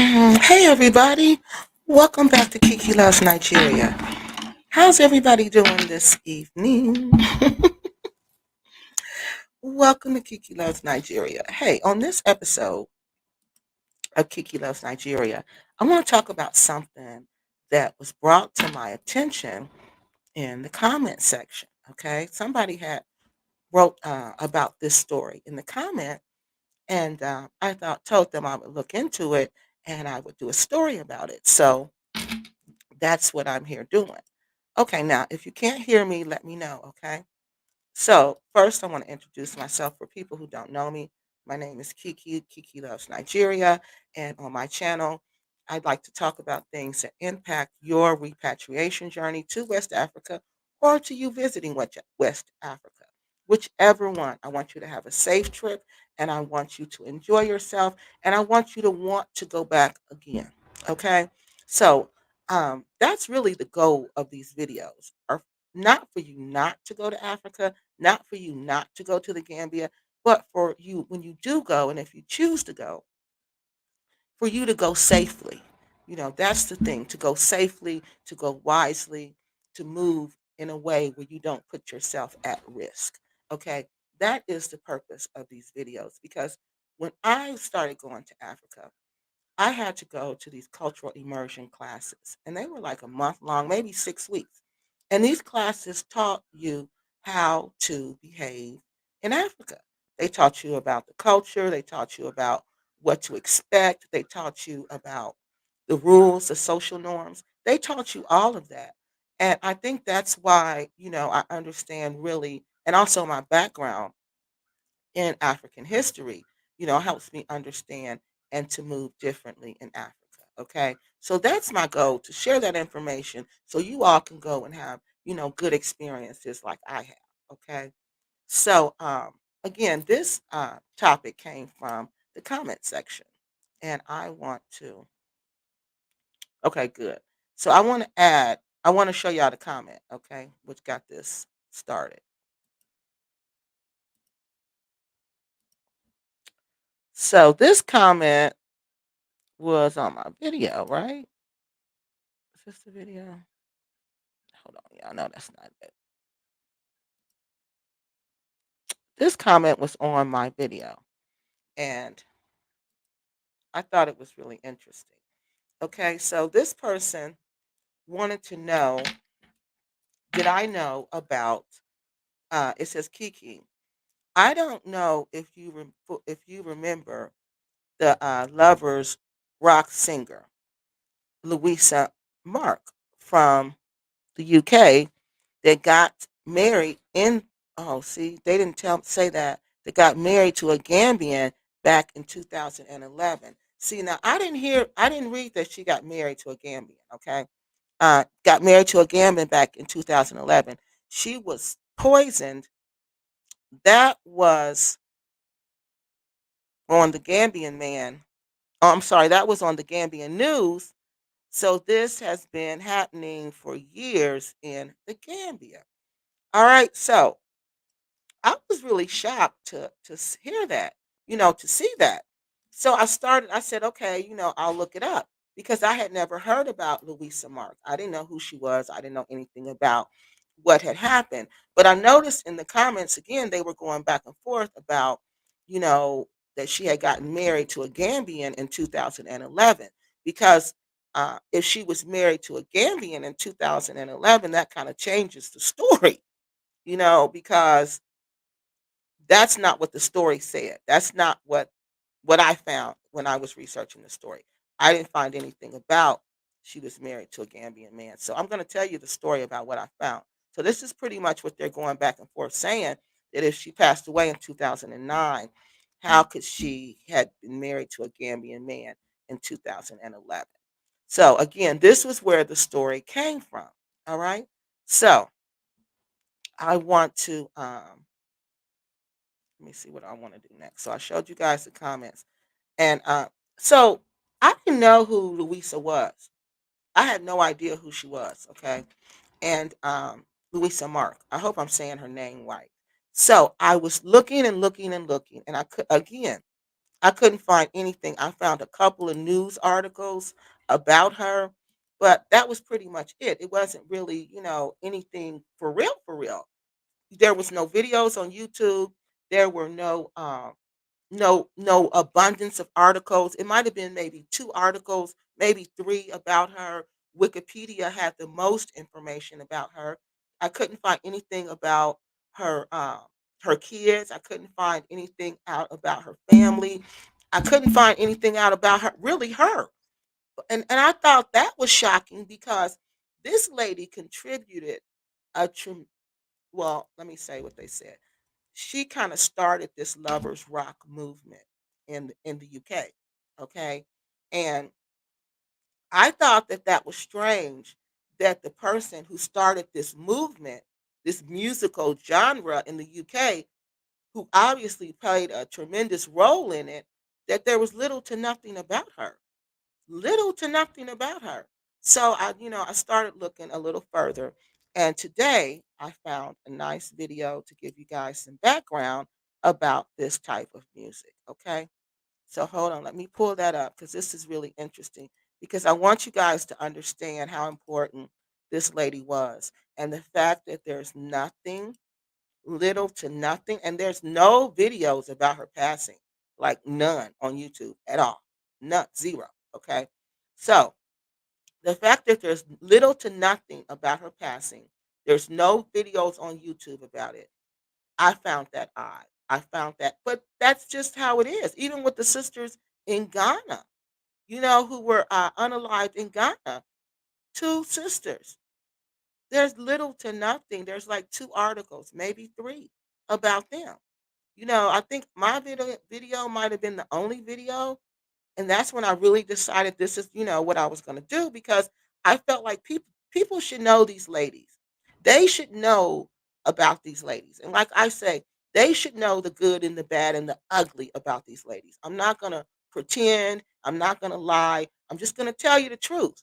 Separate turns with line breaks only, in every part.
Hey everybody, welcome back to Kiki Loves Nigeria. How's everybody doing this evening? Welcome to Kiki Loves Nigeria. Hey, on this episode of Kiki Loves Nigeria, I want to talk about something that was brought to my attention in the comment section. Okay, somebody had wrote about this story in the comment, and I told them I would look into it and I would do a story about it. So that's what I'm here doing. Okay, now if you can't hear me, let me know, okay? So, first, I want to introduce myself for people who don't know me. My name is Kiki. Kiki Loves Nigeria. And on my channel, I'd like to talk about things that impact your repatriation journey to West Africa or to you visiting West Africa. Whichever one, I want you to have a safe trip and I want you to enjoy yourself and I want you to want to go back again. Okay? So, that's really the goal of these videos, are not for you not to go to Africa, not for you not to go to the Gambia, but for you when you do go, and if you choose to go, for you to go safely. That's the thing, to go safely, to go wisely, to move in a way where you don't put yourself at risk. Okay. That is the purpose of these videos because when I started going to Africa, I had to go to these cultural immersion classes, and they were like a month long, maybe 6 weeks. And these classes taught you how to behave in Africa. They taught you about the culture, they taught you about what to expect, they taught you about the rules, the social norms. They taught you all of that. And I think that's why, I understand really, and also my background in African history, helps me understand and to move differently in Africa. Okay. So that's my goal, to share that information so you all can go and have, good experiences like I have. Okay. So, again, this topic came from the comment section. And I want to, okay, good. So I want to show y'all the comment, okay, which got this started. So this comment was on my video, right? Is this the video? Hold on, y'all. No, that's not it. This comment was on my video, and I thought it was really interesting. Okay, so this person wanted to know, did I know about? It says Kiki. I don't know if you remember the lovers rock singer Louisa Mark from the UK that got married in, oh, see, they didn't say that, they got married to a Gambian back in 2011. See, now I didn't read that she got married to a Gambian, okay? Got married to a Gambian back in 2011. She was poisoned. That was on the Gambian man. Oh, I'm sorry, that was on the Gambian news. So this has been happening for years in the Gambia. All right, so I was really shocked to hear that, to see that. So I said, okay, I'll look it up because I had never heard about Louisa Mark. I didn't know who she was. I didn't know anything about what had happened. But I noticed in the comments again they were going back and forth about, you know, that she had gotten married to a Gambian in 2011 because if she was married to a Gambian in 2011, that kind of changes the story, because that's not what the story said. That's not what I found when I was researching the story. I didn't find anything about she was married to a Gambian man. So I'm going to tell you the story about what I found. So this is pretty much what they're going back and forth saying, that if she passed away in 2009, how could she had been married to a Gambian man in 2011? So again, this was where the story came from. All right. So I want to let me see what I want to do next. So I showed you guys the comments. And so I didn't know who Louisa was. I had no idea who she was. Okay. And Louisa Mark. I hope I'm saying her name right. So I was looking and looking and looking. And I could, again, I couldn't find anything. I found a couple of news articles about her, but that was pretty much it. It wasn't really, anything for real, for real. There was no videos on YouTube. There were no abundance of articles. It might have been maybe 2 articles, maybe 3 about her. Wikipedia had the most information about her. I couldn't find anything about her kids. I couldn't find anything out about her family. I couldn't find anything out about her, really her. And I thought that was shocking because this lady contributed a well, let me say what they said. She kind of started this lovers rock movement in the UK. Okay, and I thought that that was strange that the person who started this movement, this musical genre in the UK, who obviously played a tremendous role in it, that there was little to nothing about her, little to nothing about her. So I started looking a little further, and today I found a nice video to give you guys some background about this type of music. Okay, so hold on, let me pull that up because this is really interesting. Because I want you guys to understand how important this lady was, and the fact that there's nothing, little to nothing, and there's no videos about her passing, like none on YouTube at all, none, zero. Okay, so the fact that there's little to nothing about her passing, there's no videos on YouTube about it. I found that odd. I found that, but that's just how it is. Even with the sisters in Ghana, who were unalived in Ghana, 2 sisters. There's little to nothing. There's like 2 articles, maybe 3, about them. I think my video might have been the only video, and that's when I really decided this is, what I was going to do because I felt like people should know these ladies. They should know about these ladies. And like I say, they should know the good and the bad and the ugly about these ladies. I'm not going to pretend, I'm not going to lie. I'm just going to tell you the truth.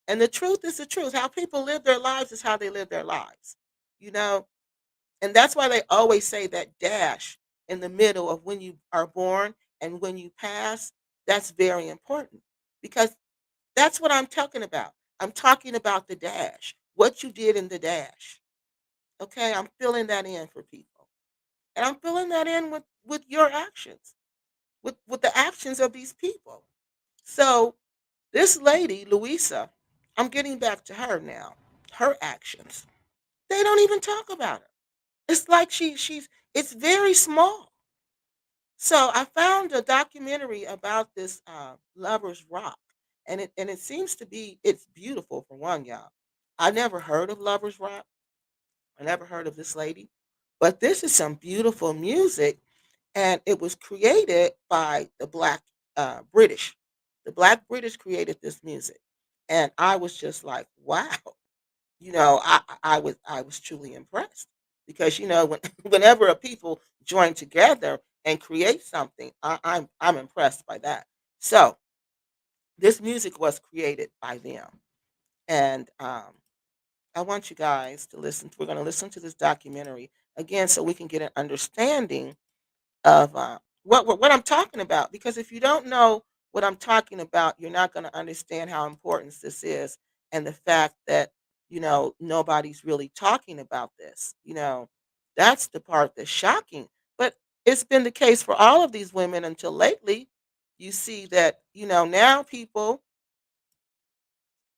And the truth is the truth. How people live their lives is how they live their lives. You know, and that's why they always say that dash in the middle of when you are born and when you pass, that's very important because that's what I'm talking about. I'm talking about the dash, what you did in the dash. Okay, I'm filling that in for people. And I'm filling that in with your actions, with the actions of these people. So this lady, Louisa, I'm getting back to her now. Her actions. They don't even talk about her. It's like she's it's very small. So I found a documentary about this Lovers Rock, and it seems to be it's beautiful for one, y'all. I never heard of Lovers Rock. I never heard of this lady, but this is some beautiful music, and it was created by the Black British. The Black British created this music, and I was just like, wow. I was truly impressed because when whenever a people join together and create something, I'm impressed by that. So this music was created by them, and I want you guys to listen. We're going to listen to this documentary again, so we can get an understanding of what I'm talking about. Because if you don't know what I'm talking about, you're not going to understand how important this is, and the fact that nobody's really talking about this. That's the part that's shocking. But it's been the case for all of these women until lately. You see that now people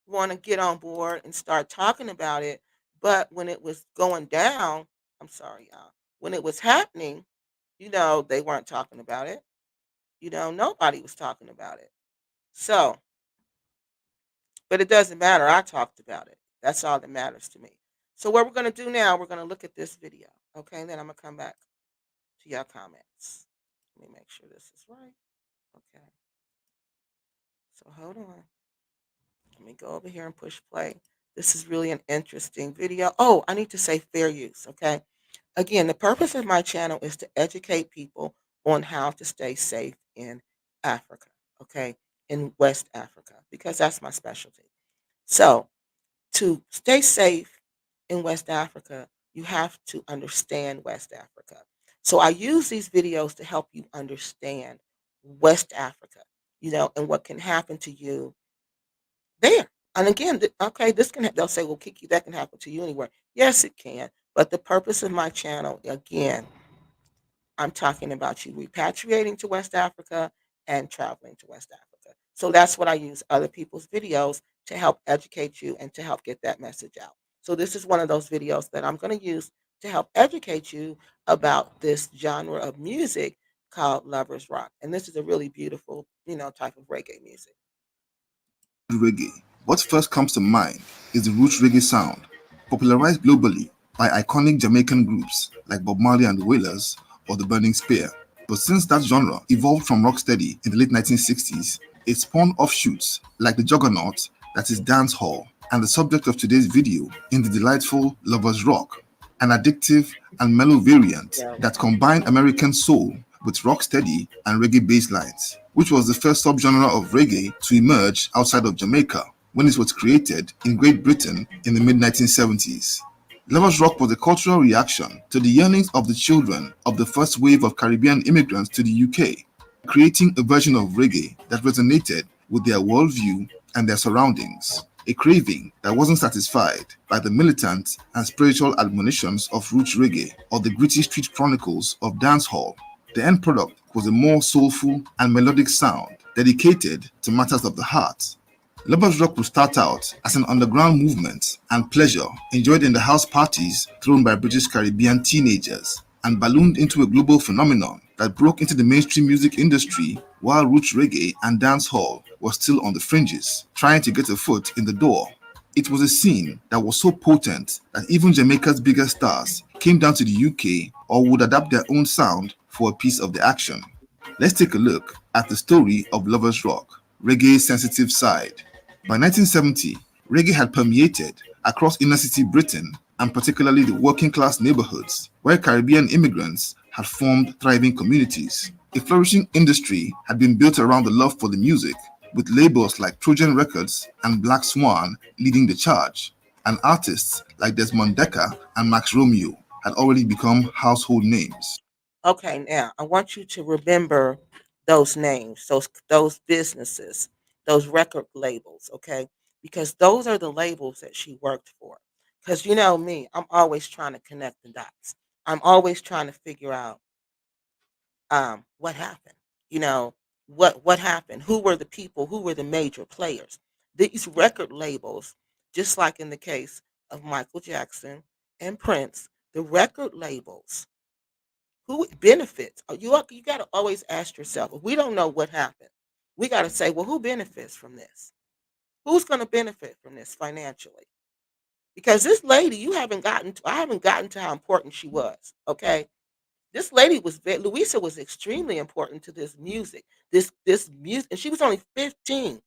want to get on board and start talking about it. But when it was going down, I'm sorry, y'all. When it was happening, they weren't talking about it. Nobody was talking about it. So, but it doesn't matter. I talked about it. That's all that matters to me. So, what we're going to do now, we're going to look at this video. Okay. And then I'm going to come back to your comments. Let me make sure this is right. Okay. So, hold on. Let me go over here and push play. This is really an interesting video. Oh, I need to say fair use. Okay. Again, the purpose of my channel is to educate people on how to stay safe in Africa, okay, in West Africa, because that's my specialty. So, to stay safe in West Africa, you have to understand West Africa. So, I use these videos to help you understand West Africa, and what can happen to you there. And again, okay, they'll say, well, Kiki, that can happen to you anywhere. Yes, it can. But the purpose of my channel, again, I'm talking about you repatriating to West Africa and traveling to West Africa. So that's what I use other people's videos to help educate you and to help get that message out. So this is one of those videos that I'm going to use to help educate you about this genre of music called Lovers Rock. And this is a really beautiful, type of reggae music.
Reggae. What first comes to mind is the roots reggae sound, popularized globally by iconic Jamaican groups like Bob Marley and the Wailers or the Burning Spear. But since that genre evolved from rocksteady in the late 1960s, it spawned offshoots like the juggernaut that is dancehall and the subject of today's video in the delightful Lovers Rock, an addictive and mellow variant
Yeah.
that combined American soul with rocksteady and reggae bass lines, which was the first subgenre of reggae to emerge outside of Jamaica when it was created in Great Britain in the mid-1970s. Lovers Rock was a cultural reaction to the yearnings of the children of the first wave of Caribbean immigrants to the UK, creating a version of reggae that resonated with their worldview and their surroundings, a craving that wasn't satisfied by the militant and spiritual admonitions of roots reggae or the gritty street chronicles of dancehall. The end product was a more soulful and melodic sound dedicated to matters of the heart. Lovers Rock would start out as an underground movement and pleasure enjoyed in the house parties thrown by British Caribbean teenagers and ballooned into a global phenomenon that broke into the mainstream music industry while roots reggae and dancehall were still on the fringes, trying to get a foot in the door. It was a scene that was so potent that even Jamaica's biggest stars came down to the UK or would adapt their own sound for a piece of the action. Let's take a look at the story of Lovers Rock, reggae's sensitive side. By 1970, reggae had permeated across inner city Britain and particularly the working class neighborhoods where Caribbean immigrants had formed thriving communities. A flourishing industry had been built around the love for the music, with labels like Trojan Records and Black Swan leading the charge, and artists like Desmond Dekker and Max Romeo had already become household names.
Okay, now I want you to remember those names, those businesses, those record labels, okay? Because those are the labels that she worked for. Because you know me, I'm always trying to connect the dots. I'm always trying to figure out what happened. You know, what happened? Who were the people? Who were the major players? These record labels, just like in the case of Michael Jackson and Prince, the record labels who benefits? You got to always ask yourself. If we don't know what happened, we got to say, well, who benefits from this? Who's going to benefit from this financially? Because this lady, I haven't gotten to how important she was. Okay, this lady Louisa was extremely important to this music. This music, and she was only 15.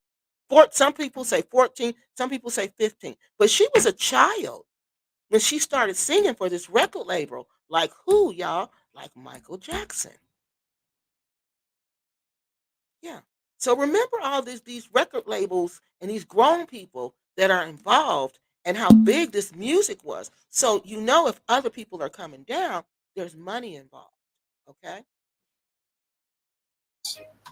Some people say 14, some people say 15, but she was a child when she started singing for this record label. Like who, y'all? Like Michael Jackson. Yeah. So remember all these record labels and these grown people that are involved and how big this music was. So you know if other people are coming down, there's money involved. Okay?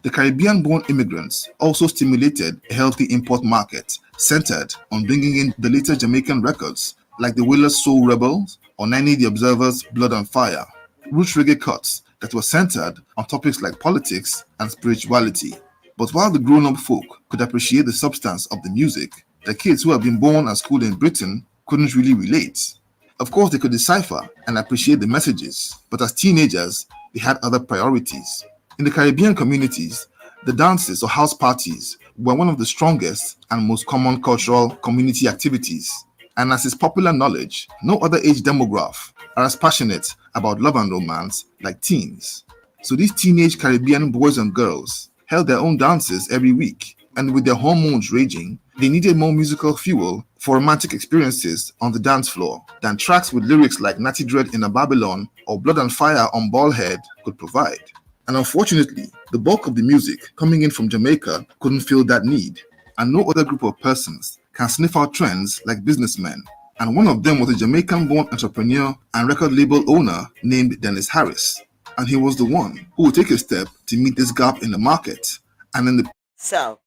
The Caribbean born immigrants also stimulated a healthy import market centered on bringing in the later Jamaican records like the Wailers' Soul Rebels or Nine the Observer's Blood on Fire, roots reggae cuts that were centered on topics like politics and spirituality. But while the grown up folk could appreciate the substance of the music, the kids who had been born and schooled in Britain couldn't really relate. Of course, they could decipher and appreciate the messages, but as teenagers, they had other priorities. In the Caribbean communities, the dances or house parties were one of the strongest and most common cultural community activities. And as is popular knowledge, no other age demographic are as passionate about love and romance like teens. So these teenage Caribbean boys and girls held their own dances every week, and with their hormones raging, they needed more musical fuel for romantic experiences on the dance floor than tracks with lyrics like Natty Dread in a Babylon or Blood and Fire on Ballhead could provide. And unfortunately, the bulk of the music coming in from Jamaica couldn't fill that need, and no other group of persons can sniff out trends like businessmen. And one of them was a Jamaican born entrepreneur and record label owner named Dennis Harris. and he was the one who would take a step to meet this gap in the market. And in the
So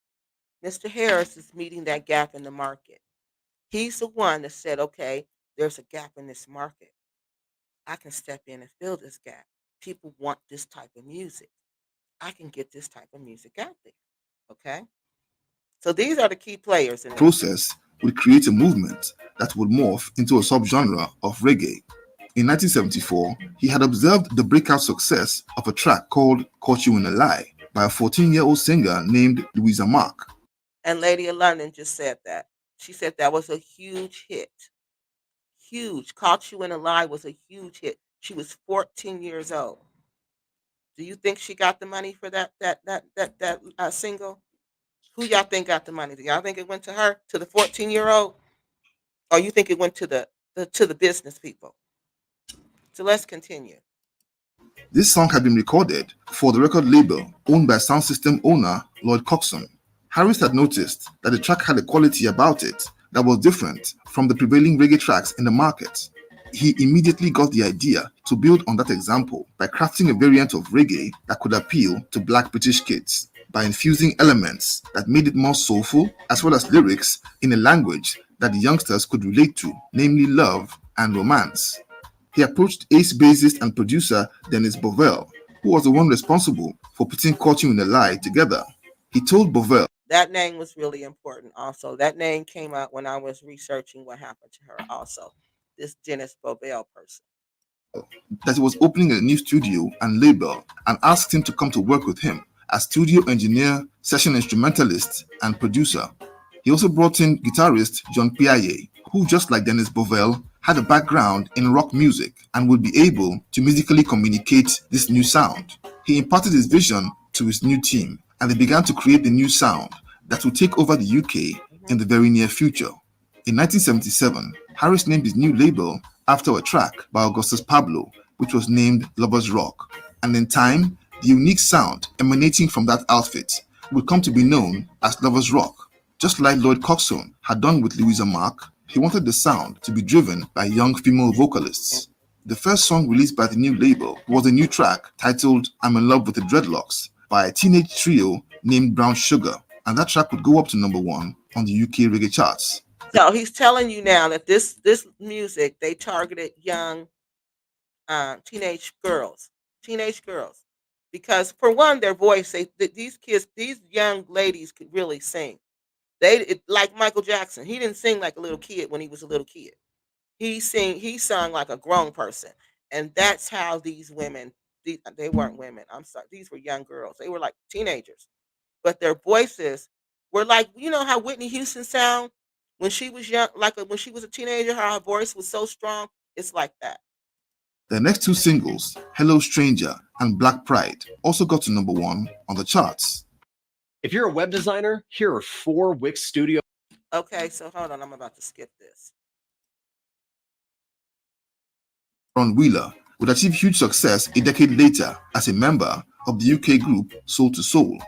Mr. Harris is meeting that gap in the market. He's the one that said, okay, there's a gap in this market. I can step in and fill this gap. People want this type of music. I can get this type of music out there. Okay. So these are the key players in this.
process would create a movement that would morph into a subgenre of reggae. In 1974, he had observed the breakout success of a track called Caught You in a Lie by a 14-year-old singer named Louisa Mark.
And Lady of London just said that. She said that was a huge hit. Huge. Caught You in a Lie was a huge hit. She was 14 years old. Do you think she got the money for that single? Who y'all think got the money? Do y'all think it went to her, to the 14-year-old, or you think it went to the business people? So let's continue.
This song had been recorded for the record label owned by sound system owner Lloyd Coxon. Harris had noticed that the track had a quality about it that was different from the prevailing reggae tracks in the market. He immediately got the idea to build on that example by crafting a variant of reggae that could appeal to black British kids by infusing elements that made it more soulful, as well as lyrics in a language that the youngsters could relate to, namely love and romance. He approached Ace bassist and producer Dennis Bovell, who was the one responsible for putting Caught You in a Lie together. He told Bovell
that name was really important also. That name came out when I was researching what happened to her also. This Dennis Bovell person.
that he was opening a new studio and label and asked him to come to work with him as studio engineer, session instrumentalist, and producer. He also brought in guitarist John Piaget, who, just like Dennis Bovell, had a background in rock music and would be able to musically communicate this new sound. He imparted his vision to his new team, and they began to create the new sound that would take over the UK in the very near future. In 1977, Harris named his new label after a track by Augustus Pablo, which was named Lovers Rock. And in time, the unique sound emanating from that outfit would come to be known as Lovers Rock. Just like Lloyd Coxon had done with Louisa Mark, he wanted the sound to be driven by young female vocalists. The first song released by the new label was a new track titled I'm in Love with the Dreadlocks by a teenage trio named Brown Sugar, and that track would go up to #1 on the UK reggae charts.
So he's telling you now that this music, they targeted young teenage girls, because for one, their voice, these kids, these young ladies could really sing. Like Michael Jackson, he didn't sing like a little kid when he was a little kid. He sung like a grown person, and that's how these women. They weren't women. I'm sorry, these were young girls. They were like teenagers, but their voices were like, you know how Whitney Houston sound when she was young, when she was a teenager. Her voice was so strong. It's like that.
The next two singles, Hello Stranger and Black Pride, also got to #1 on the charts.
If you're a web designer, here are 4 Wix Studio.
Okay, so hold on, I'm about to skip this.
Ron Wheeler would achieve huge success a decade later as a member of the UK group Soul to Soul.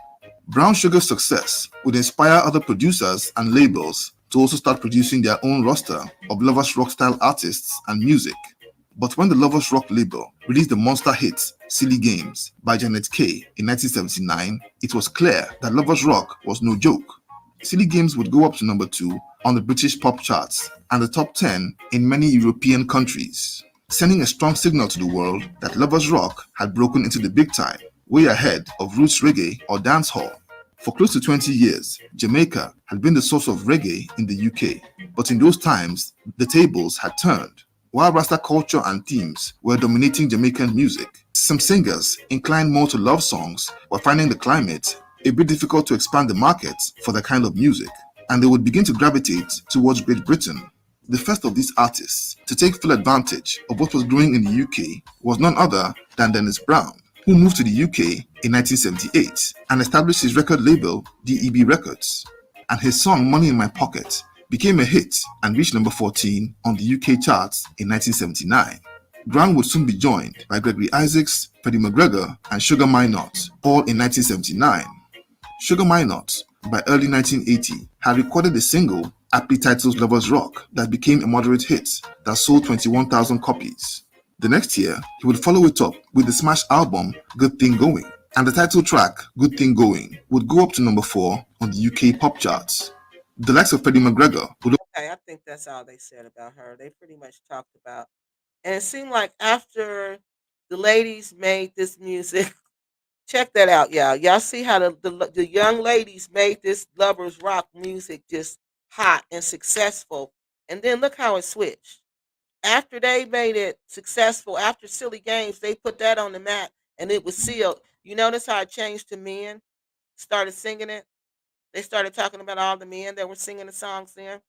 Brown Sugar's success would inspire other producers and labels to also start producing their own roster of Lovers Rock style artists and music. But when the Lovers Rock label released the monster hit Silly Games by Janet Kay in 1979, it was clear that Lovers Rock was no joke. Silly Games would go up to #2 on the British pop charts and the top 10 in many European countries, sending a strong signal to the world that Lovers Rock had broken into the big time, way ahead of roots reggae or dancehall. For close to 20 years, Jamaica had been the source of reggae in the UK, but in those times, the tables had turned. While Rasta culture and themes were dominating Jamaican music, some singers inclined more to love songs were finding the climate a bit difficult to expand the market for the kind of music, and they would begin to gravitate towards Great Britain. The first of these artists to take full advantage of what was growing in the UK was none other than Dennis Brown, who moved to the UK in 1978 and established his record label DEB Records, and his song Money in My Pocket became a hit and reached #14 on the UK charts in 1979. Brown would soon be joined by Gregory Isaacs, Freddie McGregor, and Sugar Minott, all in 1979. Sugar Minott, by early 1980, had recorded a single aptly titled Lovers Rock that became a moderate hit that sold 21,000 copies. The next year, he would follow it up with the smash album Good Thing Going, and the title track Good Thing Going would go up to number 4 on the UK pop charts. The likes of Freddie McGregor would
Okay, I think that's all they said about her. They pretty much talked about, and it seemed like after the ladies made this music, check that out, y'all. Y'all see how the young ladies made this lovers rock music just hot and successful, and then look how it switched. After they made it successful, after Silly Games, they put that on the map, and it was sealed. You notice how it changed to men? Started singing it. They started talking about all the men that were singing the songs then.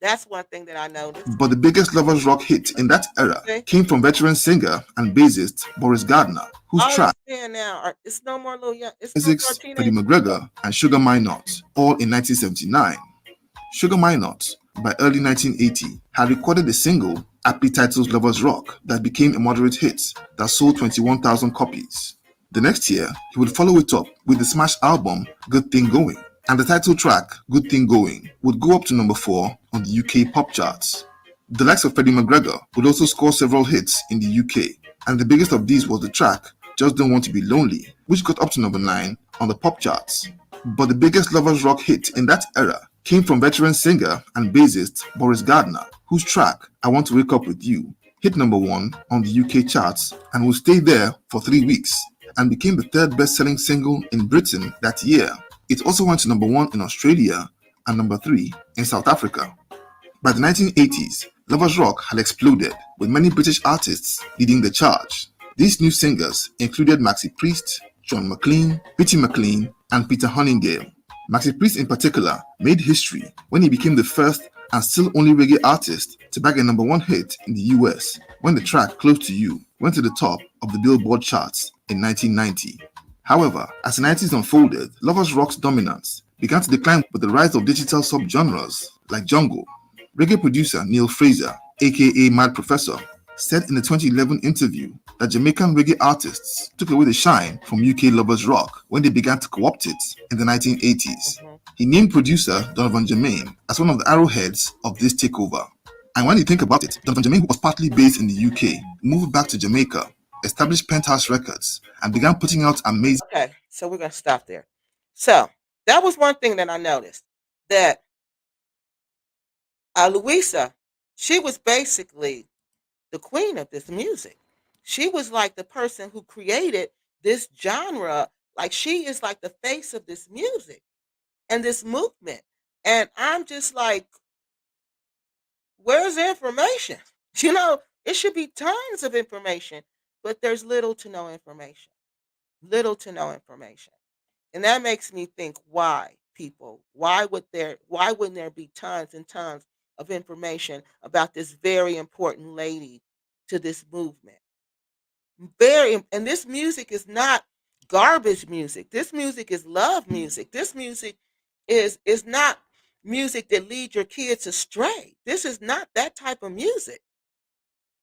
That's one thing that I noticed.
but the biggest lovers rock hit in that era
Okay.
came from veteran singer and bassist Boris Gardner, whose
I
track
understand now. It's no more little young. It's no more
Physics, Freddie
teenage.
McGregor, and Sugar My Not, all in 1979. Sugar My Not, by early 1980, had recorded a single, aptly titled Lovers Rock, that became a moderate hit that sold 21,000 copies. The next year, he would follow it up with the smash album Good Thing Going, and the title track Good Thing Going would go up to number 4 on the UK pop charts. The likes of Freddie McGregor would also score several hits in the UK, and the biggest of these was the track Just Don't Want to Be Lonely, which got up to number 9 on the pop charts. But the biggest lovers rock hit in that era came from veteran singer and bassist Boris Gardner, whose track I Want to Wake Up With You hit number 1 on the UK charts and would stay there for 3 weeks and became the third best-selling single in Britain that year. It also went to number 1 in Australia and number 3 in South Africa. By the 1980s, lovers rock had exploded, with many British artists leading the charge. These new singers included Maxi Priest, John McLean, Bitty McLean, and Peter Honningale. Maxi Priest in particular made history when he became the first and still only reggae artist to bag a number 1 hit in the US when the track Close to You went to the top of the Billboard charts in 1990. However, as the 90s unfolded, lovers rock's dominance began to decline with the rise of digital subgenres like jungle. Reggae producer Neil Fraser, aka Mad Professor, said in a 2011 interview that Jamaican reggae artists took away the shine from UK lovers rock when they began to co-opt it in the 1980s. He named producer Donovan Jermaine as one of the arrowheads of this takeover. And when you think about it, Donovan Jermaine, who was partly based in the UK, moved back to Jamaica, established Penthouse Records, and began putting out amazing.
Okay, so we're gonna stop there. So that was one thing that I noticed, that Louisa, she was basically the queen of this music. She was like the person who created this genre. Like, she is like the face of this music and this movement. And I'm just like, where's the information? You know, it should be tons of information, but there's little to no information. Little to no information. And that makes me think, why, people? Why wouldn't there be tons and tons of information about this very important lady to this movement? And this music is not garbage music. This music is love music. This music is not music that leads your kids astray. This is not that type of music.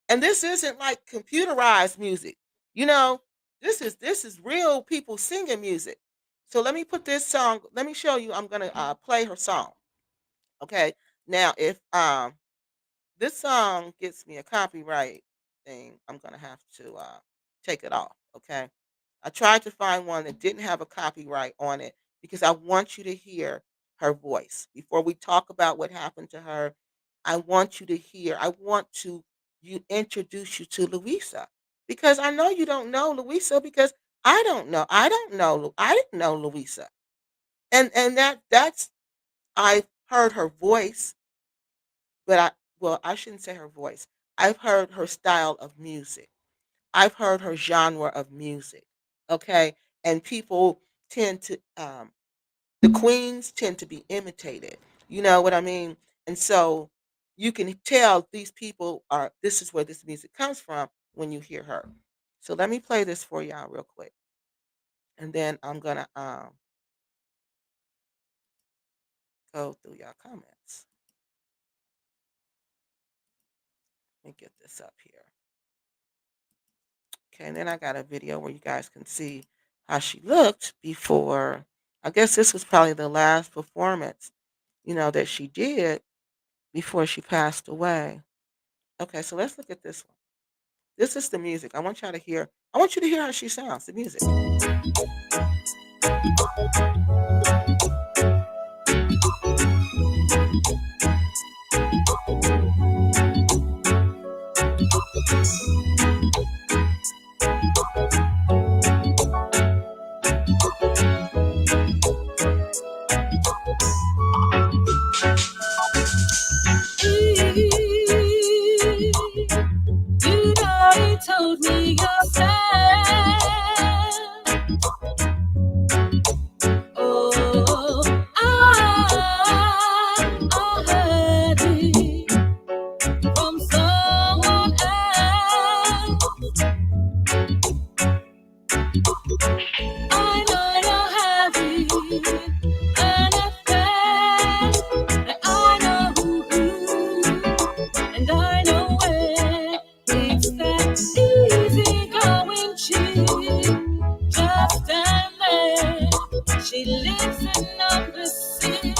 And this isn't like computerized music. You know, this is real people singing music. So let me put this song. Let me show you. I'm gonna play her song. Okay. Now, if this song gets me a copyright thing, I'm gonna have to take it off. Okay. I tried to find one that didn't have a copyright on it because I want you to hear her voice. Before we talk about what happened to her, I want you to hear. I want to you introduce you to Louisa, because I know you don't know Louisa, because I don't know. I don't know. I didn't know Louisa, and that's I've heard her voice, but I shouldn't say her voice. I've heard her style of music. I've heard her genre of music. Okay. And people tend to, the queens tend to be imitated. You know what I mean? And so you can tell these people this is where this music comes from when you hear her. So let me play this for y'all real quick. And then I'm going to go through y'all comments. Let me get this up here. Okay, and then I got a video where you guys can see how she looked before. I guess this was probably the last performance, that she did before she passed away. Okay, so let's look at this one. This is the music. I want y'all to hear. I want you to hear how she sounds. The music.
You already told me yourself. Oh, I heard it from someone else. I know you're happy, and I felt that I know who, and I know where. It's that easy going chick, just stand there. She lives in number 6th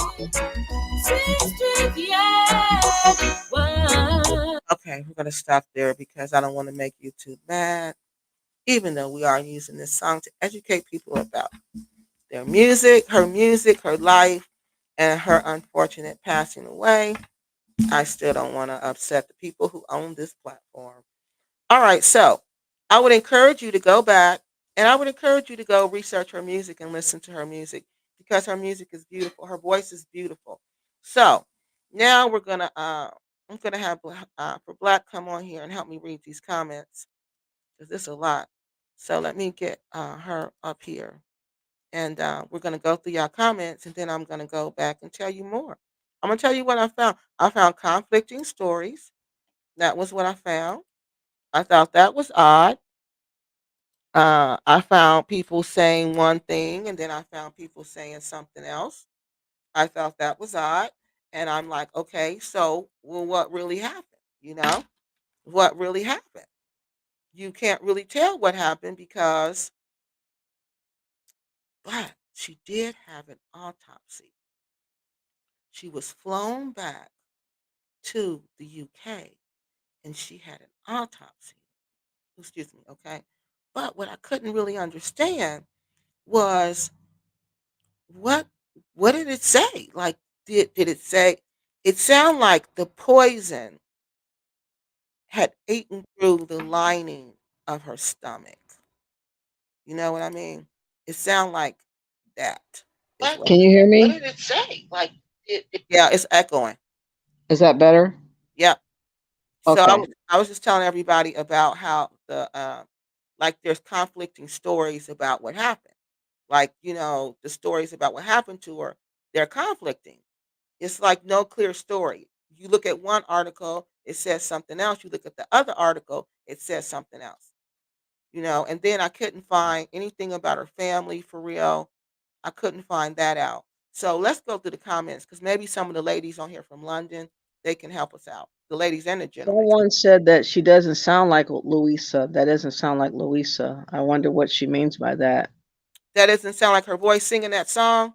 Street, yeah. Wow.
Okay, we're gonna stop there because I don't want to make you too mad. Even though we are using this song to educate people about their music, her life, and her unfortunate passing away, I still don't want to upset the people who own this platform. All right, so I would encourage you to go back and I would encourage you to go research her music and listen to her music because her music is beautiful. Her voice is beautiful. So now I'm gonna have for Black come on here and help me read these comments because this is a lot. So let me get her up here and we're gonna go through your comments and then I'm gonna go back and tell you more. I'm gonna tell you what I found. I found conflicting stories. That was what I found. I thought that was odd. I found people saying one thing and then I found people saying something else. I thought that was odd. And I'm like, okay, so well, what really happened? You know, what really happened? You can't really tell what happened because, but she did have an autopsy. She was flown back to the UK and she had an autopsy. Excuse me, okay? But what I couldn't really understand was what what did it say? Like did it say it sound like the poison had eaten through the lining of her stomach. You know what I mean? It sound like that is what
Can you hear
what
me?
did it say? Like yeah, it's echoing.
Is that better?
Yep. So
Okay.
I was just telling everybody about how the like there's conflicting stories about what happened. Like, the stories about what happened to her, they're conflicting. It's like no clear story. You look at one article, it says something else. You look at the other article, it says something else. And then I couldn't find anything about her family for real. I couldn't find that out. So let's go through the comments because maybe some of the ladies on here from London, they can help us out. The ladies and the gentlemen.
Someone said that she doesn't sound like Louisa. That doesn't sound like Louisa. I wonder what she means by that.
That doesn't sound like her voice singing that song.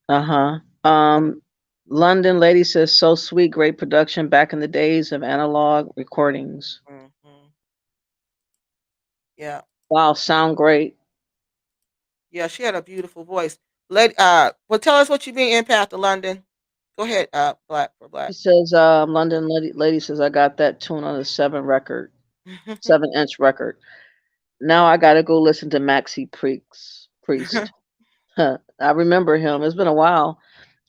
Uh-huh. Um, London lady says, so sweet, great production back in the days of analog recordings.
Hmm. Yeah.
Wow, sound great.
Yeah, she had a beautiful voice. Well, tell us what you mean, Empath of London. Go ahead, Black for
She
Black.
says, London lady says, I got that tune on a 7-inch record. Now I gotta go listen to Maxi Priest. Huh, I remember him. It's been a while.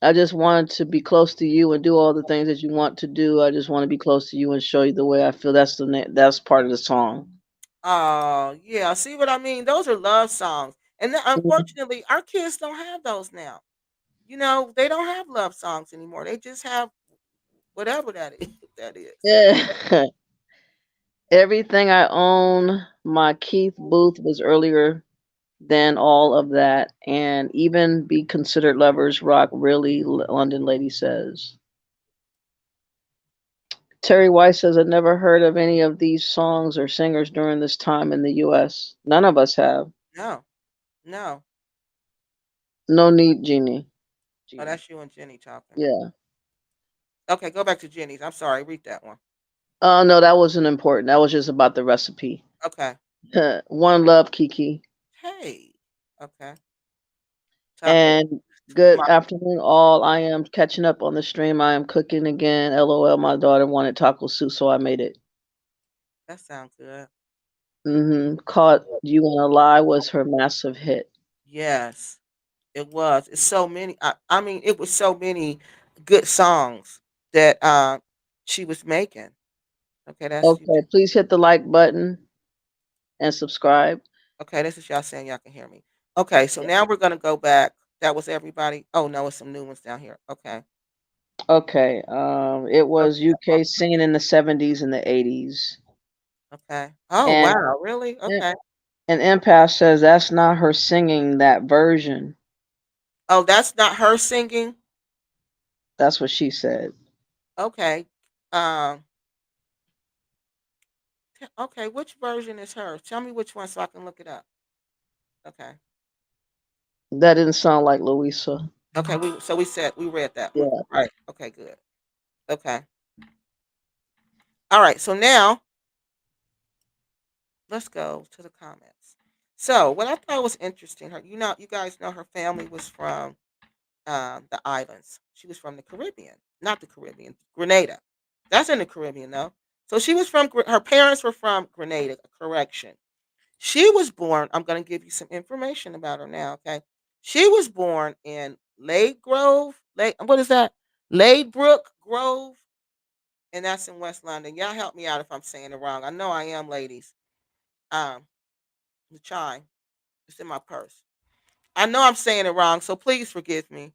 I just wanted to be close to you and do all the things that you want to do. I just want to be close to you and show you the way I feel. That's part of the song.
Oh, yeah. See what I mean? Those are love songs. And
Mhm.
unfortunately, our kids don't have those now. They don't have love songs anymore. They just have whatever that is. That is.
Yeah. Everything I own, my Keith Booth was earlier than all of that, and even be considered lovers rock. Really, London lady says. Terry Weiss says, I never heard of any of these songs or singers during this time in the US. None of us have.
No, no.
No need, Jeannie.
Oh,
Jeannie.
that's you and Jenny talking.
Yeah.
Okay, go back to Jenny's. I'm sorry. Read that one.
No, that wasn't important. That was just about the recipe.
Okay.
One love, Kiki.
Hey. Okay. Top of
And good
my.
afternoon, all. I am catching up on the stream. I am cooking again. LOL, my daughter wanted taco soup, so I made it.
That sounds good.
Caught You in a Lie was her massive hit.
Yes, it was. It's so many. I mean, it was so many good songs that she was making. Okay, that's you.
Okay, please hit the like button and subscribe.
Okay, this is y'all saying y'all can hear me. Okay, so now we're gonna go back. That was everybody. Oh no, it's some new ones down here. Okay.
Okay, it was
Okay.
UK singing in the 70s and the 80s.
Okay. Oh
And
wow, really? Okay.
and Empath says that's not her singing that version.
Oh, that's not her singing.
That's what she said.
Okay. Okay. Which version is her? Tell me which one so I can look it up. Okay.
That didn't sound like Louisa.
Okay. We said we read that one.
Yeah.
Right. Okay. Good. Okay. All right. So now let's go to the comments. So what I thought was interesting, her, you guys know her family was from the islands. She was from the Caribbean, not the Caribbean, Grenada. That's in the Caribbean, though. So she was from. Her parents were from Grenada. Correction. She was born. I'm going to give you some information about her now. Okay. She was born in Lade Grove. Lade, what is that? Ladebrook Grove, and that's in West London. Y'all help me out if I'm saying it wrong. I know I am, ladies. Um, the chime. It's in my purse. I know I'm saying it wrong, so please forgive me.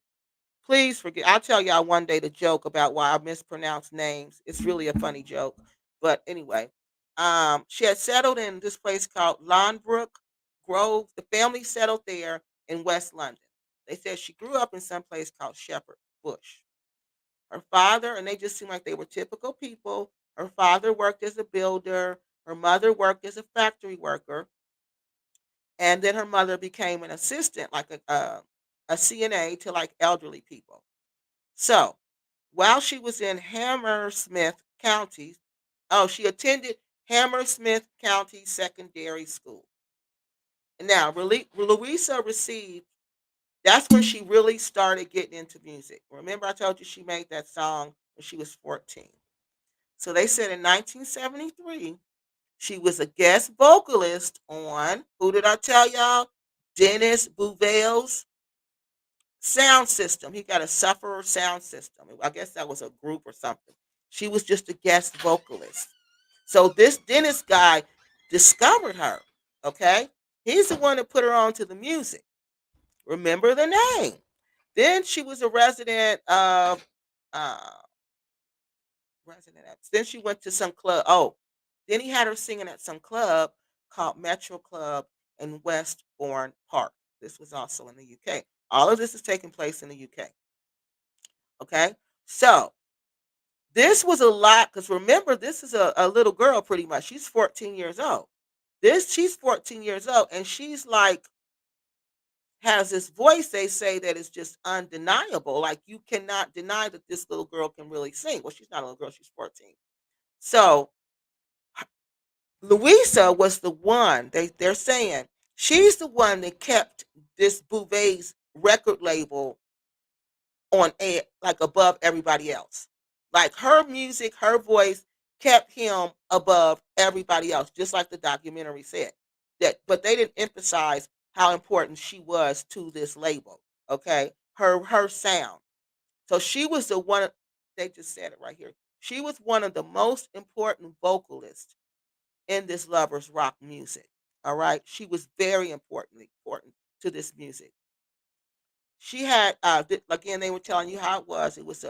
Please forgive. I'll tell y'all one day the joke about why I mispronounce names. It's really a funny joke. But anyway, she had settled in this place called Lonbrook Grove. The family settled there in West London. They said she grew up in some place called Shepherd Bush. Her father, and they just seemed like they were typical people. Her father worked as a builder. Her mother worked as a factory worker, and then her mother became an assistant, like a CNA to like elderly people. So while she was in Hammersmith County, oh, she attended Hammersmith County Secondary School. And now, Louisa received, that's when she really started getting into music. Remember, I told you she made that song when she was 14. So they said in 1973, she was a guest vocalist on, who did I tell y'all? Dennis Bouvel's sound system. He got a Sufferer sound system. I guess that was a group or something. She was just a guest vocalist. So this Dennis guy discovered her. Okay, he's the one that put her on to the music. Remember the name. Then she was a resident of uh Then she went to some club. Oh, then he had her singing at some club called Metro Club in Westbourne Park. This was also in the UK. All of this is taking place in the UK. Okay. So this was a lot because remember, this is a little girl pretty much. She's 14 years old. She's 14 years old and she's like has this voice they say that is just undeniable. Like you cannot deny that this little girl can really sing. Well, she's not a little girl, she's 14. So Louisa was the one they're saying she's the one that kept this Bouvet's record label on air, like above everybody else. Like her music, her voice kept him above everybody else, just like the documentary said. But they didn't emphasize how important she was to this label. Okay, her sound. So she was the one. They just said it right here. She was one of the most important vocalists in this lovers rock music. All right, she was very important to this music. She had again they were telling you how it was. It was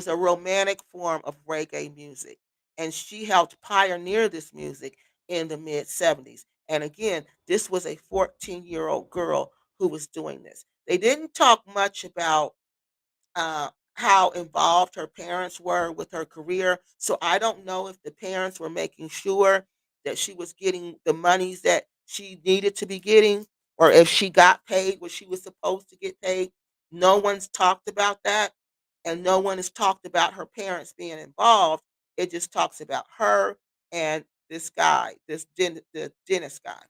a romantic form of reggae music, and she helped pioneer this music in the mid 70s. And again, this was a 14-year-old girl who was doing this. They didn't talk much about how involved her parents were with her career. So I don't know if the parents were making sure that she was getting the monies that she needed to be getting, or if she got paid what she was supposed to get paid. No one's talked about that, and no one has talked about her parents being involved. It just talks about her and this guy, the dentist guy.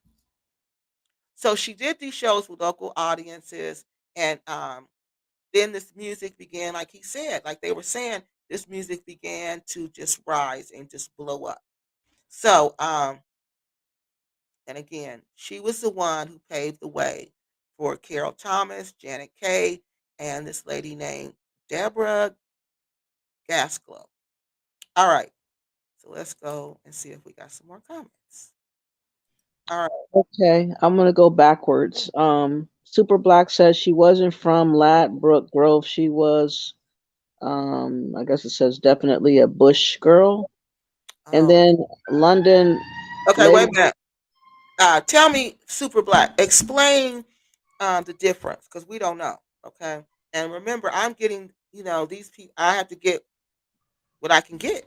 So she did these shows with local audiences, and then this music began, like he said, like they were saying, this music began to just rise and just blow up. So, and again, she was the one who paved the way for Carol Thomas, Janet Kay, and this lady named Deborah Gasclow. All right, so let's go and see if we got some more comments. All right.
Okay, I'm gonna go backwards. Super Black says she wasn't from Ladbroke Grove. She was, I guess it says definitely a Bush girl. And
Oh,
then London
okay. Wait
Lady.
a minute. Tell me, Super Black. Explain the difference because we don't know. Okay, and remember, I'm getting these people. I have to get what I can get,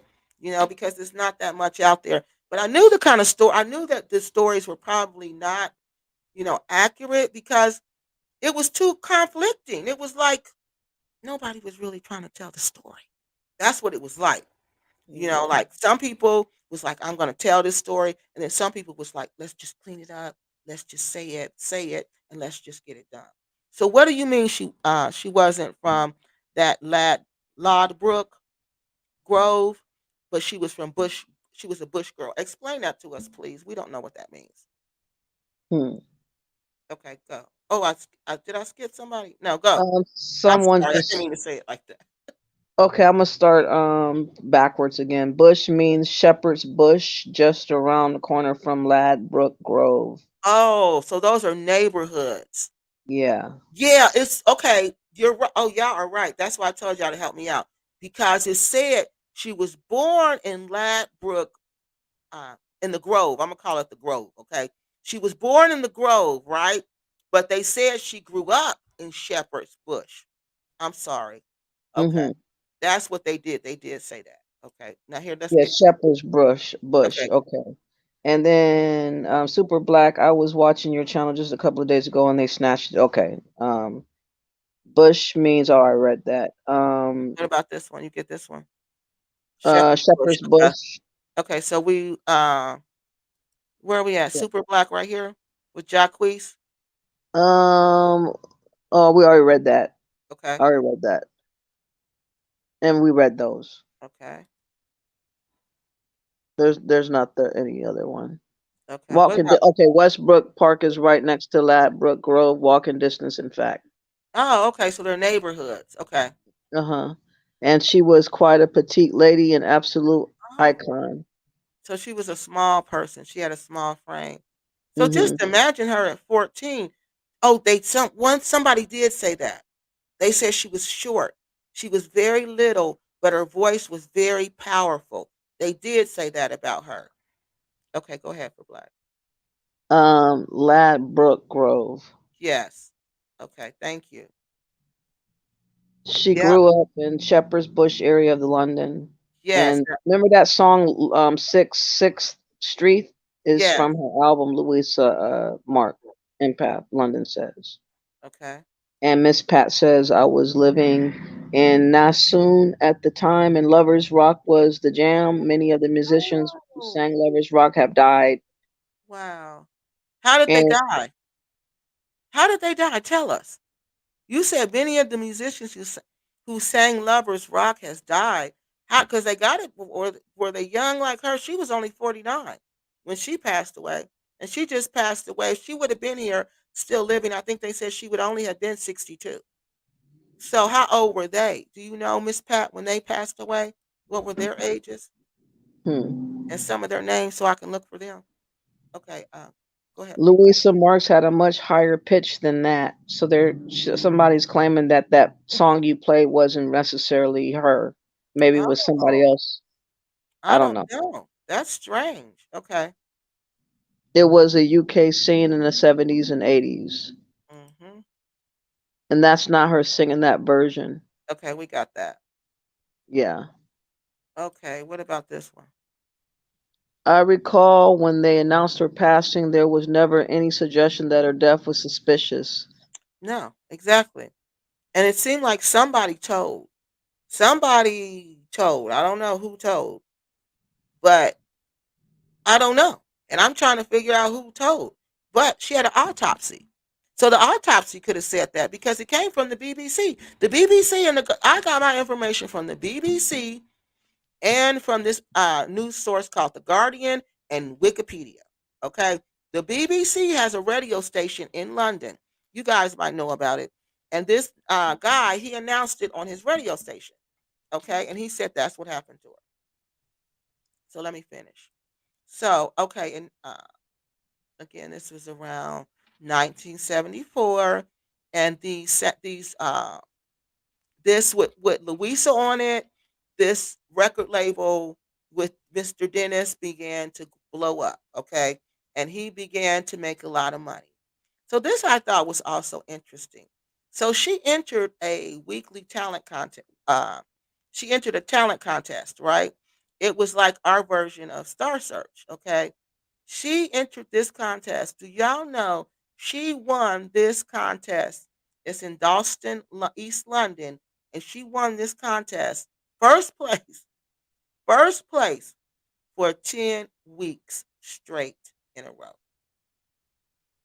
because there's not that much out there. But I knew the kind of story. I knew that the stories were probably not accurate because it was too conflicting. It was like nobody was really trying to tell the story. That's what it was like. Like some people was like, I'm gonna tell this story, and then some people was like, let's just clean it up, let's just say it, and let's just get it done. So what do you mean she wasn't from that Lodbrook Grove, but she was from Bush? She was a Bush girl. Explain that to us, please. We don't know what that means.
Hmm.
Okay, go. Oh, did I skip somebody? No, go. I'm
Someone
sorry, I didn't
just
mean to say it like that.
okay. I'm gonna start backwards again. Bush means shepherd's bush, just around the corner from Ladbroke Grove.
Oh, so those are neighborhoods.
Yeah.
Yeah, it's okay. You're right. Oh, y'all are right. That's why I told y'all to help me out because it said she was born in Ladbroke, in the Grove. I'm gonna call it the Grove. Okay, she was born in the Grove, right? But they said she grew up in Shepherd's Bush. I'm sorry. Okay,
Mm-hmm.
that's what they did. They did say that. Okay, now here, let's
Yeah,
get.
shepherd's bush.
Okay.
Okay. And then Super Black. I was watching your channel just a couple of days ago, and they snatched it. Okay. Bush means. Oh, I read that.
What about this one? You get this one. Shepherd's Bush.
Shepherd's
Okay.
bush.
Okay. So we where are we at?
Yeah.
Super Black right here with Jacquees.
Um. Oh, we already read that.
Okay.
I already read that, and we read those.
Okay.
There's not any other one.
Okay. What about?
Okay, Westbrook Park is right next to Ladbroke Grove, walking distance, in fact.
Oh, okay. So they're neighborhoods. Okay.
Uh-huh. And she was quite a petite lady, an absolute
Oh,
icon.
so she was a small person. She had a small frame. So
Mm-hmm.
just imagine her at 14. Oh, somebody did say that. They said she was short. She was very little, but her voice was very powerful. They did say that about her. Okay, go ahead for Black.
Ladbroke Grove.
Yes. Okay, thank you.
She
Yeah.
grew up in Shepherd's Bush area of the London.
Yes.
And remember that song, Sixth Street, is
Yes.
from her album Louisa Mark, Empath, London says.
Okay.
And Miss Pat says I was living in Nasoon at the time, and Lovers Rock was the jam. Many of the musicians who
Oh,
sang Lovers Rock have died.
wow. How did they
And
die? How did they die? Tell us. You said many of the musicians who sang "Lovers Rock" has died. How? Because they got it, or were they young like her? She was only 49 when she passed away, and she just passed away. If she would have been here, still living, I think they said she would only have been 62. So how old were they? Do you know, Miss Pat, when they passed away? What were their ages and some of their names so I can look for them? Okay, go ahead for Black.
Louisa Marks had a much higher pitch than that. So somebody's claiming that that song you played wasn't necessarily her. Maybe it was somebody
Oh,
else. I
I
don't
don't
know.
know. That's strange. Okay.
It was a UK scene in the 70s and 80s.
Hmm.
And that's not her singing that version.
Okay, we got that.
Yeah.
Okay, what about this one?
I recall when they announced her passing, there was never any suggestion that her death was suspicious.
No, exactly. And it seemed like somebody told. Somebody told. I don't know who told. but I don't know. And I'm trying to figure out who told. But she had an autopsy. So the autopsy could have said that because it came from the BBC. The BBC and I got my information from the BBC and from this news source called The Guardian and Wikipedia. Okay. The BBC has a radio station in London. You guys might know about it. And this guy, he announced it on his radio station. Okay. And he said that's what happened to her. So let me finish. So, okay. And again, this was around 1974. And this with Louisa on it, this record label with Mr. Dennis began to blow up, okay? And he began to make a lot of money. So this I thought was also interesting. So she entered a weekly talent contest. She entered a talent contest, right? It was like our version of Star Search, okay? She entered this contest. Do y'all know she won this contest? It's in Dalston, East London, and she won this contest first place, first place for 10 weeks straight in a row.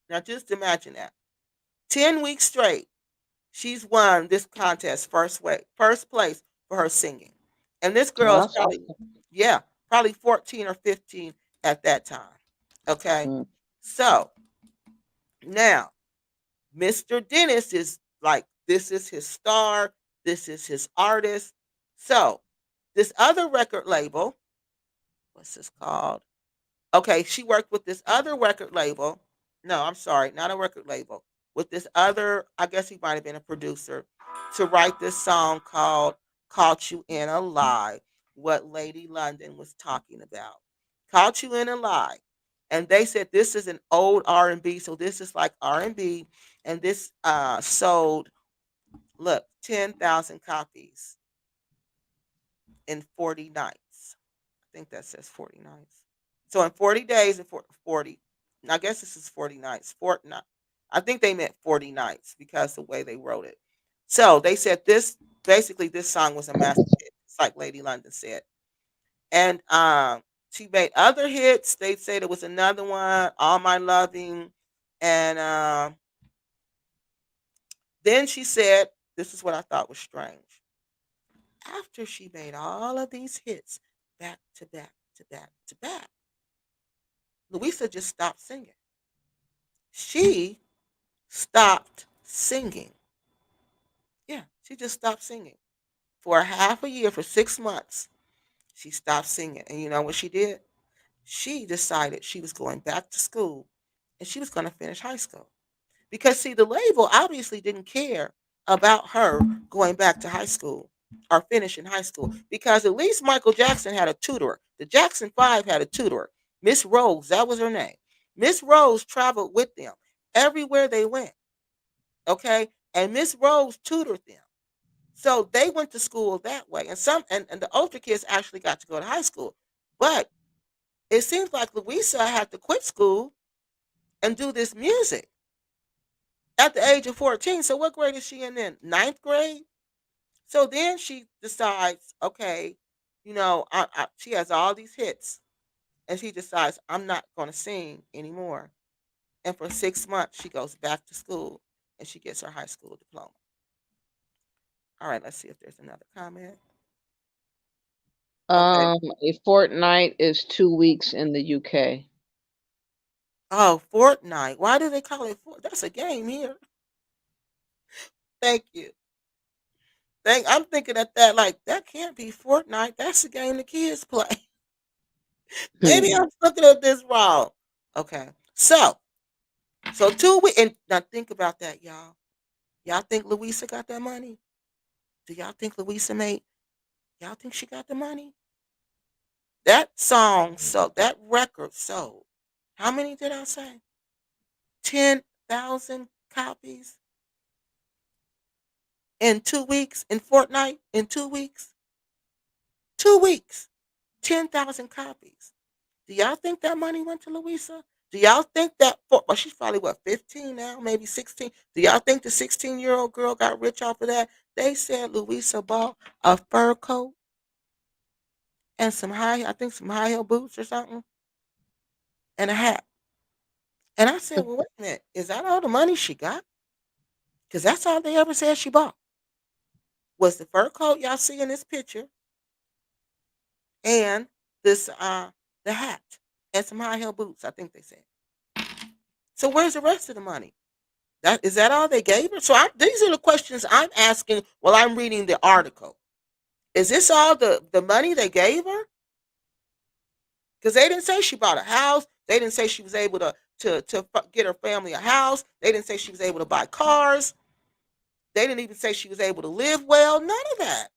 Now just imagine that. 10 weeks straight, she's won this contest first place for her singing. And this
Oh,
girl is
that's
probably,
awesome.
yeah, probably 14 or 15 at that time. Okay.
Mm.
So now Mr. Dennis is like, this is his star, this is his artist. So this other record label, what's this called? Okay, she worked with this other record label. No, I'm sorry, not a record label. With this other, I guess he might have been a producer, to write this song called Caught You in a Lie, what Lady London was talking about. Caught You in a Lie. And they said this is an old R&B, so this is like R&B, and this sold, look, 10,000 copies in 40 nights. I think that says 40 nights. So in 40 days and 40, I guess this is 40 nights. I think they meant 40 nights because the way they wrote it. So they said this, basically this song was a massive hit. It's like Lady London said. And she made other hits. They said there was another one, All My Loving. And then she said, this is what I thought was strange. After she made all of these hits back to back to back to back, Louisa just stopped singing. She stopped singing. Yeah, she just stopped singing. For a half a year, for 6 months, she stopped singing. And you know what she did? She decided she was going back to school and she was going to finish high school. Because, see, the label obviously didn't care about her going back to high school or finishing high school because at least Michael Jackson had a tutor. The Jackson Five had a tutor. Miss Rose, that was her name. Miss Rose traveled with them everywhere they went. Okay. And Miss Rose tutored them. So they went to school that way. And the older kids actually got to go to high school. But it seems like Louisa had to quit school and do this music at the age of 14. So what grade is she in then? Ninth grade? So then she decides, okay, she has all these hits. And she decides, I'm not going to sing anymore. And for 6 months, she goes back to school and she gets her high school diploma. All right, let's see if there's another comment. Okay.
A fortnight is 2 weeks in the UK.
Oh, Fortnite. Why do they call it Fort? That's a game here. Thank you. I'm thinking at that like that can't be Fortnite. That's the game the kids play. Maybe I'm looking at this wrong. Okay. So 2 weeks and now think about that, y'all. Y'all think Louisa got that money? Do y'all think Louisa made y'all think she got the money? That song sold, that record sold. How many did I say? 10,000 copies in 2 weeks, in Fortnite, in 2 weeks. 2 weeks, 10,000 copies. Do y'all think that money went to Louisa? Do y'all think that, well, she's probably what, 15 now, maybe 16? Do y'all think the 16-year-old girl got rich off of that? They said Louisa bought a fur coat and some I think some high heel boots or something, and a hat. And I said, well, wait a minute, is that all the money she got? Because that's all they ever said she bought was the fur coat y'all see in this picture and this the hat and some high heel boots. I think they said. So where's the rest of the money? That is that all they gave her? So these are the questions I'm asking while I'm reading the article. Is this all the money they gave her? Because they didn't say she bought a house. They didn't say she was able to get her family a house. They didn't say she was able to buy cars. They didn't even say she was able to live well. None of that.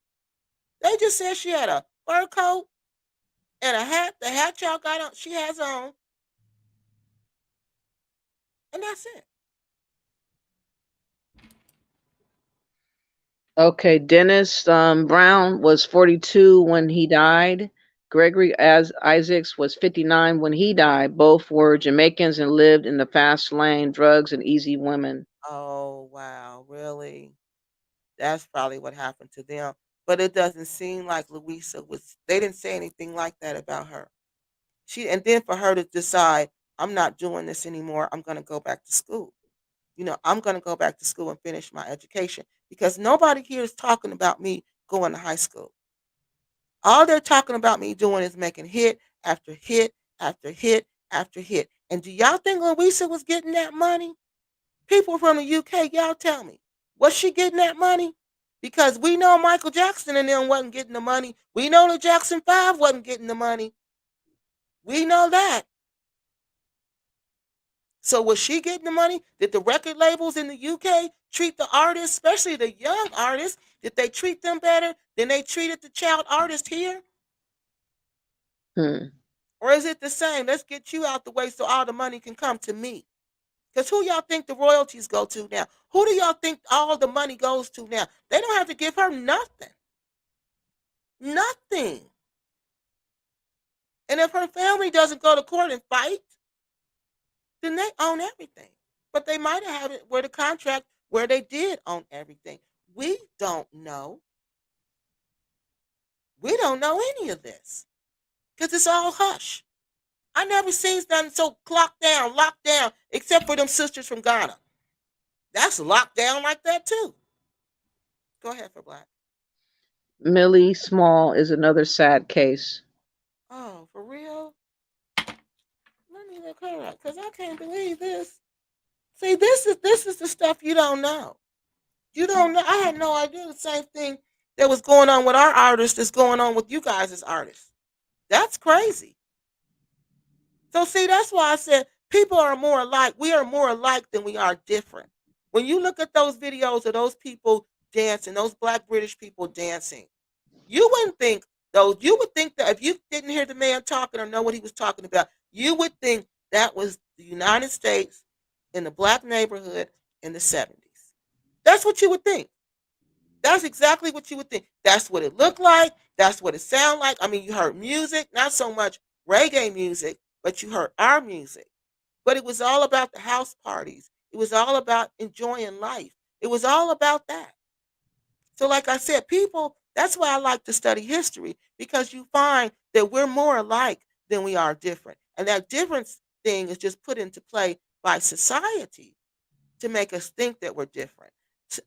They just said she had a fur coat and a hat. The hat y'all got on, she has on, and that's it.
Okay, Dennis Brown was 42 when he died. Gregory as Isaacs was 59 when he died. Both were Jamaicans and lived in the fast lane, drugs and easy women.
Oh wow, really? That's probably what happened to them. But it doesn't seem like Louisa was. They didn't say anything like that about her. And then for her to decide, I'm not doing this anymore. I'm going to go back to school. I'm going to go back to school and finish my education because nobody here is talking about me going to high school. All they're talking about me doing is making hit after hit after hit after hit. And do y'all think Louisa was getting that money? People from the UK, y'all tell me, was she getting that money? Because we know Michael Jackson and them wasn't getting the money. We know the Jackson 5 wasn't getting the money. We know that. So was she getting the money? Did the record labels in the UK treat the artists, especially the young artists, did they treat them better than they treated the child artist here?
Hmm.
Or is it the same? Let's get you out the way so all the money can come to me. Because who y'all think the royalties go to now? Who do y'all think all the money goes to now? They don't have to give her nothing. Nothing. And if her family doesn't go to court and fight, then they own everything. But they might have had it where the contract where they did own everything. We don't know. We don't know any of this because it's all hush. I never seen nothing so locked down, except for them sisters from Ghana. That's locked down like that too. Go ahead for Black.
Millie Small is another sad case.
Oh, for real? Let me look her up because I can't believe this. See, this is the stuff you don't know. You don't know. I had no idea the same thing that was going on with our artists is going on with you guys as artists. That's crazy. So see, that's why I said people are more alike. We are more alike than we are different. When you look at those videos of those people dancing, those black British people dancing, you wouldn't think though. You would think that if you didn't hear the man talking or know what he was talking about, you would think that was the United States in the black neighborhood in the 70s. That's what you would think. That's exactly what you would think. That's what it looked like. That's what it sounded like. I mean, you heard music, not so much reggae music, but you heard our music. But it was all about the house parties. It was all about enjoying life. It was all about that. So, like I said, people, that's why I like to study history because you find that we're more alike than we are different. And that difference thing is just put into play by society to make us think that we're different. So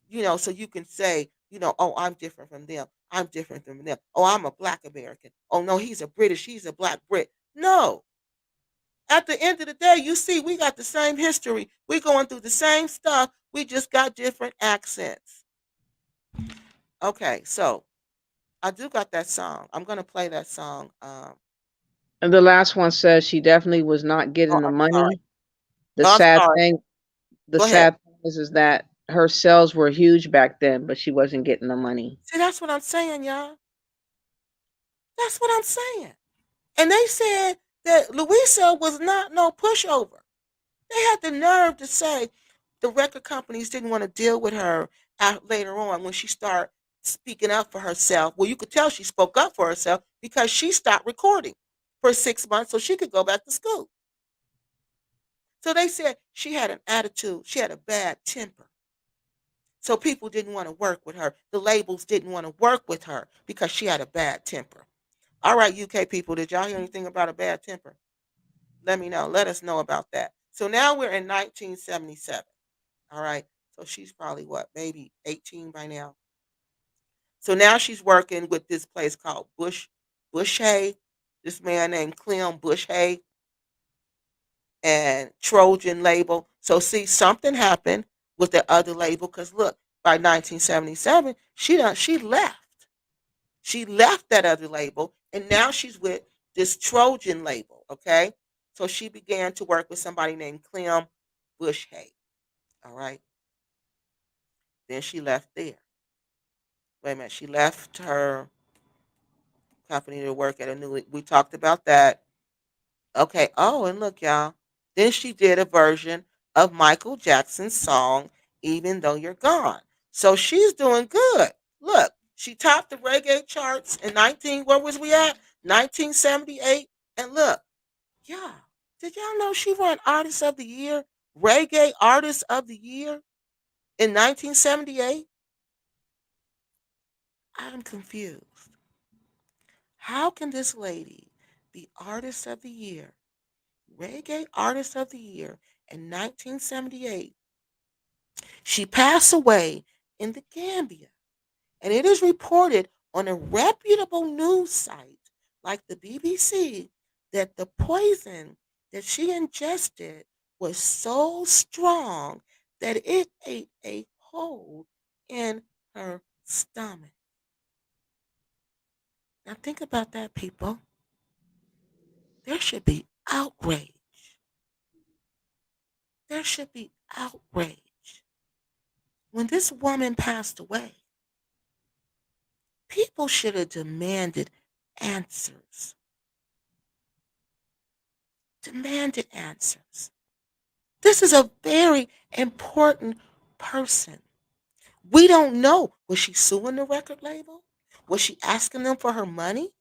you can say, oh, I'm different from them. I'm different from them. Oh, I'm a black American. Oh, no, he's a black Brit. No. At the end of the day, you see, we got the same history. We're going through the same stuff. We just got different accents. Okay, so I do got that song. I'm going to play that song.
And the last one says she definitely was not
Oh,
getting the
I'm sorry.
money. The
Oh, I'm
sad
sorry.
thing, the
Go ahead.
sad thing is that her sales were huge back then, but she wasn't getting the money.
See, that's what I'm saying, y'all. That's what I'm saying. And they said that Louisa was not no pushover. They had the nerve to say the record companies didn't want to deal with her later on when she started speaking up for herself. Well, you could tell she spoke up for herself because she stopped recording for 6 months so she could go back to school. So they said she had an attitude, she had a bad temper. So people didn't want to work with her. The labels didn't want to work with her because she had a bad temper. All right, UK people, did y'all hear anything about a bad temper? Let me know. Let us know about that. So now we're in 1977. All right. So she's probably what, maybe 18 by now. So now she's working with this place called Bush Hay. This man named Clem Bush Hay and Trojan label. So see, something happened with the other label because look, by 1977, she left. She left that other label and now she's with this Trojan label. Okay. So she began to work with somebody named Clem Bush Hay. All right. Then she left there. Wait a minute. She left her company to work at a new. We talked about that. Okay. Oh, and look, y'all. Then she did a version of Michael Jackson's song, Even Though You're Gone. So she's doing good. Look, she topped the reggae charts in 19, where was we at? 1978. And look, yeah, did y'all know she won Artist of the Year, Reggae Artist of the Year in 1978? I'm confused. How can this lady be Artist of the Year, Reggae Artist of the Year in 1978? She passed away in the Gambia, and it is reported on a reputable news site like the BBC that the poison that she ingested was so strong that it ate a hole in her stomach. Now, think about that, people. There should be outrage. There should be outrage. When this woman passed away, people should have demanded answers. Demanded answers. This is a very important person. We don't know. Was she suing the record label? Was she asking them for her money?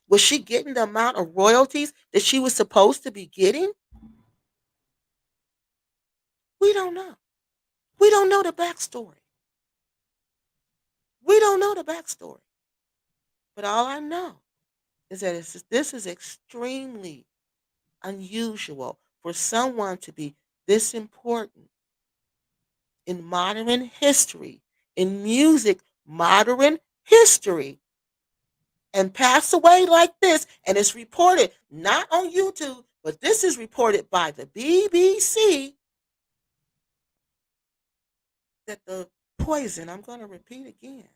Was she getting the amount of royalties that she was supposed to be getting? We don't know. We don't know the backstory. We don't know the backstory. But all I know is that this is extremely unusual for someone to be this important in modern history, in music, modern history, and pass away like this. And it's reported not on YouTube, but this is reported by the BBC that the poison, I'm going to repeat again,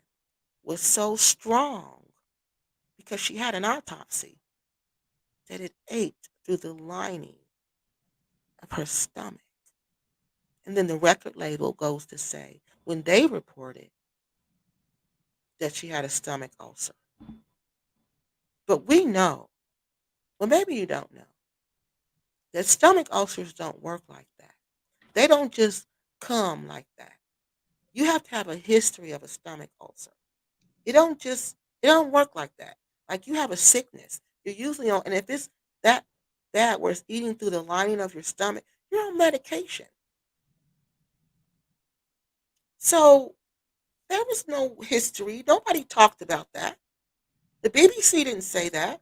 was so strong because she had an autopsy that it ate through the lining of her stomach. And then the record label goes to say, when they reported that she had a stomach ulcer. But we know, well, maybe you don't know, that stomach ulcers don't work like that. They don't just come like that. You have to have a history of a stomach ulcer. It don't work like that. Like you have a sickness. You're usually on, and if it's that bad where it's eating through the lining of your stomach, you're on medication. So there was no history. Nobody talked about that. The BBC didn't say that.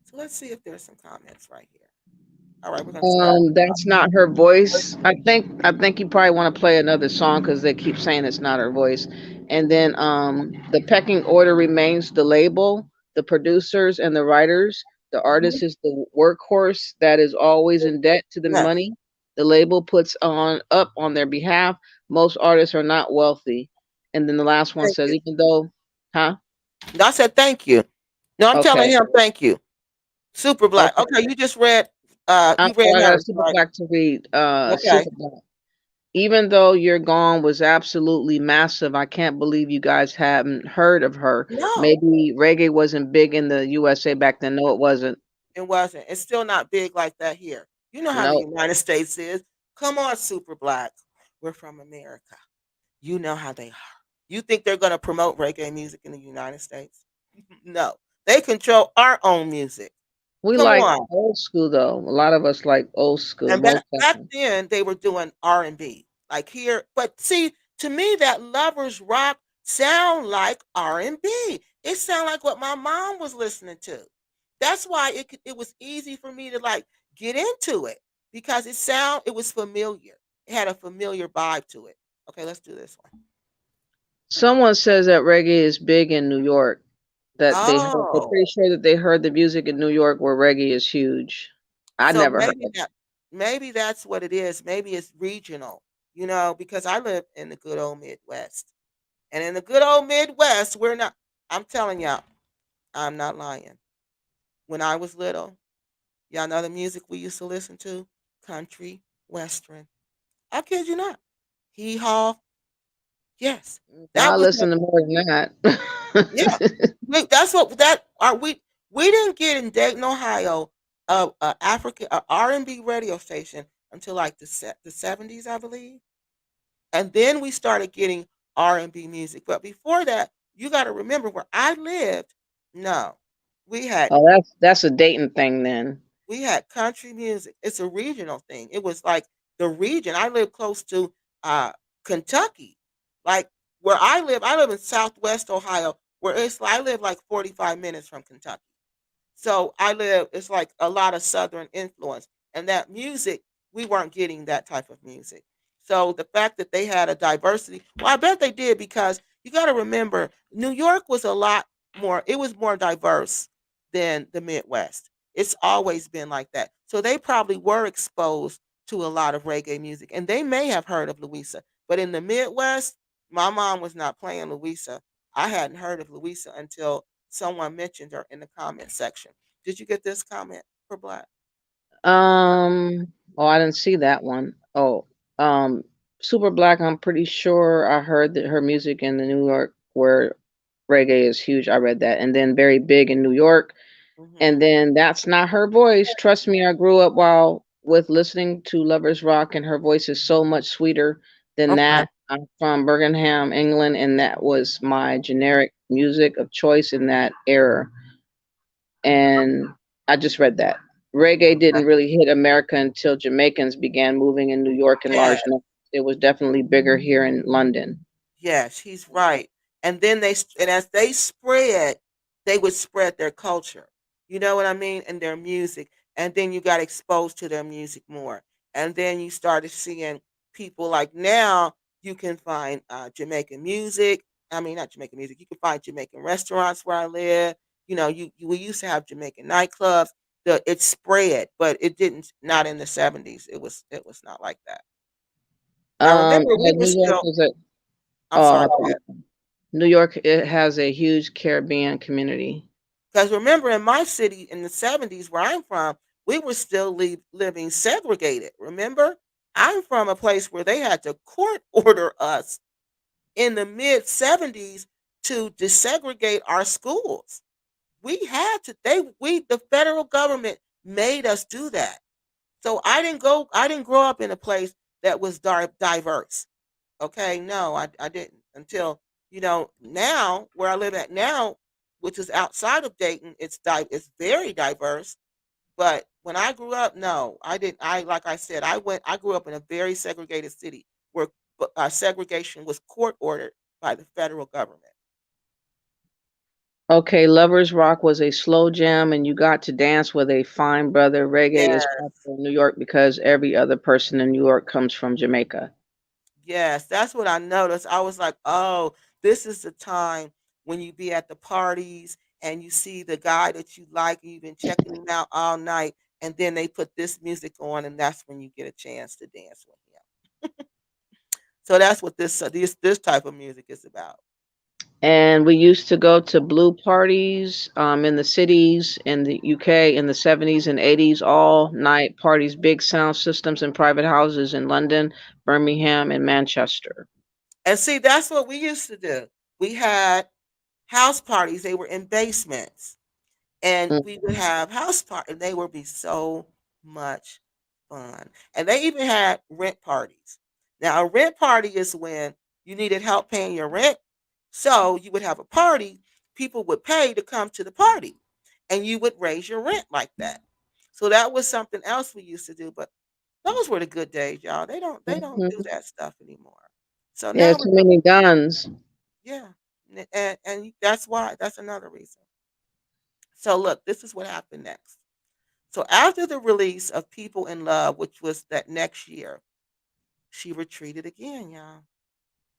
So let's see if there's some comments right here. All right, we're going to start.
That's not her voice. I think you probably want to play another song because they keep saying it's not her voice. And then the pecking order remains the label, the producers and the writers. The artist is the workhorse that is always in debt to the
Yes,
money. The label puts on up on their behalf. Most artists are not wealthy. And then the last one
thank
says,
you.
even though, huh?
No, I said thank you. No, I'm telling
Okay,
him thank you. Super black.
okay.
Okay, you just read.
I,
You read
I got a
hers,
super
right?
black to read.
Okay.
Super black. Even though You're Gone was absolutely massive, I can't believe you guys haven't heard of her.
No,
Maybe reggae wasn't big in the USA back then. No, it wasn't.
it wasn't. It's still not big like that here. You know how the
No,
United States is. Come on, super black. We're from America. You know how they are. You think they're going to promote reggae music in the United States? No, they control our own music.
we
Come
like
on.
old school though. A lot of us like old school.
And
Most of
back
them.
then they were doing R&B. Like here, but see, to me that lovers rock sound like R&B. It sounded like what my mom was listening to. That's why it was easy for me to like get into it because it was familiar. It had a familiar vibe to it. Okay, let's do this one.
Someone says that reggae is big in New York. That they're
Oh,
pretty sure that they heard the music in New York where reggae is huge. I
so
never heard it.
maybe that's what it is. Maybe it's regional, because I live in the good old Midwest. And in the good old Midwest, we're not I'm telling y'all, I'm not lying. When I was little, y'all know the music we used to listen to? Country, Western. I kid you not. Hee haw. Yes. That
I
was what
listen to more than
yeah.
that.
That's what that are we didn't get in Dayton, Ohio, African R&B radio station until like the 70s, I believe. And then we started getting R&B music. But before that, you got to remember where I lived. No, we had
Oh, that's a Dayton thing then.
we had country music. It's a regional thing. It was like the region. I live close to uh, Kentucky, like where I live in Southwest Ohio, where I live like 45 minutes from Kentucky. So it's like a lot of Southern influence. And that music, we weren't getting that type of music. So the fact that they had a diversity, well, I bet they did because you got to remember, New York was it was more diverse than the Midwest. It's always been like that. So they probably were exposed to a lot of reggae music and they may have heard of Louisa. But in the Midwest, my mom was not playing Louisa. I hadn't heard of Louisa until someone mentioned her in the comment section. Did you get this comment for Black?
Oh, I didn't see that one. Oh, um, Super Black. I'm pretty sure I heard that her music in the New York where reggae is huge. I read that, and then very big in New York. And
Hmm.
then that's not her voice. Trust me, I grew up while with listening to Lovers Rock, and her voice is so much sweeter than
Okay.
that. I'm from Birmingham, England, and that was my generic music of choice in that era. And I just read that. Reggae didn't really hit America until Jamaicans began moving in New York in
Yeah.
large numbers. It was definitely bigger here in London.
Yes, he's right. And then and as they spread, they would spread their culture. You know what I mean? And their music. And then you got exposed to their music more. And then you started seeing people like now you can find Jamaican music. I mean, not Jamaican music. You can find Jamaican restaurants where I live. We used to have Jamaican nightclubs. It spread, but it didn't. Not in the 70s. It was not like that. I remember we
And
were
New York
still.
is a
I'm
oh,
sorry.
I
Go ahead.
apologize. New York, it has a huge Caribbean community.
Because remember, in my city in the 70s, where I'm from, we were still living segregated. Remember, I'm from a place where they had to court order us in the mid 70s to desegregate our schools. We had to, the federal government made us do that. So I didn't grow up in a place that was diverse. Okay, no, I didn't until now where I live at now, which is outside of Dayton. It's very diverse. But when I grew up, no, I didn't. I Like I said, I grew up in a very segregated city where segregation was court ordered by the federal government.
Okay, Lovers Rock was a slow jam, and you got to dance with a fine brother. Reggae is
Yes,
popular in New York because every other person in New York comes from Jamaica.
yes, that's what I noticed. I was like, oh, this is the time when you be at the parties and you see the guy that you like, and you've been checking him out all night, and then they put this music on, and that's when you get a chance to dance with him. So that's what this type of music is about.
And we used to go to blue parties in the cities in the UK in the 70s and 80s, all night parties, big sound systems in private houses in London, Birmingham, and Manchester.
And see, that's what we used to do. We had house parties. They were in basements, and
Mm.
we would have house parties. They would be so much fun. And they even had rent parties. Now, a rent party is when you needed help paying your rent. So you would have a party, people would pay to come to the party, and you would raise your rent like that. So that was something else we used to do. But those were the good days, y'all. They don't do
Mhm.
that stuff anymore. So
Yeah,
now
too many guns.
yeah. And that's why. That's another reason. So look, this is what happened next. So after the release of People in Love, which was that next year, she retreated again, y'all.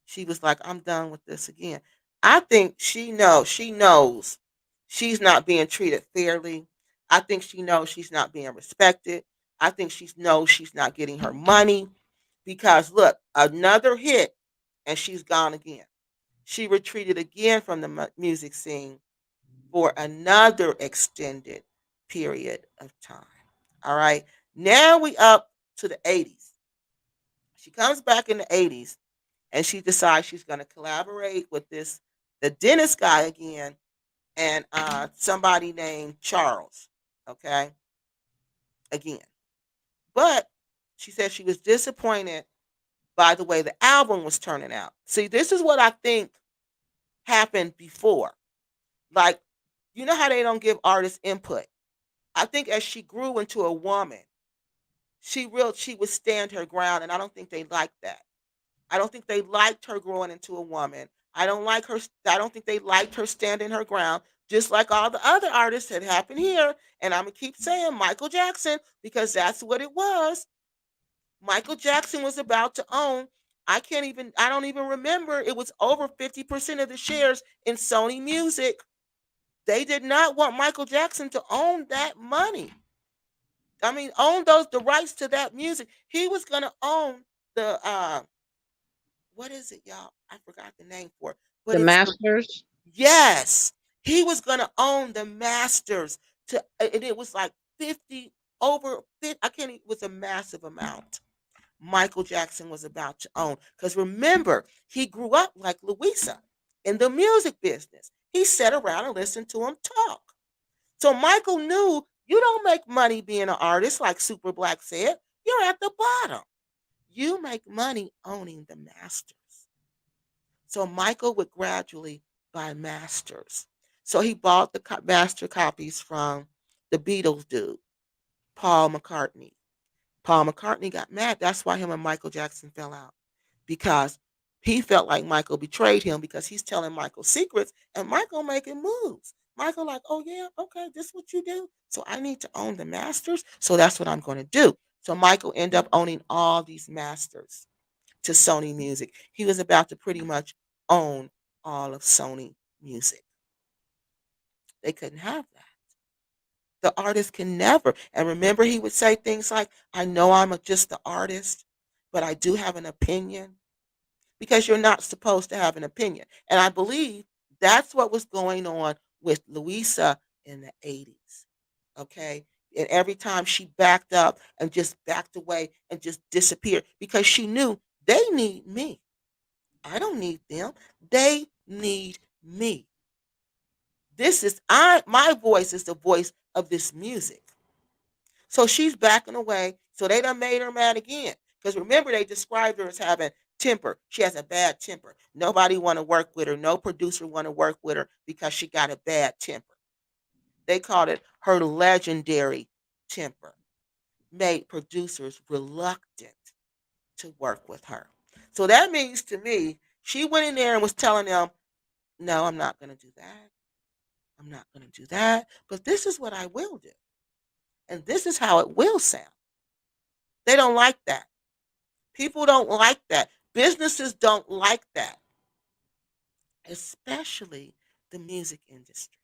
She was like, I'm done with this again. I think she knows she's not being treated fairly. I think she knows she's not being respected. I think she knows she's not getting her money because look, another hit and she's gone again. She retreated again from the music scene for another extended period of time. All right. Now we up to the 80s. She comes back in the 80s and she decides she's going to collaborate with the dentist guy again and somebody named Charles. Okay. Again. But she said she was disappointed by the way the album was turning out. See, this is what I think happened before. Like, you know how they don't give artists input? I think as she grew into a woman, she would stand her ground, and I don't think they liked that. I don't think they liked her growing into a woman. I don't think they liked her standing her ground, just like all the other artists that happened here. And I'm gonna keep saying Michael Jackson because that's what it was. Michael Jackson was about to own. I don't even remember. It was over 50% of the shares in Sony Music. They did not want Michael Jackson to own that money. I mean, own the rights to that music. He was gonna own the what is it, y'all? I forgot the name for it, but
The
it's the
masters.
yes. He was gonna own the masters and it was like 50 over 50, I can't. It was a massive amount. Michael Jackson was about to own because remember he grew up like Louisa in the music business. He sat around and listened to him talk. So Michael knew you don't make money being an artist, like Super Black said. You're at the bottom. You make money owning the masters. So Michael would gradually buy masters. So he bought the master copies from the Beatles dude, Paul McCartney. Paul McCartney got mad. That's why him and Michael Jackson fell out because he felt like Michael betrayed him because he's telling Michael secrets and Michael making moves. Michael like, oh yeah, okay, this is what you do. So I need to own the masters. So that's what I'm going to do. So Michael ended up owning all these masters to Sony Music. He was about to pretty much own all of Sony Music. They couldn't have that. The artist can never. And remember, he would say things like, I know just the artist, but I do have an opinion because you're not supposed to have an opinion. And I believe that's what was going on with Louisa in the 80s. Okay. And every time she backed up and just backed away and just disappeared because she knew they need me. I don't need them. They need me. My voice is the voice of this music. So she's backing away. So they done made her mad again. Because remember, they described her as having temper. She has a bad temper. Nobody want to work with her. No producer want to work with her because she got a bad temper. They called it her legendary temper. Made producers reluctant to work with her. So that means to me, she went in there and was telling them, no, I'm not going to do that. I'm not going to do that. But this is what I will do. And this is how it will sound. They don't like that. People don't like that. Businesses don't like that, especially the music industry.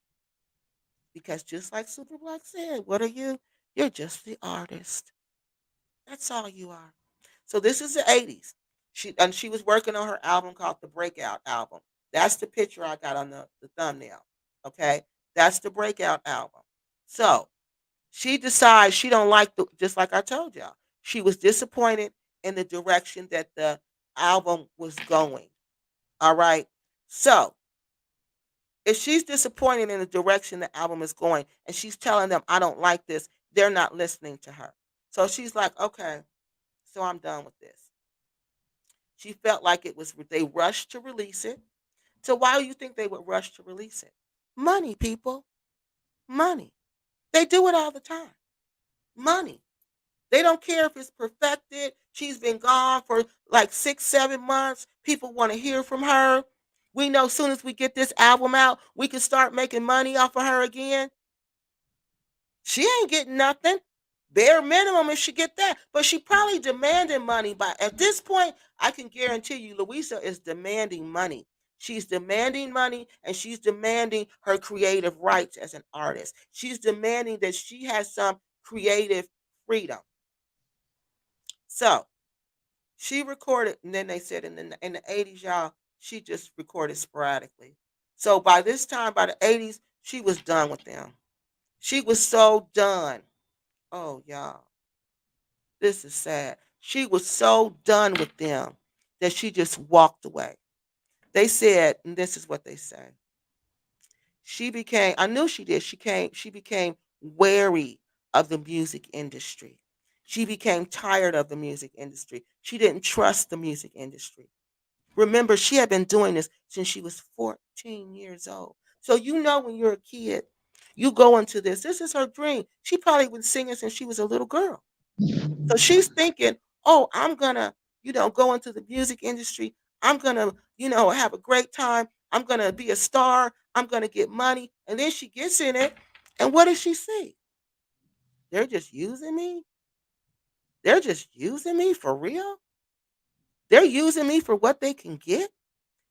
Because just like Super Black said, what are you? You're just the artist. That's all you are. So this is the 80s. She was working on her album called the Breakout album. That's the picture I got on the thumbnail. Okay? That's the Breakout album. So she decides she don't like just like I told y'all. She was disappointed in the direction that the album was going. All right. So if she's disappointed in the direction the album is going and she's telling them I don't like this, they're not listening to her. So she's like, okay, so I'm done with this. She felt like they rushed to release it. So why do you think they would rush to release it? Money, people. Money. They do it all the time. Money. They don't care if it's perfected. She's been gone for like 6, 7 months. People want to hear from her. We know as soon as we get this album out, we can start making money off of her again. She ain't getting nothing. Bare minimum if she get that. But she probably demanding money. By at this point, I can guarantee you Louisa is demanding money. She's demanding money and she's demanding her creative rights as an artist. She's demanding that she has some creative freedom. So she recorded, and then they said in the 80s, y'all, she just recorded sporadically. So by this time, by the 80s, she was done with them. She was so done. Oh, y'all, this is sad. She was so done with them that she just walked away. They said, and this is what they say. She became, I knew she did. She became wary of the music industry. She became tired of the music industry. She didn't trust the music industry. Remember, she had been doing this since she was 14 years old. So you know when you're a kid, you go into this. This is her dream. She probably was singing since she was a little girl. So she's thinking, oh, I'm gonna, go into the music industry. I'm gonna, have a great time. I'm gonna be a star. I'm gonna get money. And then she gets in it. And what does she see? They're just using me. They're just using me for real. They're using me for what they can get.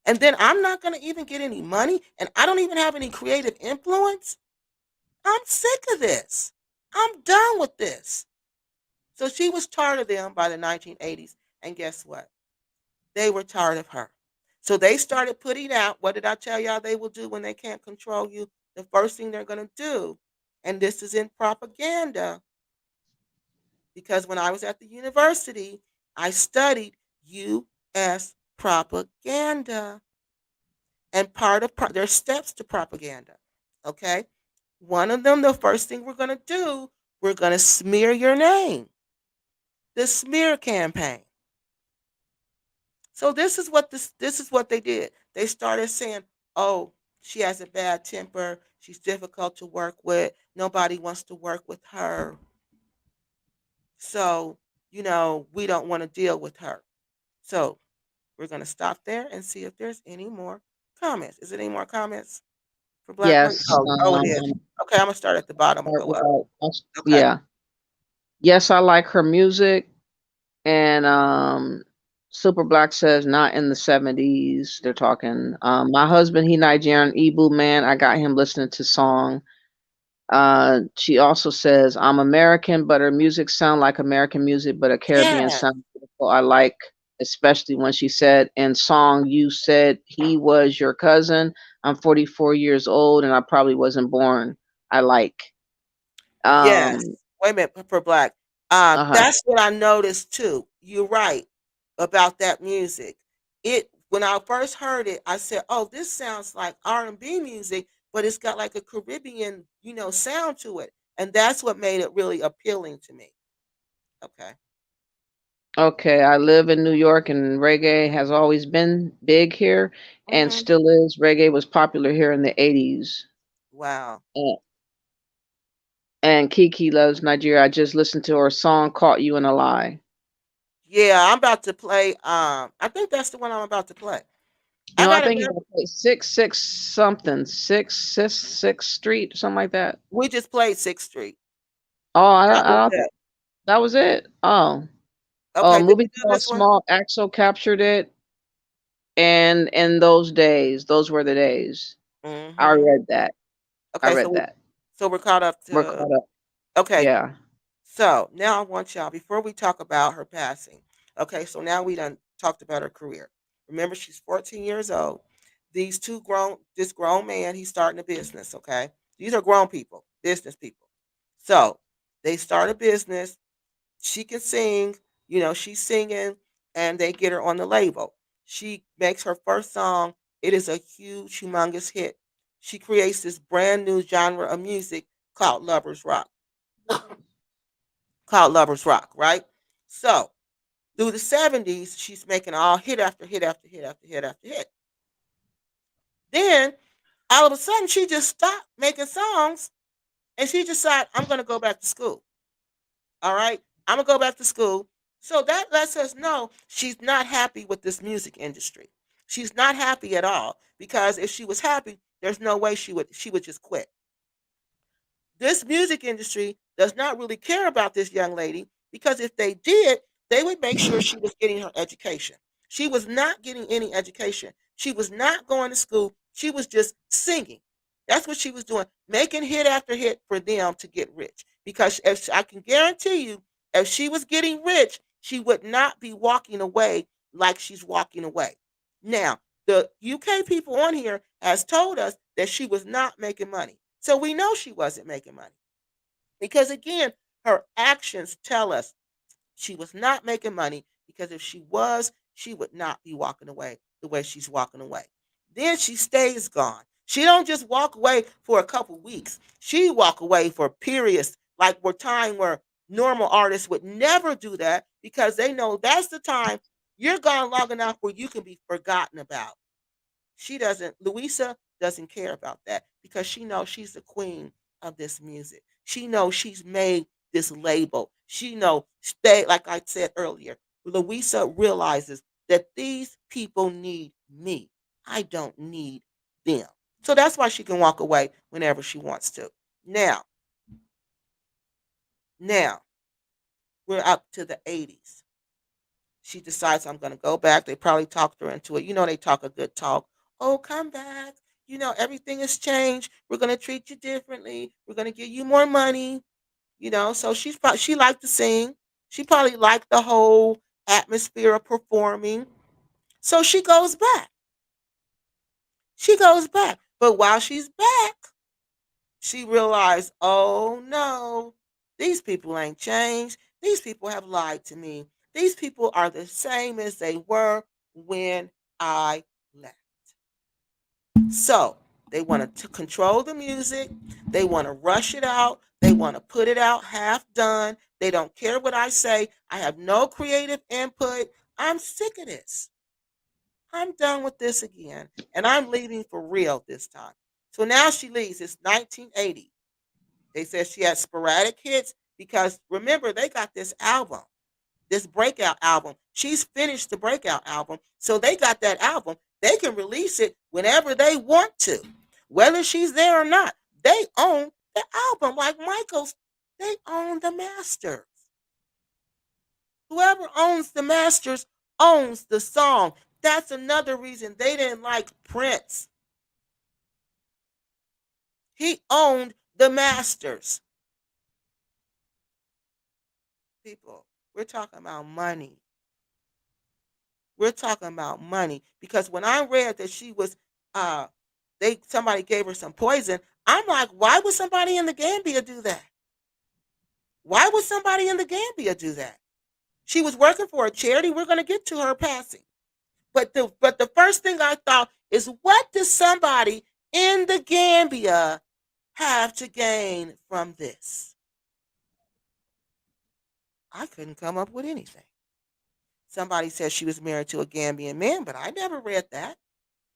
And then I'm not gonna even get any money. And I don't even have any creative influence. I'm sick of this. I'm done with this. So she was tired of them by the 1980s. And guess what? They were tired of her. So they started putting out, what did I tell y'all they will do when they can't control you? The first thing they're going to do, and this is in propaganda, because when I was at the university, I studied U.S. propaganda. And part of there's steps to propaganda. Okay. One of them, the first thing we're going to do, we're going to smear your name. The smear campaign. So this is what they did. They started saying, "Oh, she has a bad temper. She's difficult to work with. Nobody wants to work with her. So, we don't want to deal with her." So, we're going to stop there and see if there's any more comments. Is there any more comments for Black Queen?
Yes.
Oh, it is. Okay, I'm going to start at the bottom and
Start
go
with
up. Okay.
yeah. Yes, I like her music. And Super Black says not in the 70s. They're talking. My husband, he Nigerian Igbo man. I got him listening to song. She also says I'm American, but her music sound like American music, but a Caribbean
Yes.
sound beautiful. I like, especially when she said in song, you said he was your cousin. I'm 44 years old, and I probably wasn't born. I like.
Yes.
Um.
Wait a minute, for Black.
Uh huh.
That's what I noticed too. You're right about that music. It when I first heard it, I said, "Oh, this sounds like R&B music, but it's got like a Caribbean, sound to it." And that's what made it really appealing to me. Okay.
Okay, I live in New York and reggae has always been big here and
Mhm.
still is. Reggae was popular here in the 80s.
Wow.
And, and Kiki loves Nigeria. I just listened to her song Caught You in a Lie.
Yeah, I'm about to play I think that's the one I'm about to play. I
No, I
got
think you
another.
gotta play 6 6 something. 6 Street, something like that.
We just played 6th Street.
Oh,
That was
I thought
it.
that was it. Oh. Oh, a
Okay, did we
movie
do
called
this one?
Small Axel captured it, and in those days, those were the days. I
Mhm.
read that. I
Okay, so
read that.
we're caught up
We're
to.
caught up.
Okay.
Yeah.
So now I want y'all, before we talk about her passing, okay, so now we done talked about her career. Remember, she's 14 years old. This grown man, he's starting a business, okay? These are grown people, business people. So they start a business. She can sing, she's singing, and they get her on the label. She makes her first song. It is a huge, humongous hit. She creates this brand new genre of music called Lovers Rock. Called Lovers Rock, right? So through the 70s, she's making all hit after hit after hit after hit after hit. Then all of a sudden, she just stopped making songs and she decided, I'm going to go back to school. All right. I'm going to go back to school. So that lets us know she's not happy with this music industry. She's not happy at all because if she was happy, there's no way she would just quit. This music industry does not really care about this young lady because if they did, they would make sure she was getting her education. She was not getting any education. She was not going to school. She was just singing. That's what she was doing, making hit after hit for them to get rich. Because if I can guarantee you, if she was getting rich, she would not be walking away like she's walking away. Now, the UK people on here has told us that she was not making money. So we know she wasn't making money because again, her actions tell us she was not making money because if she was, she would not be walking away the way she's walking away. Then she stays gone. She don't just walk away for a couple weeks. She walk away for periods like where time where normal artists would never do that because they know that's the time you're gone long enough where you can be forgotten about. She doesn't, Louisa doesn't care about that because she knows she's the queen of this music. She knows she's made this label. She knows, stay, like I said earlier, Louisa realizes that these people need me. I don't need them. So that's why she can walk away whenever she wants to. Now, now we're up to the 80s. She decides I'm going to go back. They probably talked her into it. You know, they talk a good talk. Oh, come back. You know, everything has changed. We're going to treat you differently. We're going to give you more money. You know, so she liked to sing. She probably liked the whole atmosphere of performing. So she goes back. She goes back. But while she's back, she realized, oh no, these people ain't changed. These people have lied to me. These people are the same as they were when I left. So they want to control the music. They want to rush it out. They want to put it out half done. They don't care what I say. I have no creative input. I'm sick of this. I'm done with this again. And I'm leaving for real this time. So now she leaves. It's 1980. They said she had sporadic hits because remember, they got this album, this breakout album. She's finished the breakout album. So they got that album. They can release it whenever they want to, whether she's there or not. They own the album. Like Michael's, they own the masters. Whoever owns the masters owns the song. That's another reason they didn't like Prince. He owned the masters. People, we're talking about money. We're talking about money because when I read that she was, they somebody gave her some poison. I'm like, why would somebody in the Gambia do that? Why would somebody in the Gambia do that? She was working for a charity. We're going to get to her passing, but the first thing I thought is, what does somebody in the Gambia have to gain from this? I couldn't come up with anything. Somebody said she was married to a Gambian man, but I never read that.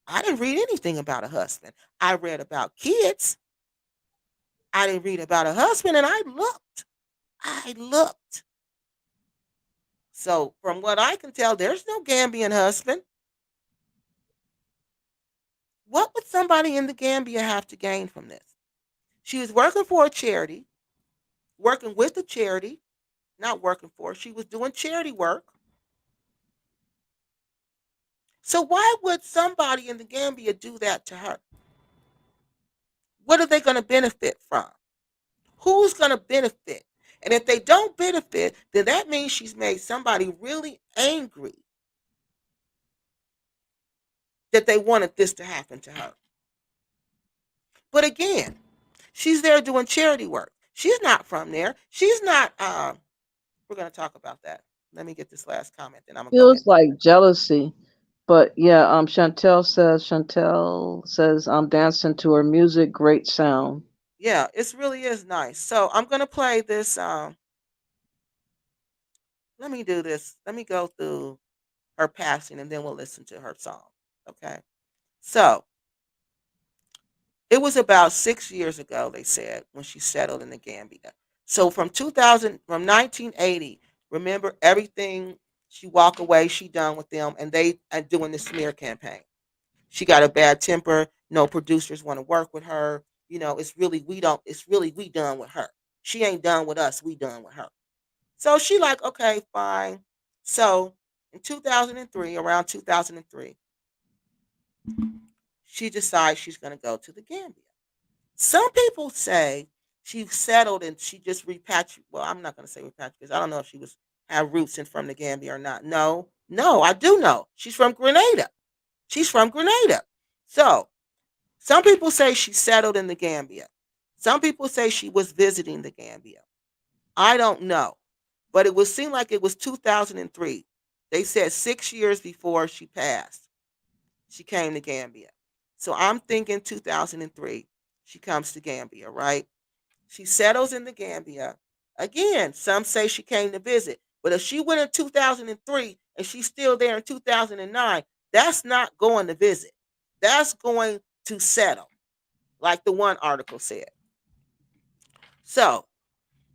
I didn't read anything about a husband. I read about kids. I didn't read about a husband, and I looked. I looked. So, from what I can tell, there's no Gambian husband. What would somebody in the Gambia have to gain from this? She was working for a charity, working with the charity, not working for, she was doing charity work. So, why would somebody in the Gambia do that to her? What are they going to benefit from? Who's going to benefit? And if they don't benefit, then that means she's made somebody really angry that they wanted this to happen to her. But again, she's there doing charity work. She's not from there. She's not, we're going to talk about that. Let me get this last comment, then I'm going to go ahead.
Feels like jealousy. But yeah, Chantel says I'm dancing to her music, great sound.
Yeah, it really is nice. So I'm going to play this. Let me do this. Let me go through her passing and then we'll listen to her song. Okay. So it was about 6 years ago, they said, when she settled in the Gambia. So from 1980, remember everything She walk away. She done with them, and they are doing the smear campaign. She got a bad temper. No producers want to work with her. It's really we don't. It's really we done with her. She ain't done with us. We done with her. So she like, okay, fine. So in 2003, around 2003, she decides she's going to go to the Gambia. Some people say she settled and she just repatriated. Well, I'm not going to say repatriated because I don't know if she was have roots in from the Gambia or not. No, no, I do know she's from Grenada. She's from Grenada. So some people say she settled in the Gambia. Some people say she was visiting the Gambia. I don't know, but it would seem like it was 2003. They said 6 years before she passed, she came to Gambia. So I'm thinking 2003, she comes to Gambia, right? She settles in the Gambia. Again, some say she came to visit, but if she went in 2003 and she's still there in 2009, that's not going to visit. That's going to settle, like the one article said. So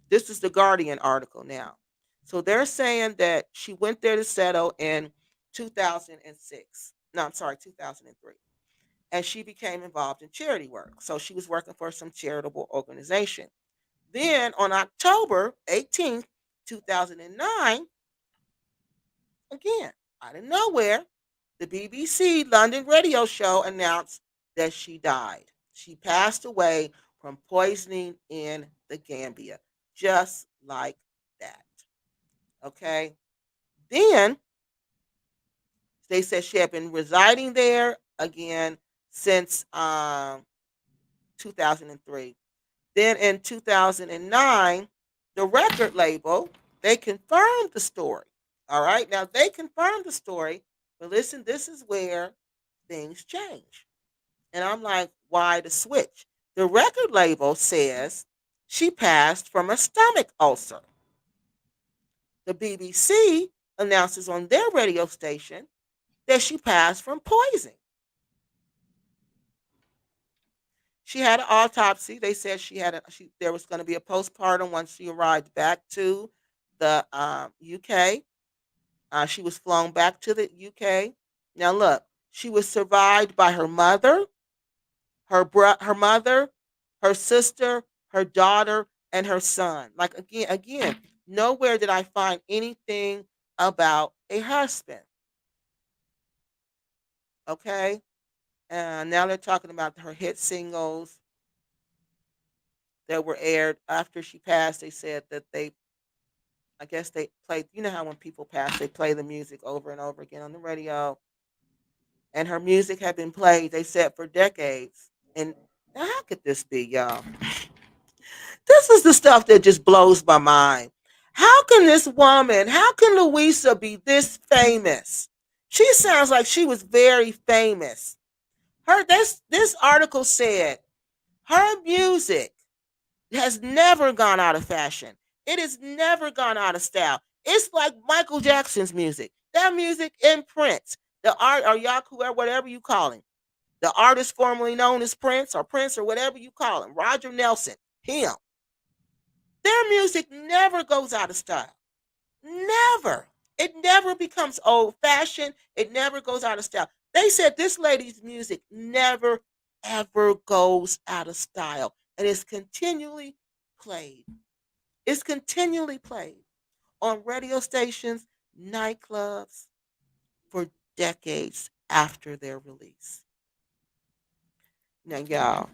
this is the Guardian article now. So they're saying that she went there to settle in 2006. No, I'm sorry, 2003. And she became involved in charity work. So she was working for some charitable organization. Then on October 18th, 2009, again, out of nowhere, the BBC London radio show announced that she died. She passed away from poisoning in the Gambia, just like that. Okay. Then they said she had been residing there again since 2003. Then in 2009, the record label, they confirmed the story. All right. Now they confirmed the story, but listen, this is where things change. And I'm like, why the switch? The record label says she passed from a stomach ulcer. The BBC announces on their radio station that she passed from poison. She had an autopsy. They said there was going to be a postpartum once she arrived back to the UK. She was flown back to the UK. Now look, she was survived by her mother, her mother, her sister, her daughter, and her son. Like again, nowhere did I find anything about a husband. Okay, and now they're talking about her hit singles that were aired after she passed. They said that I guess they played. You know how when people pass, they play the music over and over again on the radio, and her music had been played. They said for decades. And now, how could this be, y'all? This is the stuff that just blows my mind. How can this woman, how can Louisa be this famous? She sounds like she was very famous. This article said her music has never gone out of fashion. It has never gone out of style. It's like Michael Jackson's music. That music in Prince, the art or Yaku or whatever you call him, the artist formerly known as Prince or whatever you call him, Roger Nelson, him. Their music never goes out of style. Never. It never becomes old fashioned. It never goes out of style. They said this lady's music never, ever goes out of style. And it's continually played. It's continually played on radio stations, nightclubs for decades after their release. Now, y'all,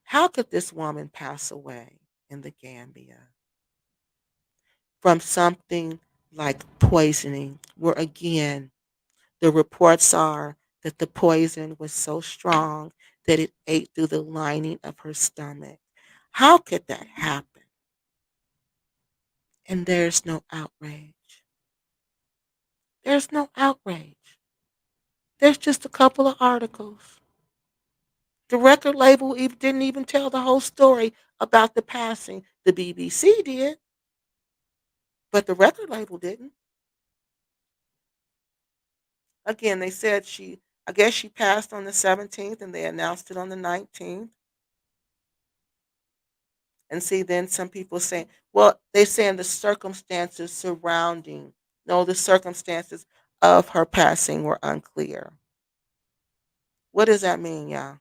how could this woman pass away in the Gambia from something like poisoning, where again, the reports are that the poison was so strong that it ate through the lining of her stomach? How could that happen? And there's no outrage. There's no outrage. There's just a couple of articles. The record label didn't even tell the whole story about the passing. The BBC did, but the record label didn't. Again, they said I guess she passed on the 17th and they announced it on the 19th. And see, then some people saying, well, they're saying the circumstances surrounding No, the circumstances of her passing were unclear. What does that mean, y'all?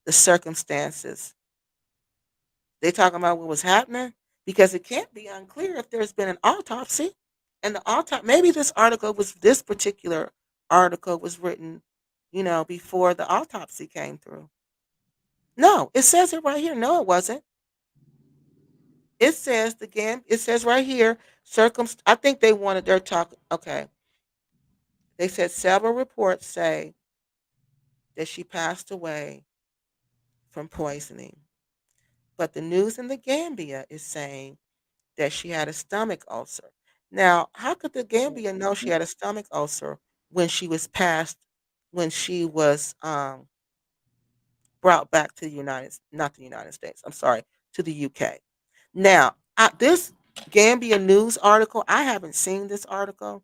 The circumstances. They talking about what was happening? Because it can't be unclear if there's been an autopsy. And the autopsy, maybe this particular article was written, before the autopsy came through. No, it says it right here. No, it wasn't. It says it says right here, I think they wanted their talk. Okay. They said several reports say that she passed away from poisoning. But the news in the Gambia is saying that she had a stomach ulcer. Now, how could the Gambia know she had a stomach ulcer when she was when she was brought back to the not the United States, I'm sorry, to the UK? Now, this Gambia news article, I haven't seen this article.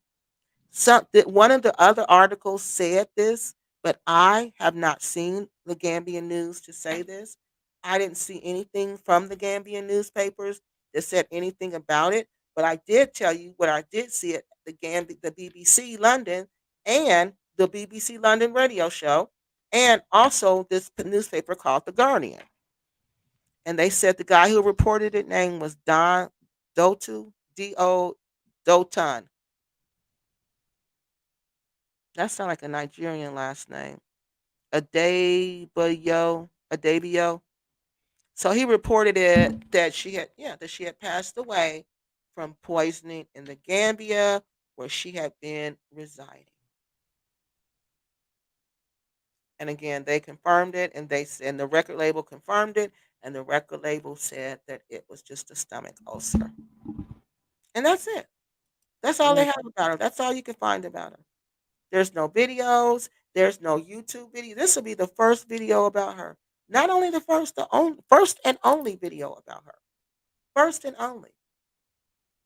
One of the other articles said this, but I have not seen the Gambian news to say this. I didn't see anything from the Gambian newspapers that said anything about it. But I did tell you what I did see at the BBC London and the BBC London radio show, and also this newspaper called the Guardian. And they said the guy who reported it name was Don Dotu Do Dotan. That sounds like a Nigerian last name. Adebio. So he reported it that she had passed away from poisoning in the Gambia where she had been residing. And again, they confirmed it, and the record label confirmed it, and the record label said that it was just a stomach ulcer. And that's it. That's all they
Mm.
have about her. That's all you can find about her. There's no videos. There's no YouTube video. This will be the first video about her. Not only first and only video about her. First and only.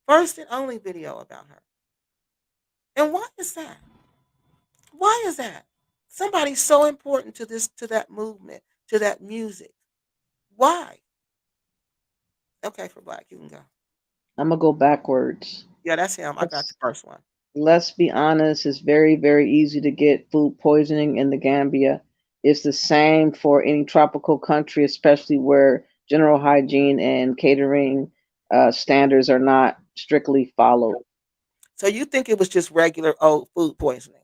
First and only video about her. And why is that? Why is that? Somebody so important to that movement, to that music. Why? Okay, for Black, you can go.
I'm gonna go backwards.
Yeah, that's him. I got the
Let's
first one.
let's be honest. It's very, very easy to get food poisoning in the Gambia. It's the same for any tropical country, especially where general hygiene and catering standards are not strictly followed.
So you think it was just regular old food poisoning?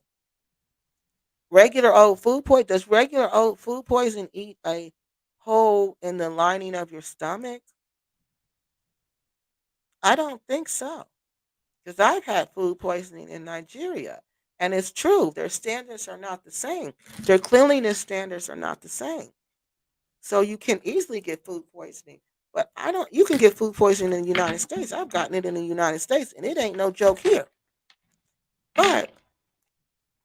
Regular old food poison Does regular old food poison eat a hole in the lining of your stomach? I don't think so. Because I've had food poisoning in Nigeria. And it's true, their standards are not the same. Their cleanliness standards are not the same. So you can easily get food poisoning. But you can get food poisoning in the United States. I've gotten it in the United States and it ain't no joke here. But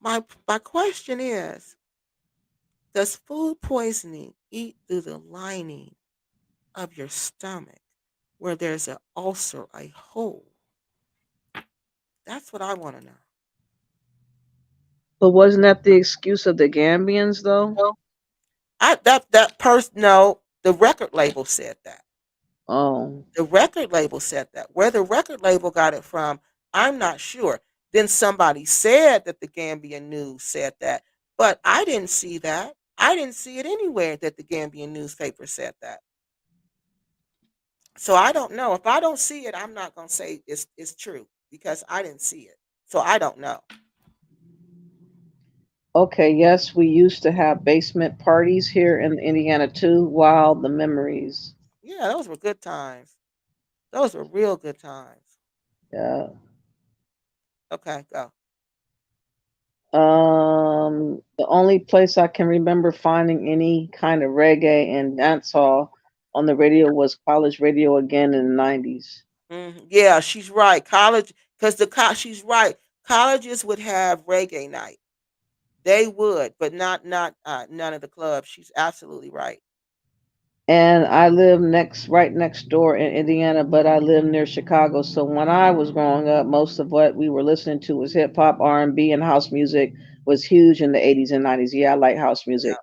my question is, does food poisoning eat through the lining of your stomach where there's an ulcer, a hole? That's what I want to know.
But wasn't that the excuse of the Gambians, though?
That person, no, the record label said that.
Oh,
The record label said that. Where the record label got it from, I'm not sure. Then somebody said that the Gambian news said that, but I didn't see that. I didn't see it anywhere that the Gambian newspaper said that. So I don't know. If I don't see it, I'm not gonna say it's true because I didn't see it. So I don't know.
okay. Yes, we used to have basement parties here in Indiana too. Wow, the memories.
Yeah, those were good times. Those were real good times.
Yeah.
Okay, go.
The only place I can remember finding any kind of reggae and dancehall on the radio was college radio again in the 90s.
Yeah, she's right. Because she's right. Colleges would have reggae night. They would, but not none of the clubs. She's absolutely right.
And I live right next door in Indiana, but I live near Chicago. So when I was growing up, most of what we were listening to was hip hop, R&B, and house music was huge in the 80s and 90s. Yeah, I like house music.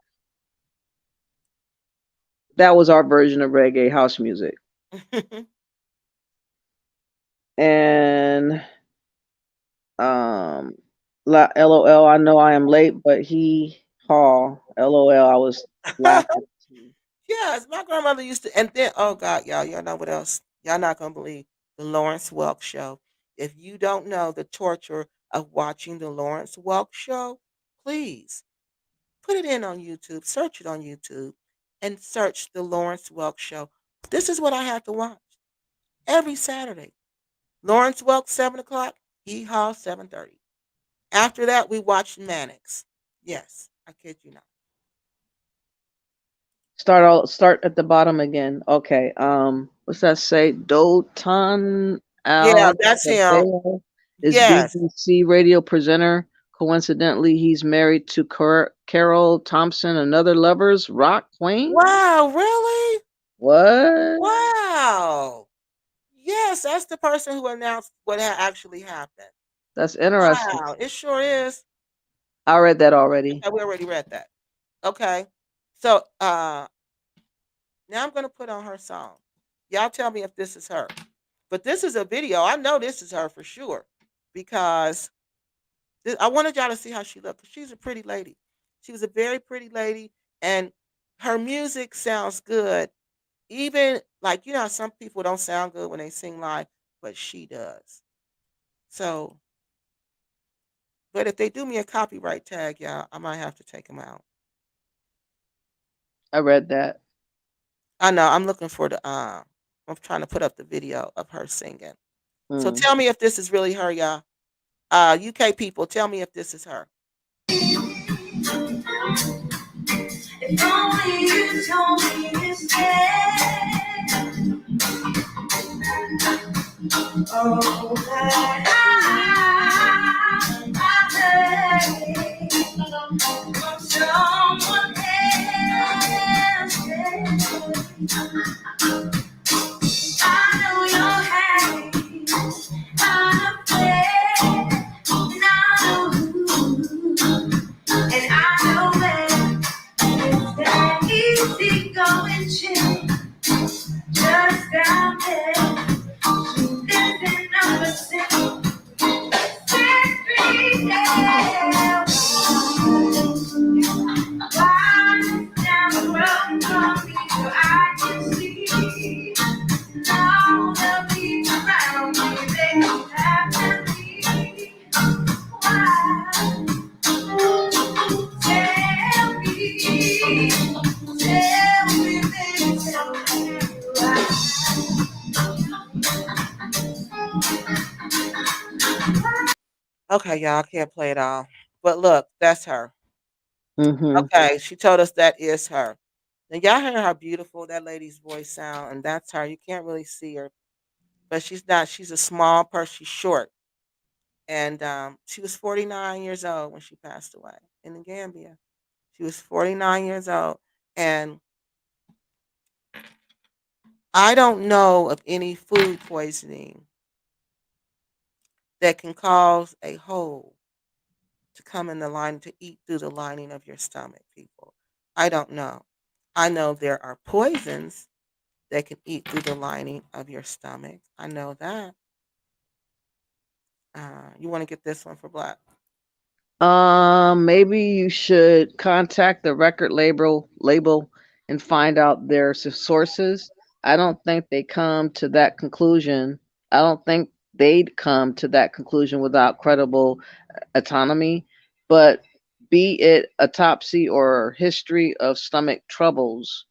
That was our version of reggae, house music.
Yeah.
And Um, LOL. I know I am late, but he haul. LOL. I was laughing.
Yes, my grandmother used to, and then oh God, y'all know what else? Y'all not gonna believe the Lawrence Welk show. If you don't know the torture of watching the Lawrence Welk show, please put it in on YouTube, search it on YouTube, and search the Lawrence Welk show. This is what I have to watch every Saturday. Lawrence Welk 7 o'clock, Hee Haw 7:30. After that, we watch Mannix. Yes, I kid you not.
Start at the bottom again. Okay. What's that say? Dotan
Yeah,
Al
that's him.
Tadeo is
Yes.
BBC radio presenter. Coincidentally, he's married to Carol Thompson, another lovers rock queen.
Wow, really?
What?
Wow. Yes, that's the person who announced what had actually happened.
That's interesting.
Wow, it sure is.
I read that already.
Okay, we already read that. Okay. So now I'm gonna put on her song. Y'all tell me if this is her. But this is a video. I know this is her for sure. Because I wanted y'all to see how she looked. She's a pretty lady. She was a very pretty lady. And her music sounds good. Even like how some people don't sound good when they sing live, but she does. So, but if they do me a copyright tag, y'all, I might have to take them out.
I read that.
I know. I'm looking for the. I'm trying to put up the video of her singing. So
Mm.
tell me if this is really her, y'all. UK people, tell me if this is her. If only you told me instead. Oh, that I from someone else. I know you're happy, I'm afraid, no, and I know that it's that easy going chick, just down there, living number 6 down the road from me so I can see all the people around me, they don't have to be. Why? Tell me, baby, tell me why. Okay, y'all, I can't play it all. But look, that's her.
Mhm.
Okay, she told us that is her. Now y'all hear how beautiful that lady's voice sound, and that's her. You can't really see her, but she's not. She's a small person. She's short, and she was 49 years old when she passed away in the Gambia. She was 49 years old, and I don't know of any food poisoning that can cause a hole to come in the line to eat through the lining of your stomach, people. I don't know. I know there are poisons that can eat through the lining of your stomach. I know that. You want to get this one for Black?
Maybe you should contact the record label and find out their sources. I don't think they come to that conclusion. I don't think they'd come to that conclusion without credible autonomy. But be it autopsy or history of stomach troubles.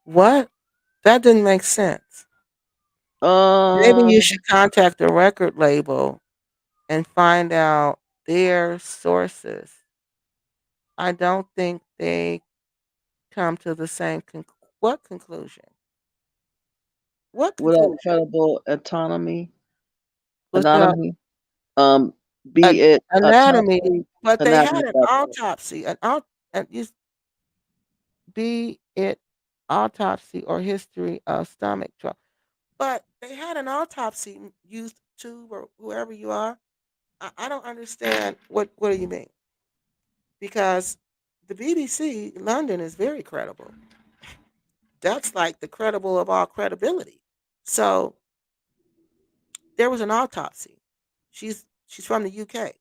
What? That didn't make sense. Maybe you
Um,
should contact the record label and find out their sources. I don't think they come to the same what conclusion? What
without
conclusion?
credible autonomy,
Without
anatomy. Um, be it
anatomy,
autopsy,
but they had
anatomy.
an
That's it.
autopsy, and you be it autopsy or history of stomach trouble. But they had an autopsy used tube or whoever you are. I don't understand what do you mean? Because the BBC London is very credible. That's like the credible of all credibility. So There was an autopsy. She's from the UK.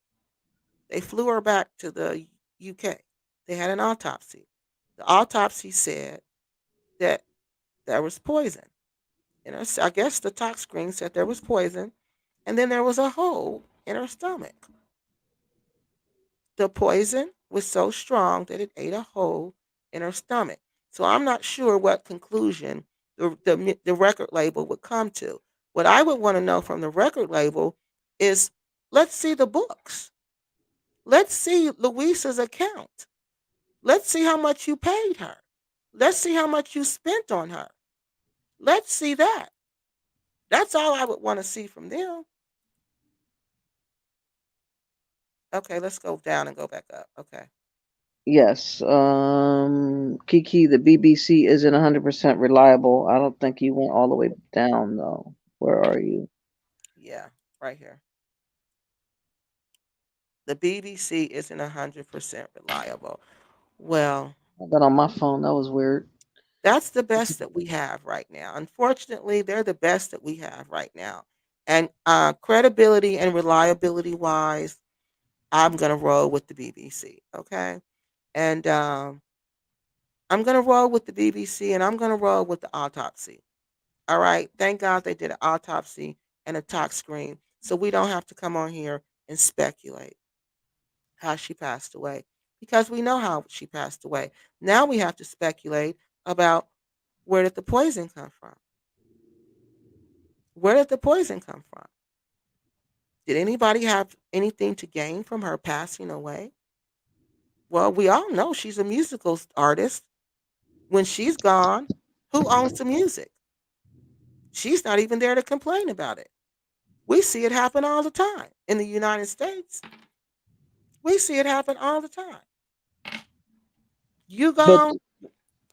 They flew her back to the UK. They had an autopsy. The autopsy said that there was poison. I guess the tox screen said there was poison, and then there was a hole in her stomach. The poison was so strong that it ate a hole in her stomach. So I'm not sure what conclusion the record label would come to. What I would want to know from the record label is, let's see the books. Let's see Louisa's account. Let's see how much you paid her. Let's see how much you spent on her. Let's see that. That's all I would want to see from them. Okay, let's go down and go back up. Okay.
Yes. Kiki, the BBC isn't 100% reliable. I don't think you went all the way down though. Where are you?
Yeah, right here. The BBC isn't 100% reliable. Well,
I got on my phone. That was weird.
that's the best that we have right now. Unfortunately, they're the best that we have right now. And credibility and reliability wise, I'm going to roll with the BBC. Okay. And I'm going to roll with the BBC and I'm going to roll with the autopsy. All right. Thank God they did an autopsy and a tox screen. So we don't have to come on here and speculate how she passed away because we know how she passed away. Now we have to speculate about where did the poison come from? Where did the poison come from? Did anybody have anything to gain from her passing away? Well, we all know she's a musical artist. When she's gone, who owns the music? She's not even there to complain about it. We see it happen all the time in the United States. We see it happen all the time. You
But
gone?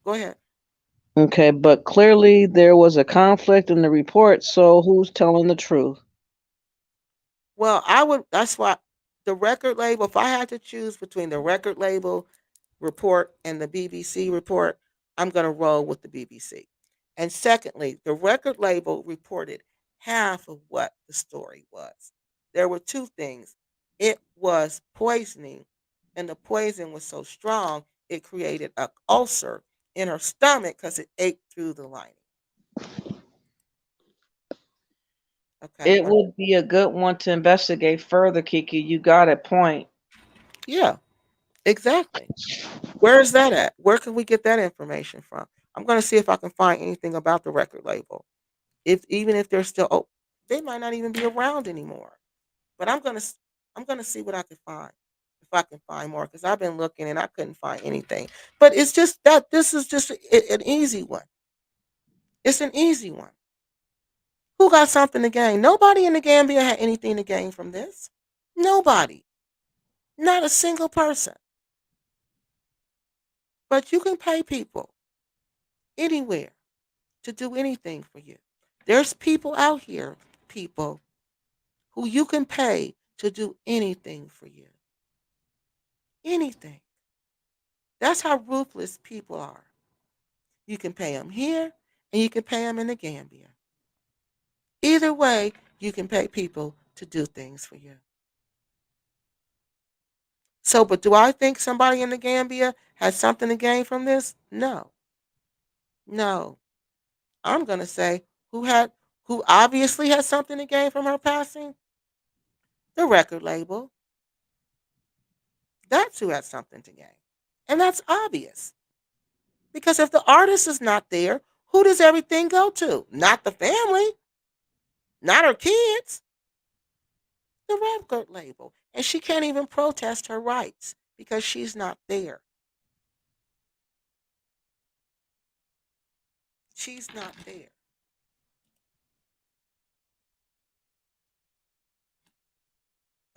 Go ahead.
okay, but clearly there was a conflict in the report, so who's telling the truth?
Well, I would. That's why the record label. If I had to choose between the record label report and the BBC report, I'm going to roll with the BBC. And secondly, the record label reported half of what the story was. There were two things. It was poisoning, and the poison was so strong it created an ulcer in her stomach because it ate through the lining. Okay,
It would be a good one to investigate further, Kiki. You got a point.
yeah, exactly. Where is that at? Where can we get that information from? I'm going to see if I can find anything about the record label. If even if they're still, oh, they might not even be around anymore. But I'm gonna see what I can find if I can find more because I've been looking and I couldn't find anything. But it's just that this is just an easy one. It's an easy one. Who got something to gain? Nobody in the Gambia had anything to gain from this. Nobody. Not a single person. But you can pay people anywhere to do anything for you. There's people out here, people, who you can pay to do anything for you. Anything. That's how ruthless people are. You can pay them here and you can pay them in the Gambia. Either way, you can pay people to do things for you. So, but do I think somebody in the Gambia has something to gain from this? No. No. I'm going to say who obviously has something to gain from her passing? The record label. That's who has something to gain. And that's obvious. Because if the artist is not there, who does everything go to? Not the family, not her kids, the record label. And she can't even protest her rights because she's not there. She's not there.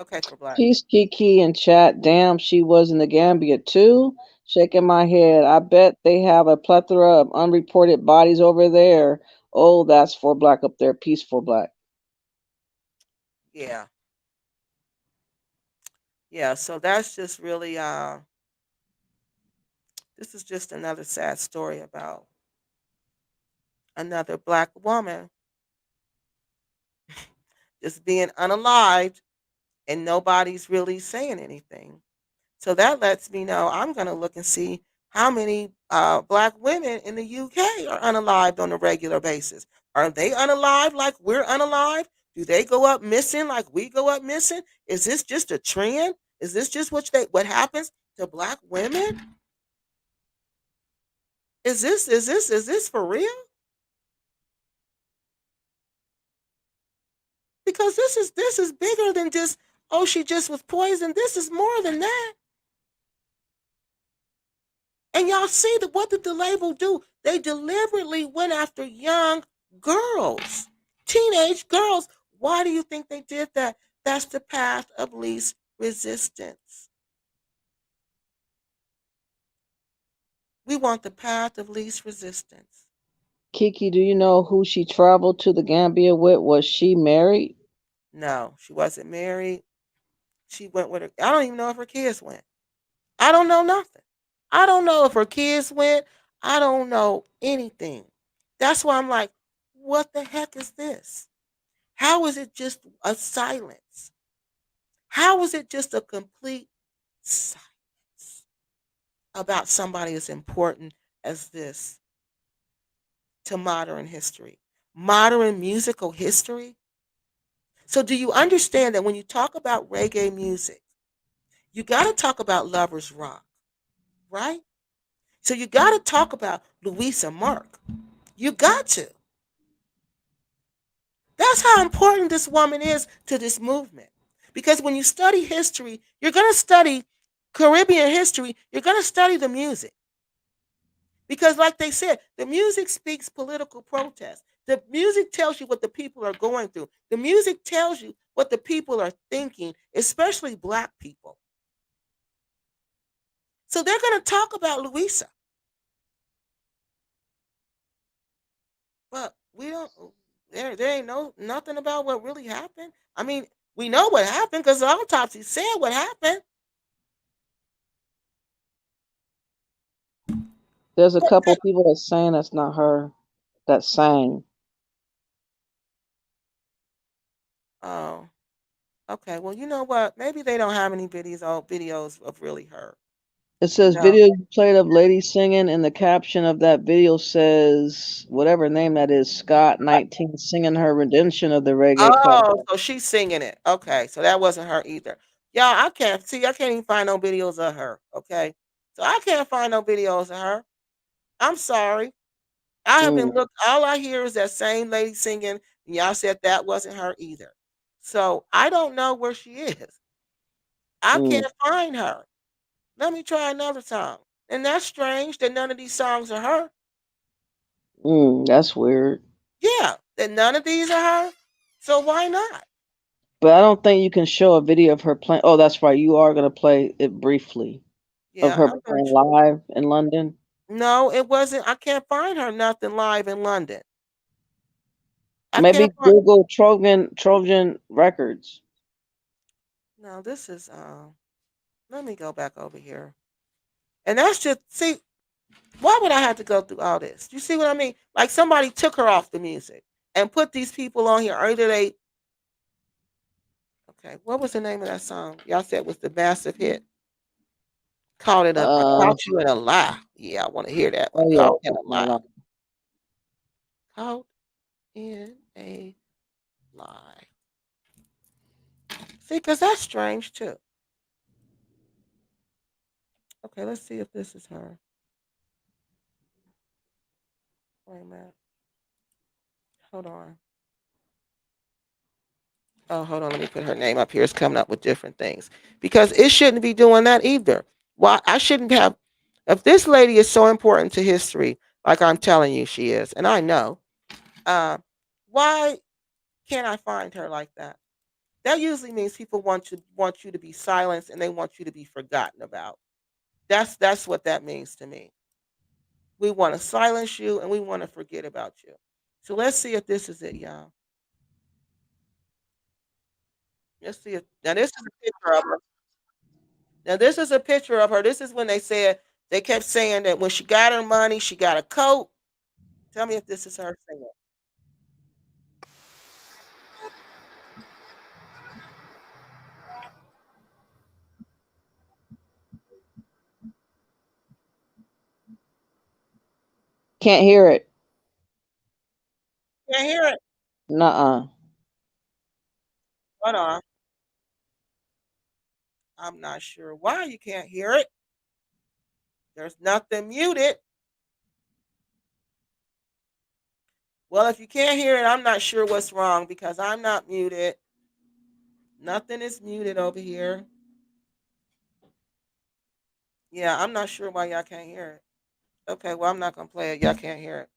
Okay, for black.
Peace, Kiki, and chat. Damn, she was in the Gambia too. Shaking my head. I bet they have a plethora of unreported bodies over there. Oh, that's for black up there. Peace for black.
Yeah. Yeah. So that's just really this is just another sad story about another black woman just being unalived, and nobody's really saying anything. So that lets me know I'm going to look and see how many black women in the UK are unalived on a regular basis. Are they unalived like we're unalived? Do they go up missing like we go up missing? Is this just a trend? Is this just what happens to black women? Is this for real? Because this is bigger than just, oh, she just was poisoned. This is more than that. And y'all see that, what did the label do? They deliberately went after young girls, teenage girls. Why do you think they did that? That's the path of least resistance. We want the path of least resistance.
Kiki, do you know who she traveled to the Gambia with? Was she married?
No, she wasn't married. She went with her. I don't even know if her kids went. I don't know nothing. I don't know if her kids went. I don't know anything. That's why I'm like, what the heck is this? How is it just a silence? How is it just a complete silence about somebody as important as this to modern history, modern musical history? So, do you understand that when you talk about reggae music, you got to talk about Lovers Rock, right? So, you got to talk about Louisa Mark. You got to. That's how important this woman is to this movement. Because when you study history, you're going to study Caribbean history, you're going to study the music. Because, like they said, the music speaks political protest. The music tells you what the people are going through. The music tells you what the people are thinking, especially black people. So they're going to talk about Louisa, but we don't. There ain't nothing about what really happened. I mean, we know what happened because the autopsy said what happened.
There's a couple people that's saying that's not her that sang.
Oh, okay. Well, you know what? Maybe they don't have any videos of really her.
It
You
says
know.
video you played of lady singing, and the caption of that video says whatever name that is, Scott 19 singing her rendition of the reggae
Oh,
classic.
so she's singing it. Okay, so that wasn't her either. Y'all, I can't see. I can't even find no videos of her. Okay, so I can't find no videos of her. I'm sorry. I have been
Mm,
look. All I hear is that same lady singing. And y'all said that wasn't her either. So I don't know where she is. I
mm,
can't find her. Let me try another song. And that's strange that none of these songs are her.
that's weird.
Yeah, that none of these are her. So why not?
But I don't think you can show a video of her playing. Oh, that's right. You are gonna play it briefly of
Yeah,
her
I'm gonna.
playing live in London.
No, it wasn't. I can't find her nothing live in London. I
Maybe
can't find.
Google Trojan Records.
No, this is. Let me go back over here. And that's just see. Why would I have to go through all this? You see what I mean? Like somebody took her off the music and put these people on here. Either they. Okay, what was the name of that song? Y'all said was the massive hit. Caught it up. I
Uh,
caught you in a lie. Yeah, I want to hear that one.
oh yeah,
Caught in a
something
lie.
like
Caught in a lie. See, because that's strange too. Okay, let's see if this is her. Wait a minute. Hold on. Oh, hold on. Let me put her name up here. It's coming up with different things because it shouldn't be doing that either. Why I shouldn't have. If this lady is so important to history, like I'm telling you she is, and I know, uh, why can't I find her like that? That usually means people want you to be silenced and they want you to be forgotten about. That's what that means to me. We want to silence you and we want to forget about you. So let's see if this is it, y'all. Let's see if now this is a picture of her. Now this is a picture of her. This is when they kept saying that when she got her money, she got a coat. Tell me if this is her singing.
Can't hear it.
Can't hear it.
Nuh-uh.
Hold on. I'm not sure why you can't hear it. There's nothing muted. Well, if you can't hear it, I'm not sure what's wrong because I'm not muted. Nothing is muted over here. Yeah, I'm not sure why y'all can't hear it. Okay, well, I'm not going to play it. Y'all can't hear it.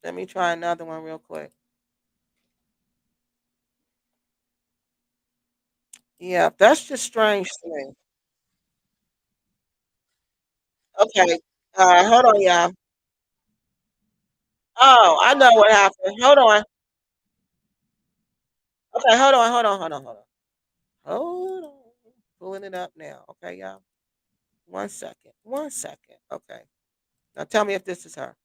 Let me try another one real quick. Yeah, that's just strange to me. Okay, hold on, y'all. Oh, I know what happened. Hold on. Okay, hold on. Hold on. Pulling it up now. Okay, y'all. 1 second. 1 second. Okay. Now tell me if this is her.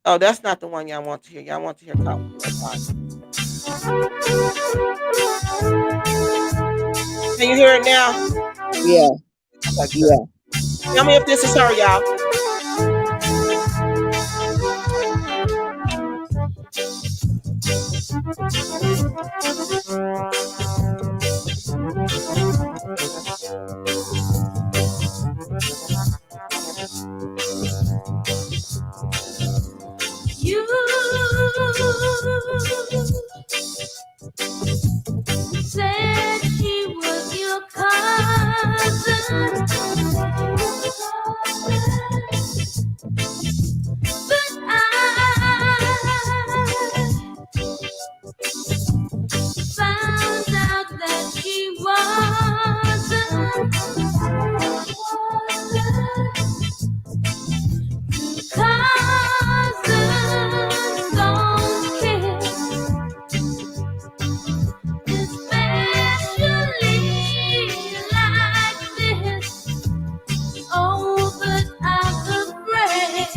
Oh, that's not the one y'all want to hear. Y'all want to hear Copy. Can you hear it now?
Yeah,
Okay, good.
yeah.
Tell me if this is her, y'all. You said she was your cousin, but I found out that she wasn't. Cousins don't kiss, especially like this. Oh, but I'm afraid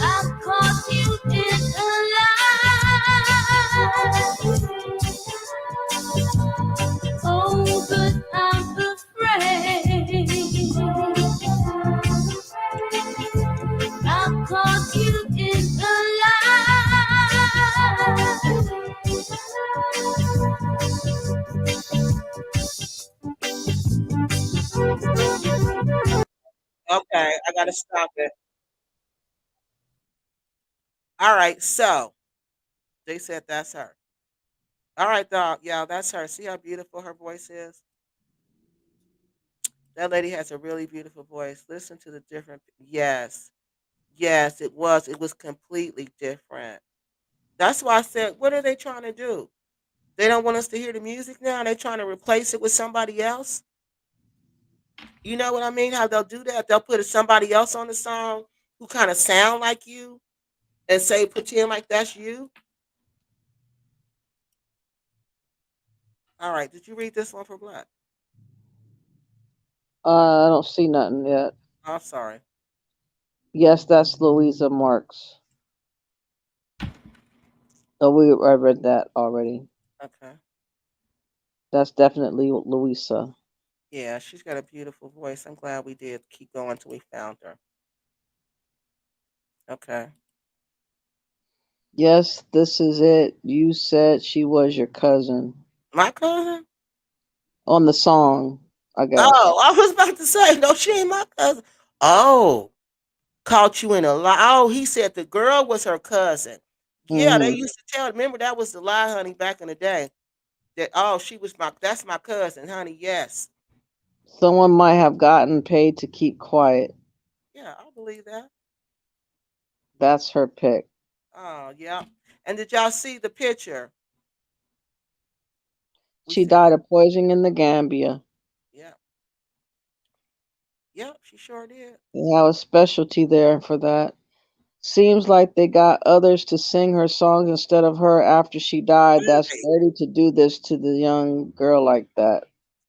I've caught you in a lie. Oh, but I'm afraid I've caught you in a lie. Okay, I gotta stop it. All right, so they said that's her. All right, dog. Yeah, that's her. See how beautiful her voice is? That lady has a really beautiful voice. Listen to the different. Yes, yes, it was. It was completely different. That's why I said, what are they trying to do? They don't want us to hear the music now. They're trying to replace it with somebody else. You know what I mean? How they'll do that? They'll put somebody else on the song who kind of sound like you and say pretend like that's you. All right. Did you read this one for Black?
I don't see nothing yet.
Oh, I'm sorry.
Yes, that's Louisa Marks. Oh, I read that already.
Okay.
That's definitely Louisa.
Yeah, she's got a beautiful voice. I'm glad we did keep going till we found her. Okay.
Yes, this is it. You said she was your cousin
My cousin?
on the song, I guess.
Oh, I was about to say, no, she ain't my cousin. Oh, caught you in a lie. Oh, he said the girl was her cousin. Yeah, they
Hmm.
used to tell. Remember that was the lie, honey, back in the day. That oh, she was that's my cousin, honey. Yes.
Someone might have gotten paid to keep quiet.
Yeah, I believe that.
That's her pick.
Oh, yeah. And did y'all see the picture? We
She
sent
died
it.
of poisoning in the Gambia.
Yeah. Yep, she sure did.
They have a specialty there for that. Seems like they got others to sing her songs instead of her after she died. That's
Right.
dirty to do this to the young girl like that.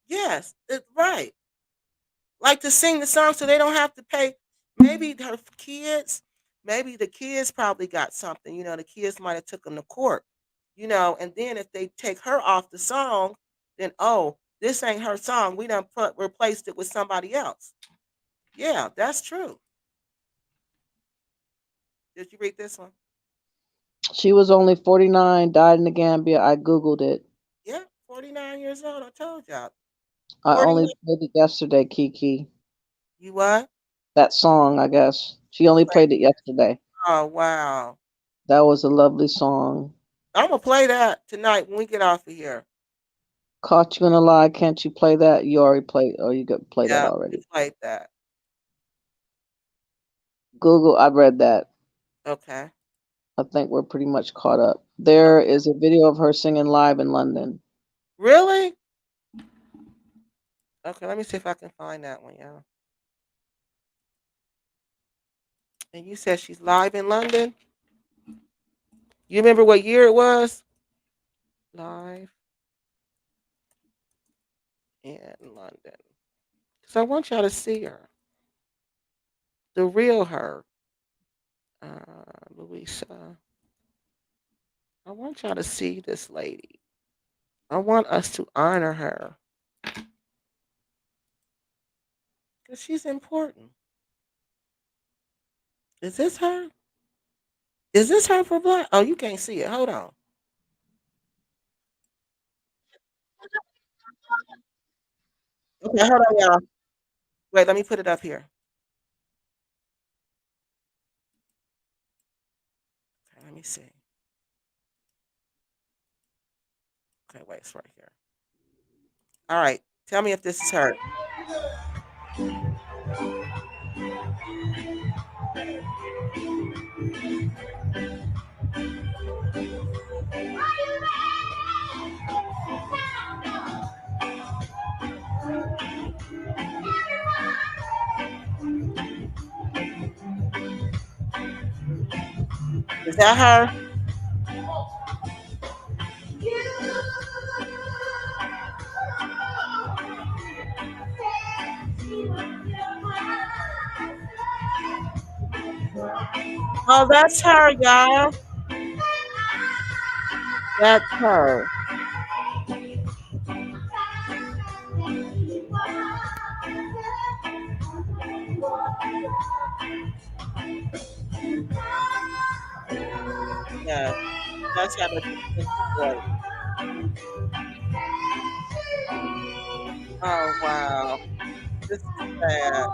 Yes, right. Like to sing the song so they don't have to pay. Maybe her kids, maybe the kids probably got something. You know, the kids might have took them to court. You know, and then if they take her off the song, then oh, This ain't her song. We done replaced it with somebody else. Yeah, that's true. Did you read this one?
She was only 49, died in the Gambia. I Googled it.
Yeah, 49 years old. I told y'all.
I
49.
only played it yesterday, Kiki.
You what?
That song, I guess. She
You
only
played.
played it yesterday.
Oh, wow.
That was a lovely song.
I'm going to play that tonight when we get off of here.
Caught You in a Lie. Can't you play that? You already played, or you got play that
Yeah, we
already.
played that.
Google, I read that.
Okay.
I think we're pretty much caught up.
Okay.
There is a video of her singing live in London.
Really? Okay, let me see if I can find that one, y'all. And you said she's live in London? You remember what year it was? Live in London. So I want y'all to see her. The real her. Louisa. I want y'all to see this lady. I want us to honor her. Because she's important. Is this her? Is this her for black? Oh, you can't see it. Hold on. Okay, hold on, y'all. Wait, let me put it up here. Okay, let me see. Okay, wait, it's right here. All right. Tell me if this is her. Is that her? Oh, that's her, y'all. That's her. Yes, that's had a distinctive voice. Oh, wow. This is sad.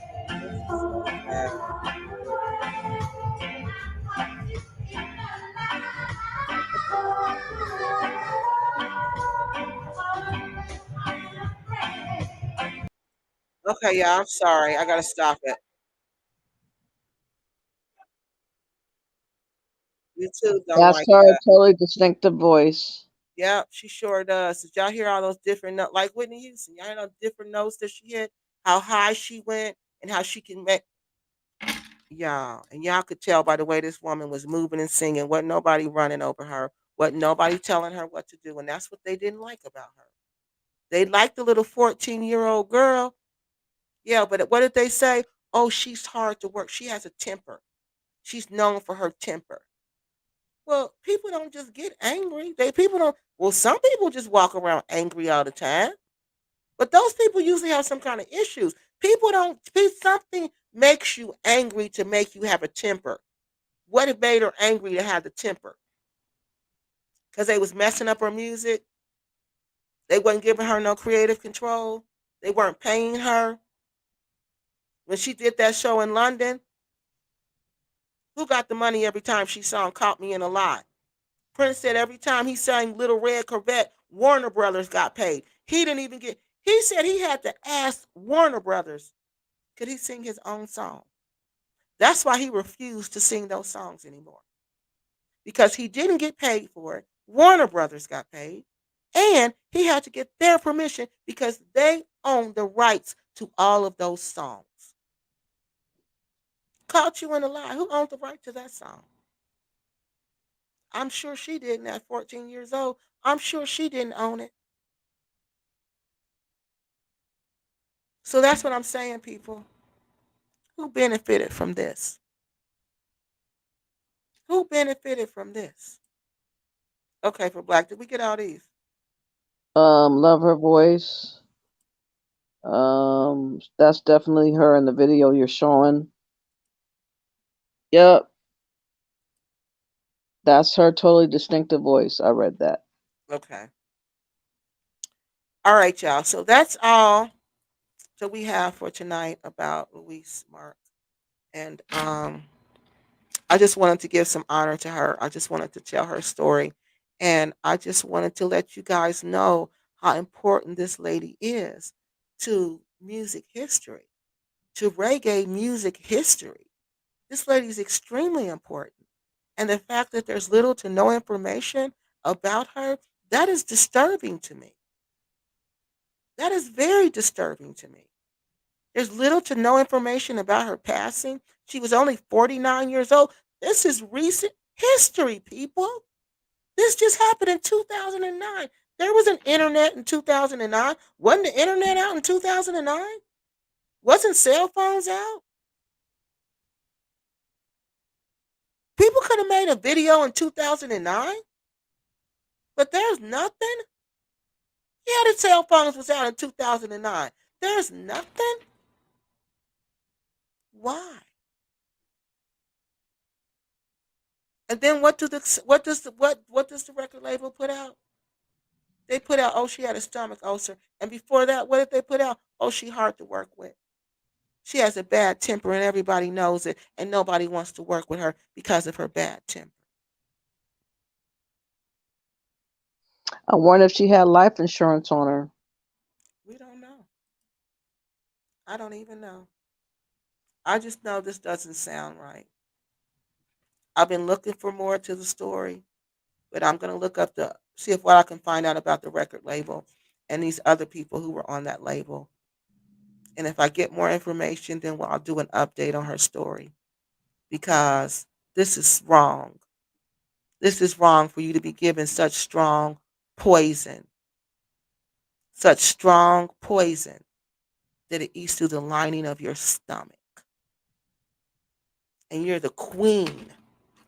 This is so sad. Okay, yeah, I'm sorry. I gotta stop it. YouTube don't
That's
like
her,
that.
totally distinctive voice.
Yep, she sure does. Did y'all hear all those different notes? Like Whitney Houston, y'all hear those different notes that she hit? How high she went and how she can make y'all. And y'all could tell by the way this woman was moving and singing. Wasn't nobody running over her. Wasn't nobody telling her what to do. And that's what they didn't like about her. They liked the little 14-year-old girl. Yeah, but what did they say? Oh, she's hard to work. She has a temper. She's known for her temper. Well, people don't just get angry. They people don't. Well, some people just walk around angry all the time. But those people usually have some kind of issues. People don't. Something makes you angry to make you have a temper? What had made her angry to have the temper? Because they was messing up her music. They wasn't giving her no creative control. They weren't paying her. When she did that show in London, who got the money every time she sang Caught Me in a Lie? Prince said every time he sang Little Red Corvette, Warner Brothers got paid. He didn't even get, he said he had to ask Warner Brothers, could he sing his own song? That's why he refused to sing those songs anymore. Because he didn't get paid for it. Warner Brothers got paid. And he had to get their permission because they own the rights to all of those songs. Caught You in a Lie. Who owned the right to that song? I'm sure she didn't at 14 years old. I'm sure she didn't own it. So that's what I'm saying, people. Who benefited from this? Who benefited from this? Okay, for Black, did we get all these?
Love her voice. That's definitely her in the video you're showing. Yep, that's her totally distinctive voice. I read that.
Okay. All right, y'all. So that's all that we have for tonight about Louise Mark. And I just wanted to give some honor to her. I just wanted to tell her story. And I just wanted to let you guys know how important this lady is to music history, to reggae music history. This lady is extremely important. And the fact that there's little to no information about her, that is disturbing to me. That is very disturbing to me. There's little to no information about her passing. She was only 49 years old. This is recent history, people. This just happened in 2009. There was an internet in 2009. Wasn't the internet out in 2009? Wasn't cell phones out? People could have made a video in 2009, but there's nothing. Yeah, the cell phones was out in 2009. There's nothing. Why? And then what does the record label put out? They put out, oh, she had a stomach ulcer. And before that, what did they put out? Oh, she hard to work with. She has a bad temper and everybody knows it. And nobody wants to work with her because of her bad temper.
I wonder if she had life insurance on her.
We don't know. I don't even know. I just know this doesn't sound right. I've been looking for more to the story, but I'm going to look up the, see if what I can find out about the record label and these other people who were on that label. And if I get more information, then I'll do an update on her story because this is wrong. This is wrong for you to be given such strong poison that it eats through the lining of your stomach. And you're the queen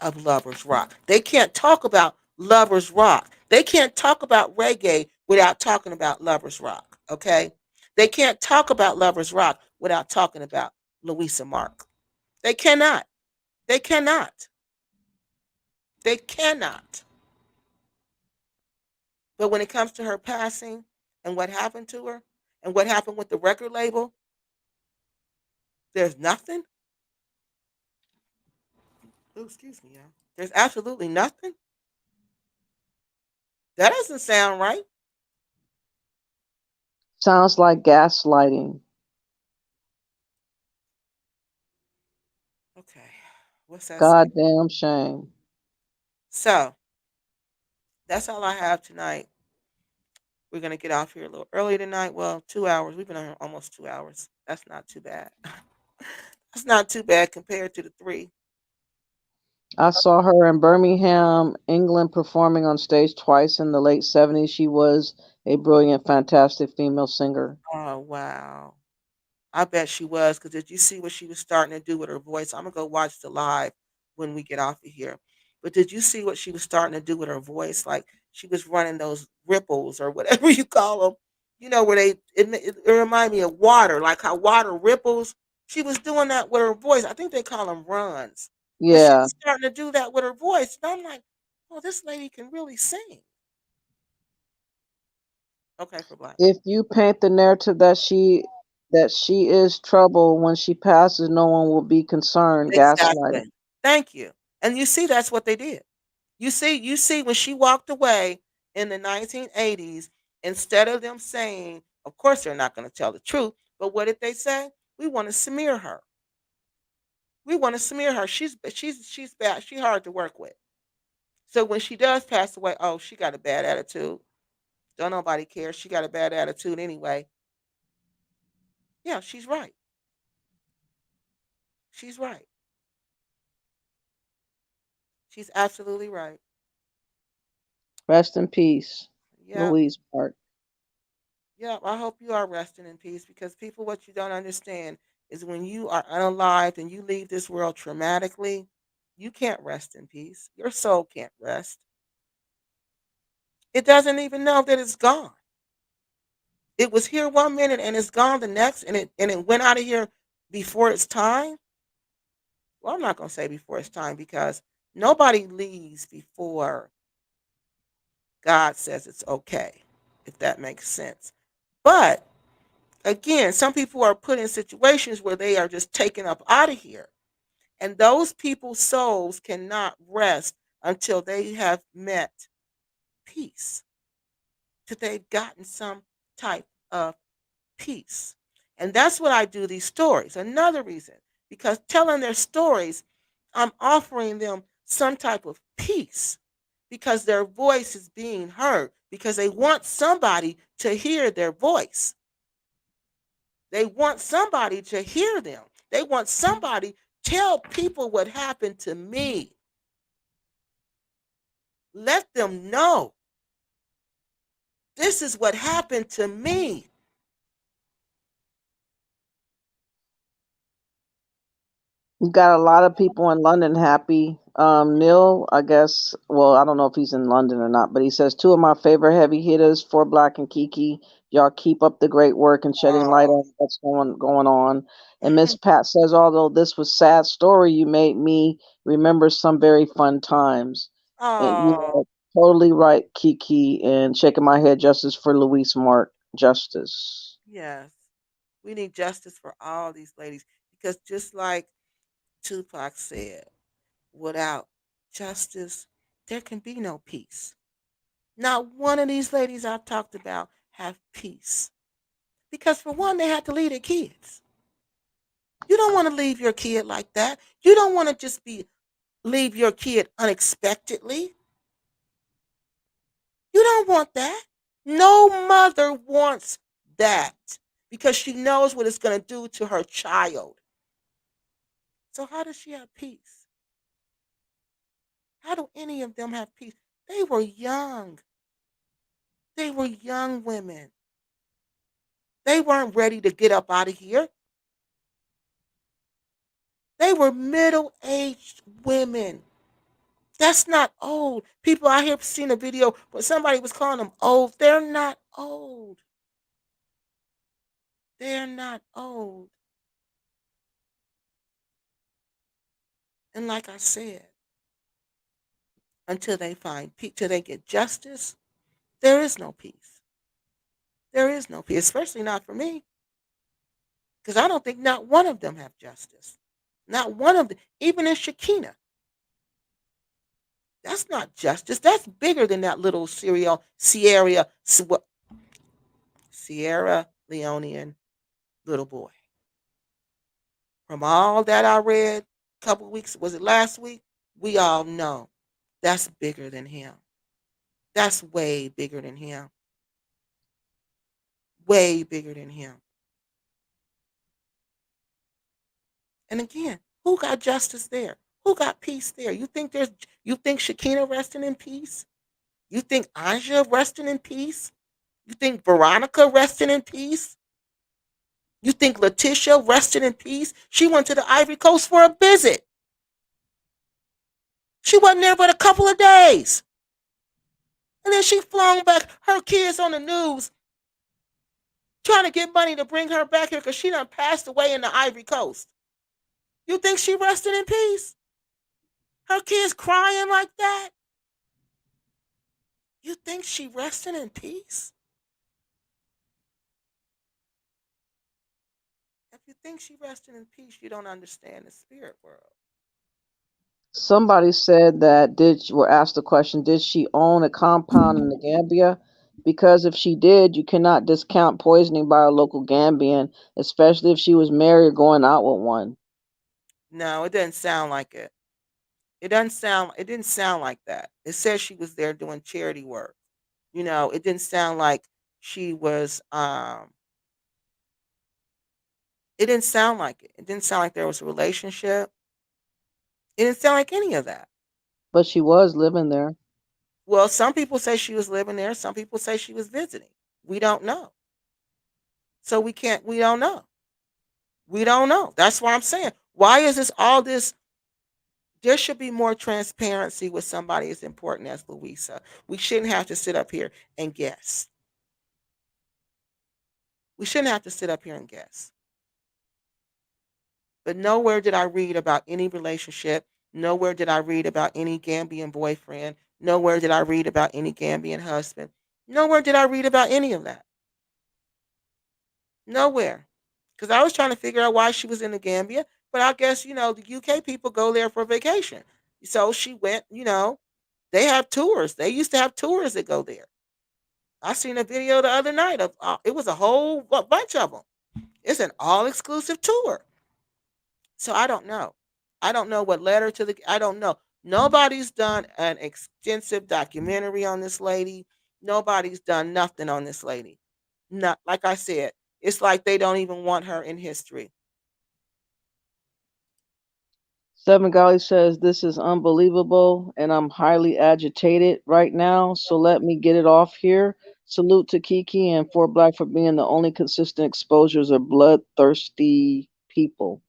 of Lovers Rock. They can't talk about Lovers Rock. They can't talk about reggae without talking about Lovers Rock, okay? They can't talk about Lovers Rock without talking about Louisa Mark. They cannot. They cannot. They cannot. But when it comes to her passing and what happened to her and what happened with the record label, there's nothing. Oh, excuse me, y'all. There's absolutely nothing. That doesn't sound right.
Sounds like gaslighting.
Okay. What's that say?
Goddamn shame.
So that's all I have tonight. We're gonna get off here a little early tonight. Well, 2 hours. We've been on here almost 2 hours. That's not too bad. That's not too bad compared to the three.
I saw her in Birmingham, England, performing on stage twice in the late 70s. She was a brilliant, fantastic female singer.
Oh wow. I bet she was, because did you see what she was starting to do with her voice? I'm gonna go watch the live when we get off of here. But did you see what she was starting to do with her voice? Like she was running those ripples or whatever you call them. You know where it reminded me of water, like how water ripples. She was doing that with her voice. I think they call them runs. But she
Yeah.
was starting to do that with her voice. And I'm like, oh, this lady can really sing. Okay, for black.
If you paint the narrative that she is trouble when she passes, no one will be concerned. Gaslighting.
Exactly. Thank you. And you see, that's what they did. You see, when she walked away in the 1980s, instead of them saying, of course, they're not going to tell the truth, but what did they say? We want to smear her. We want to smear her. She's bad. She's hard to work with. So when she does pass away, oh, she got a bad attitude. Don't nobody care. She got a bad attitude anyway. Yeah, she's right. She's right. She's absolutely right.
Rest in peace,
Yeah.
Louise Mark.
Yeah, I hope you are resting in peace because people, what you don't understand is when you are unalived and you leave this world traumatically, you can't rest in peace. Your soul can't rest. It doesn't even know that it's gone. It was here one minute and it's gone the next, and it went out of here before its time. Well, I'm not gonna say before its time because nobody leaves before God says it's okay, if that makes sense. But again, some people are put in situations where they are just taken up out of here. And those people's souls cannot rest until they have met peace, till they've gotten some type of peace. And that's what I do these stories. Another reason, because telling their stories, I'm offering them some type of peace because their voice is being heard, because they want somebody to hear their voice. They want somebody to hear them. They want somebody tell people what happened to me. Let them know this is what happened to me.
You got a lot of people in London happy. Neil, I guess, well, I don't know if he's in London or not, but he says two of my favorite heavy hitters, For Black and Kiki. Y'all keep up the great work and shedding light
Oh,
on what's going on. And Miss Pat says, although this was sad story, you made me remember some very fun times. And you
oh,
are totally right, Kiki. And shaking my head, justice for Louise Mark, justice.
yes. We need justice for all these ladies because just like Tupac said, without justice, there can be no peace. Not one of these ladies I've talked about have peace. Because for one, they had to leave their kids. You don't want to leave your kid like that. You don't want to just be leave your kid unexpectedly. You don't want that. No mother wants that because she knows what it's going to do to her child. So how does she have peace? How do any of them have peace? They were young. They were young women. They weren't ready to get up out of here. They were middle-aged women. That's not old. People out here seen a video where somebody was calling them old. They're not old. They're not old. And like I said, until they find peace, till they get justice, there is no peace. There is no peace, especially not for me, because I don't think not one of them have justice. Not one of them, even in Shakina. That's not justice. That's bigger than that little Sierra Leonean little boy. From all that I read a couple of weeks, was it last week? We all know that's bigger than him. That's way bigger than him. Way bigger than him. And again, who got justice there? Who got peace there? You think Shakina resting in peace? You think Anja resting in peace? You think Veronica resting in peace? You think Letitia rested in peace? She went to the Ivory Coast for a visit. She wasn't there but a couple of days. And then she flung back her kids on the news. trying to get money to bring her back here because she done passed away in the Ivory Coast. You think she resting in peace? Her kids crying like that? You think she resting in peace? If you think she resting in peace, you don't understand the spirit world.
Somebody said that were asked the question, did she own a compound in the Gambia? Because if she did, you cannot discount poisoning by a local Gambian, especially if she was married or going out with one.
No, it doesn't sound like it. It didn't sound like that. It says she was there doing charity work. It didn't sound like she was it didn't sound like it. It didn't sound like there was a relationship. It didn't sound like any of that.
But she was living there.
Well, some people say she was living there, some people say she was visiting. We don't know. So we don't know. We don't know. That's why I'm saying, why is this all this? There should be more transparency with somebody as important as Louisa. We shouldn't have to sit up here and guess. We shouldn't have to sit up here and guess. But nowhere did I read about any relationship. Nowhere did I read about any Gambian boyfriend. Nowhere did I read about any Gambian husband. Nowhere did I read about any of that. Nowhere. Because I was trying to figure out why she was in the Gambia. But I guess, the UK people go there for vacation. So she went, they have tours. They used to have tours that go there. I seen a video the other night of it was a whole bunch of them. It's an all exclusive tour. So I don't know. I don't know what led her to the. I don't know. Nobody's done an extensive documentary on this lady. Nobody's done nothing on this lady. Not like I said. It's like they don't even want her in history.
Seven Golly says, this is unbelievable and I'm highly agitated right now. So let me get it off here. Salute to Kiki and Fort Black for being the only consistent exposures of bloodthirsty people.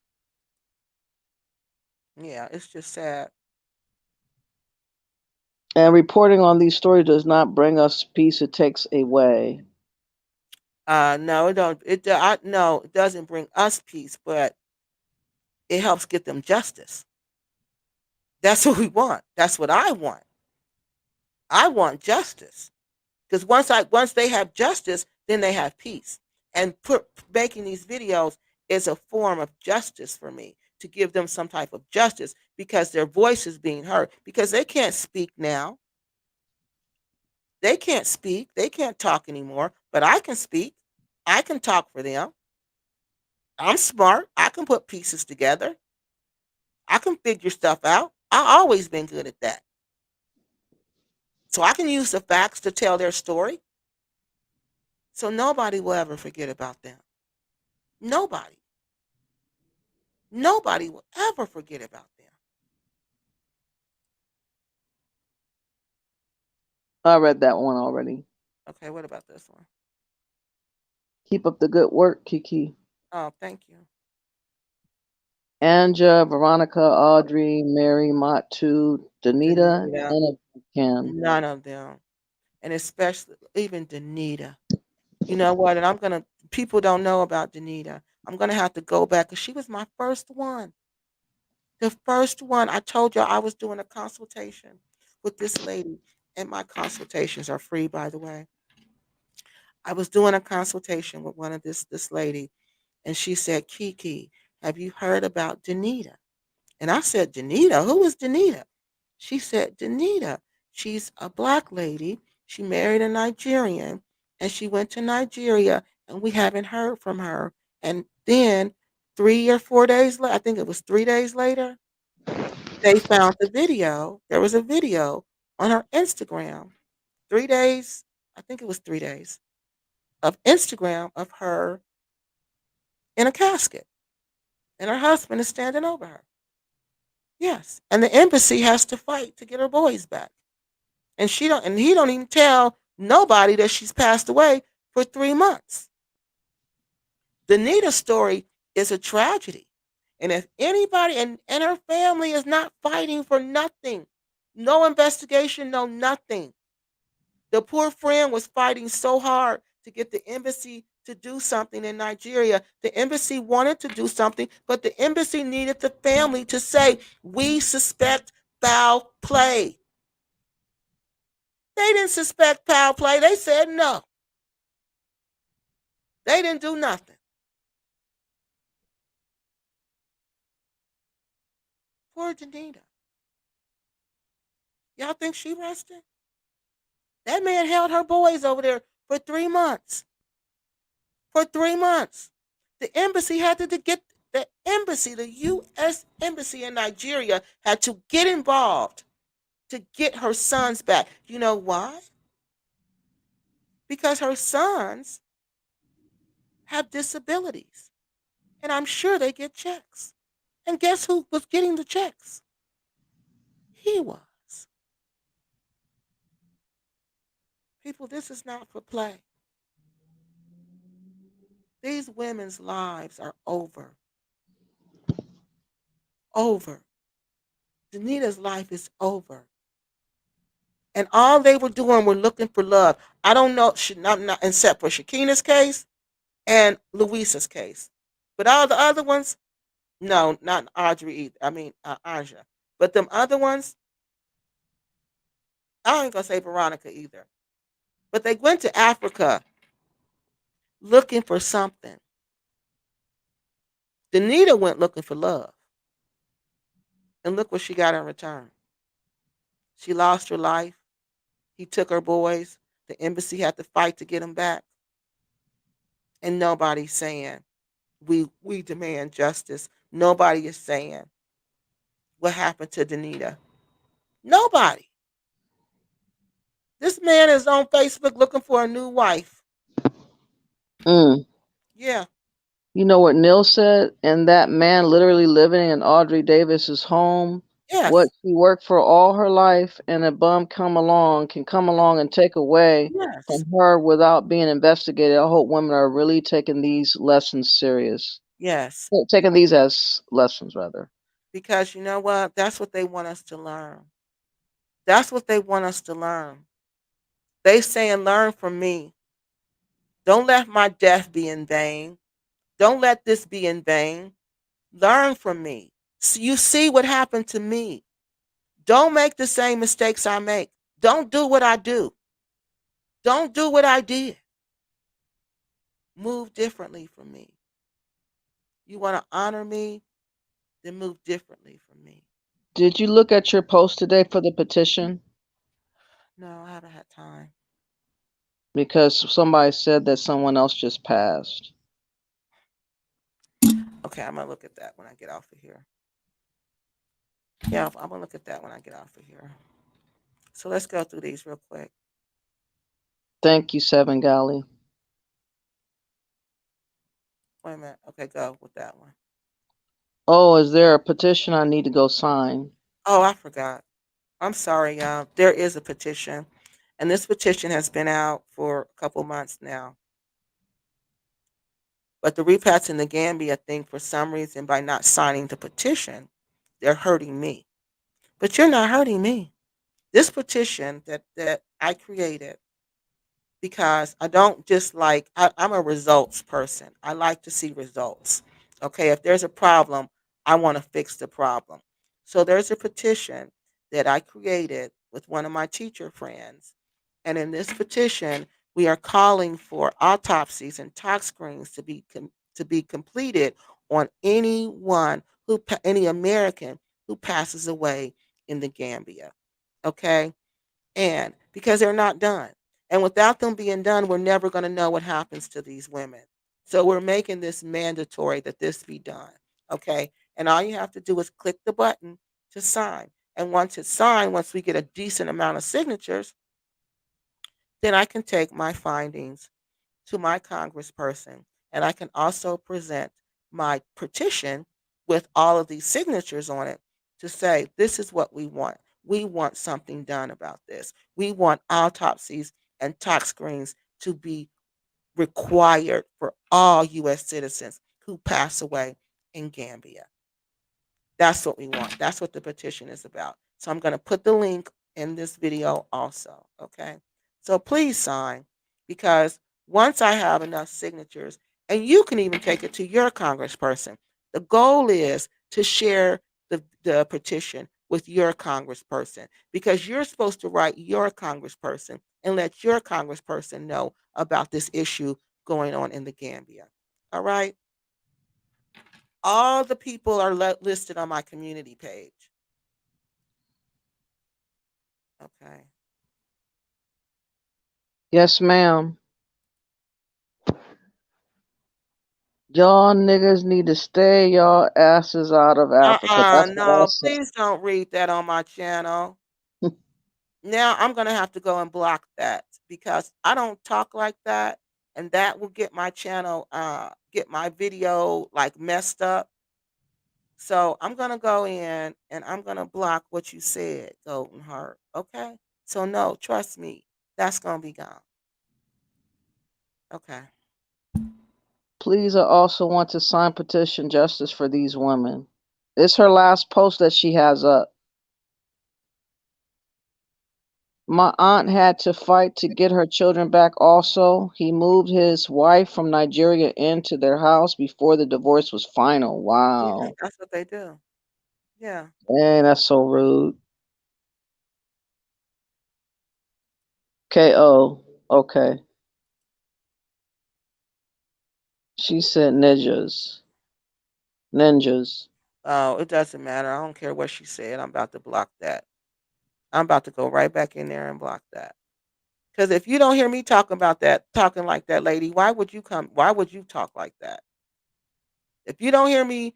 Yeah, it's just sad.
And reporting on these stories does not bring us peace, it takes away.
No, it don't. No, it doesn't bring us peace, but it helps get them justice. That's what we want. That's what I want. I want justice. Because once they have justice, then they have peace. And making these videos is a form of justice for me, to give them some type of justice because their voice is being heard. Because they can't speak now. They can't speak. They can't talk anymore. But I can speak. I can talk for them. I'm smart. I can put pieces together. I can figure stuff out. I've always been good at that. So I can use the facts to tell their story. So nobody will ever forget about them. Nobody. Nobody will ever forget about them.
I read that one already.
Okay, what about this one?
Keep up the good work, Kiki.
Oh, thank you.
Anja, Veronica, Audrey, Mary, Matu, Danita,
Danita,
none of them can.
none of them. And especially even Danita. You know what? And people don't know about Danita. I'm going to have to go back because she was my first one. The first one. I told you I was doing a consultation with this lady, and my consultations are free, by the way. I was doing a consultation with one of this lady, and she said, Kiki, have you heard about Danita? And I said, Danita? Who is Danita? She said, Danita. She's a black lady. She married a Nigerian, and she went to Nigeria, and we haven't heard from her. And then 3 or 4 days later, I think it was 3 days later, they found the video. There was a video on her Instagram. 3 days, I think it was 3 days, of Instagram of her in a casket, and her husband is standing over her. Yes, and the embassy has to fight to get her boys back, and he don't even tell nobody that she's passed away for 3 months. The Nita story is a tragedy, and if anybody and her family is not fighting for nothing, no investigation, no nothing. The poor friend was fighting so hard to get the embassy to do something in Nigeria. The embassy wanted to do something, but the embassy needed the family to say, we suspect foul play. They didn't suspect foul play. They said no. They didn't do nothing. Poor Danita. Y'all think she rested? That man held her boys over there for 3 months. For 3 months. The embassy had to get the embassy, the U.S. embassy in Nigeria had to get involved to get her sons back. You know why? Because her sons have disabilities. And I'm sure they get checks. And guess who was getting the checks? He was. People, this is not for play. These women's lives are over. Over. Danita's life is over. And all they were doing were looking for love. I don't know, not except for Shakina's case and Louisa's case. But all the other ones, no, not Audrey either. I mean, Aja. But them other ones, I ain't going to say Veronica either. But they went to Africa looking for something. Danita went looking for love. And look what she got in return. She lost her life. He took her boys. The embassy had to fight to get them back. And nobody's saying, we demand justice. Nobody is saying what happened to Danita. Nobody. This man is on Facebook looking for a new wife.
Mm.
Yeah.
You know what Neil said? And that man literally living in Audrey Davis's home, what
Yes.
she worked for all her life, and a bum can come along and take away
Yes.
from her without being investigated. I hope women are really taking these lessons serious.
Yes.
Taking these as lessons, rather.
Because you know what? That's what they want us to learn. That's what they want us to learn. They saying, learn from me. Don't let my death be in vain. Don't let this be in vain. Learn from me. So you see what happened to me. Don't make the same mistakes I make. Don't do what I do. Don't do what I did. Move differently from me. You want to honor me, then move differently from me.
Did you look at your post today for the petition?
No, I haven't had time.
Because somebody said that someone else just passed.
Okay, I'm going to look at that when I get off of here. Yeah, I'm going to look at that when I get off of here. So let's go through these real quick.
Thank you, Seven Galley.
Wait a minute. Okay, go with that one.
Oh, is there a petition I need to go sign?
Oh, I forgot. I'm sorry, y'all. There is a petition, and this petition has been out for a couple months now. But the repats in the Gambia think for some reason by not signing the petition, they're hurting me. But you're not hurting me. This petition that I created because I don't just like I'm a results person. I like to see results. Okay, if there's a problem, I want to fix the problem. So there's a petition that I created with one of my teacher friends. And in this petition, we are calling for autopsies and tox screens to be completed on anyone any American who passes away in the Gambia. Okay? And because they're not done. And without them being done, we're never going to know what happens to these women. So we're making this mandatory that this be done. Okay. And all you have to do is click the button to sign. And once it's signed, once we get a decent amount of signatures, then I can take my findings to my congressperson. And I can also present my petition with all of these signatures on it to say, this is what we want. We want something done about this. We want autopsies and tox screens to be required for all U.S. citizens who pass away in Gambia. That's what we want. That's what the petition is about. So I'm going to put the link in this video also. Okay. So please sign because Once I have enough signatures, and you can even take it to your congressperson. The goal is to share the petition with your congressperson because you're supposed to write your congressperson and let your congressperson know about this issue going on in the Gambia. All right. All the people are listed on my community page. Okay.
Yes, ma'am. Y'all niggas need to stay y'all asses out of Africa. That's what I
No,
say.
please don't read that on my channel. Now I'm gonna have to go and block that because I don't talk like that, and that will get my channel, get my video like messed up. So I'm gonna go in and I'm gonna block what you said, Golden Heart. Okay. So no, trust me, that's gonna be gone. Okay.
Please, I also want to sign petition justice for these women. It's her last post that she has up. My aunt had to fight to get her children back also. He moved his wife from Nigeria into their house before the divorce was final.
Yeah,
Wow.
that's what they do. Yeah.
Dang, that's so rude. KO. Okay. She said ninjas. Ninjas.
Oh, it doesn't matter. I don't care what she said. I'm about to block that. I'm about to go right back in there and block that. Because if you don't hear me talking about that, talking like that, lady, why would you come? Why would you talk like that? If you don't hear me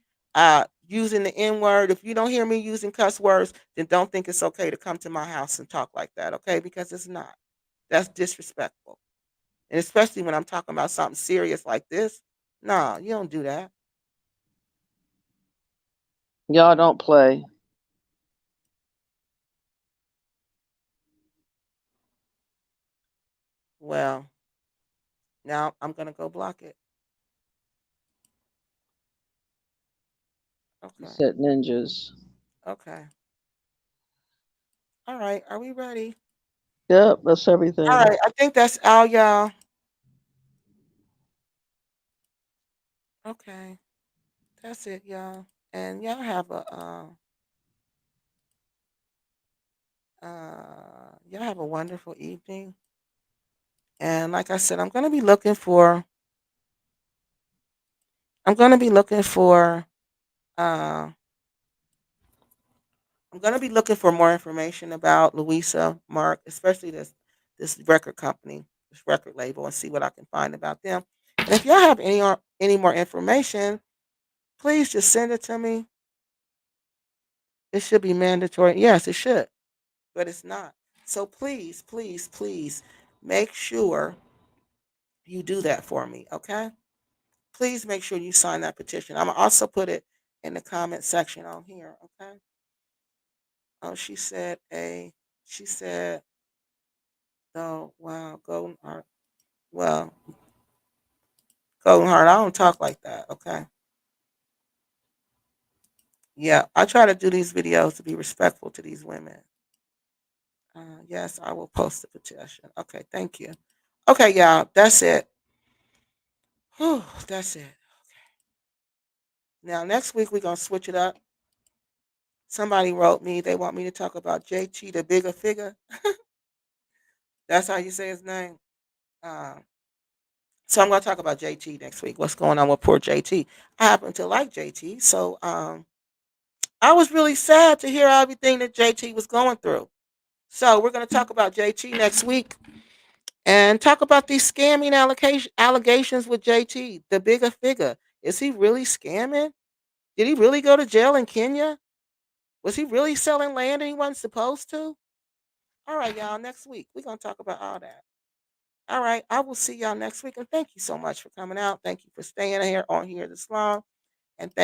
using the N word, if you don't hear me using cuss words, then don't think it's okay to come to my house and talk like that, okay? Because it's not. That's disrespectful. And especially when I'm talking about something serious like this. No, you don't do that.
Y'all don't play.
Well, now I'm going to go block it.
She
Okay.
said ninjas.
Okay. All right. Are we ready?
Yep, that's
All
everything.
right. I think that's all, y'all. Okay. That's it, y'all. And y'all have y'all have a wonderful evening. And like I said, I'm gonna be looking for uh I'm gonna be looking for more information about Louisa Mark, especially this record company, this record label, and see what I can find about them. And if y'all have any more information, please just send it to me. It should be mandatory. Yes, it should, but it's not. So please, please, please make sure you do that for me, okay? Please make sure you sign that petition. I'm gonna also put it in the comment section on here, okay? Oh, she said, oh, wow, Golden Heart. Well, Golden Heart, I don't talk like that, okay? Yeah, I try to do these videos to be respectful to these women. Yes, I will post the petition. Okay, thank you. Okay, y'all, that's it. Whew, that's it. Now, next week, we're going to switch it up. Somebody wrote me, they want me to talk about JT, the bigger figure. That's how you say his name. Uh, so I'm going to talk about JT next week. What's going on with poor JT? I happen to like JT, so I was really sad to hear everything that JT was going through. So we're going to talk about JT next week and talk about these scamming allegations with JT, the bigger figure. Is he really scamming? Did he really go to jail in Kenya? Was he really selling land and he wasn't supposed to? All right, y'all. Next week, we're going to talk about all that. All right. I will see y'all next week. And thank you so much for coming out. Thank you for staying here on here this long. And thank